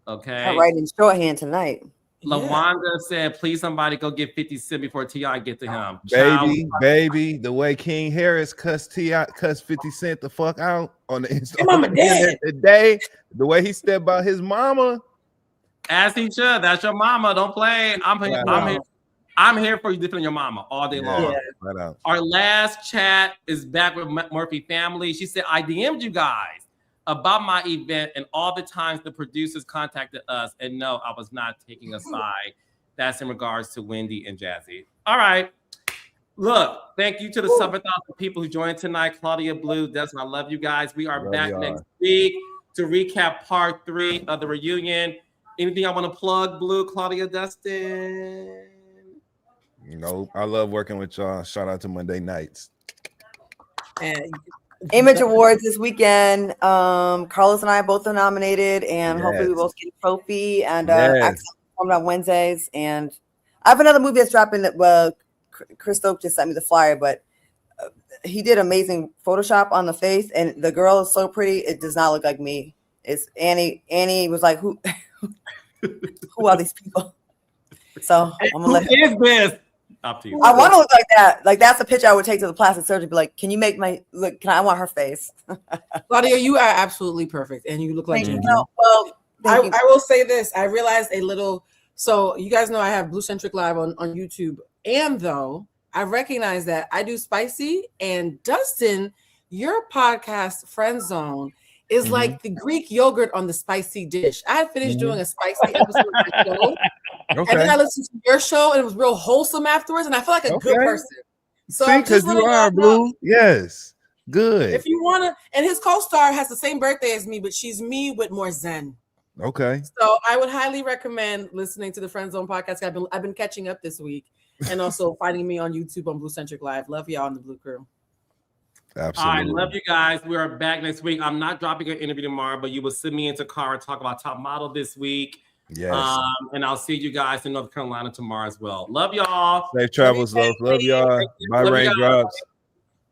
Okay. I'm writing shorthand tonight. LaWanda said, please somebody go get 50 Cent before T.I. get to him. Baby, the way King Harris cussed 50 Cent the fuck out on the Instagram today, the way he stepped by his mama. As he should. That's your mama. Don't play. I'm here for you defending your mama all day long. Yeah. Right. Our last chat is back with Murphy family. She said, I DM'd you guys about my event and all the times the producers contacted us, and no, I was not taking a side. That's in regards to Wendy and Jassi. All right. Look, thank you to the 7,000 people who joined tonight. Claudia Blue, Desmond, I love you guys. We are back next week to recap part 3 of the reunion. Anything I want to plug, Blue, Claudia, Dustin? Nope. I love working with y'all. Shout out to Monday nights. And Image Awards this weekend. Carlos and I both are nominated, and hopefully we both get a trophy. And coming on Wednesdays. And I have another movie that's dropping. That Chris Stoke just sent me the flyer, but he did amazing Photoshop on the face, and the girl is so pretty. It does not look like me. It's Annie. Annie was like, "Who? Who are these people?" So I'm gonna let. Who is this? Up to you. I want to look like that. Like that's a picture I would take to the plastic surgeon. Be like, can you make my look? I want her face. Claudia, you are absolutely perfect, and you look like Thank you. Jinky. No, well, thank you. I will say this. I realized a little. So you guys know I have Blue Centric Live on YouTube, and though I recognize that I do spicy, and Dustin, your podcast Friend Zone is like the Greek yogurt on the spicy dish. I had finished doing a spicy episode of my show, and then I listened to your show, and it was real wholesome afterwards, and I feel like a good person. So See, because you are Blue. Yes. Good. If you want to, and his co-star has the same birthday as me, but she's me with more zen. Okay. So I would highly recommend listening to the Friend Zone podcast. I've been catching up this week, and also finding me on YouTube on Blue Centric Live. Love y'all on the Blue Crew. Absolutely. All right, love you guys. We are back next week. I'm not dropping an interview tomorrow, but you will send me into car and talk about Top Model this week. Yes. And I'll see you guys in North Carolina tomorrow as well. Love y'all. Safe travels, love y'all. Bye, raindrops.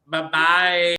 Bye-bye.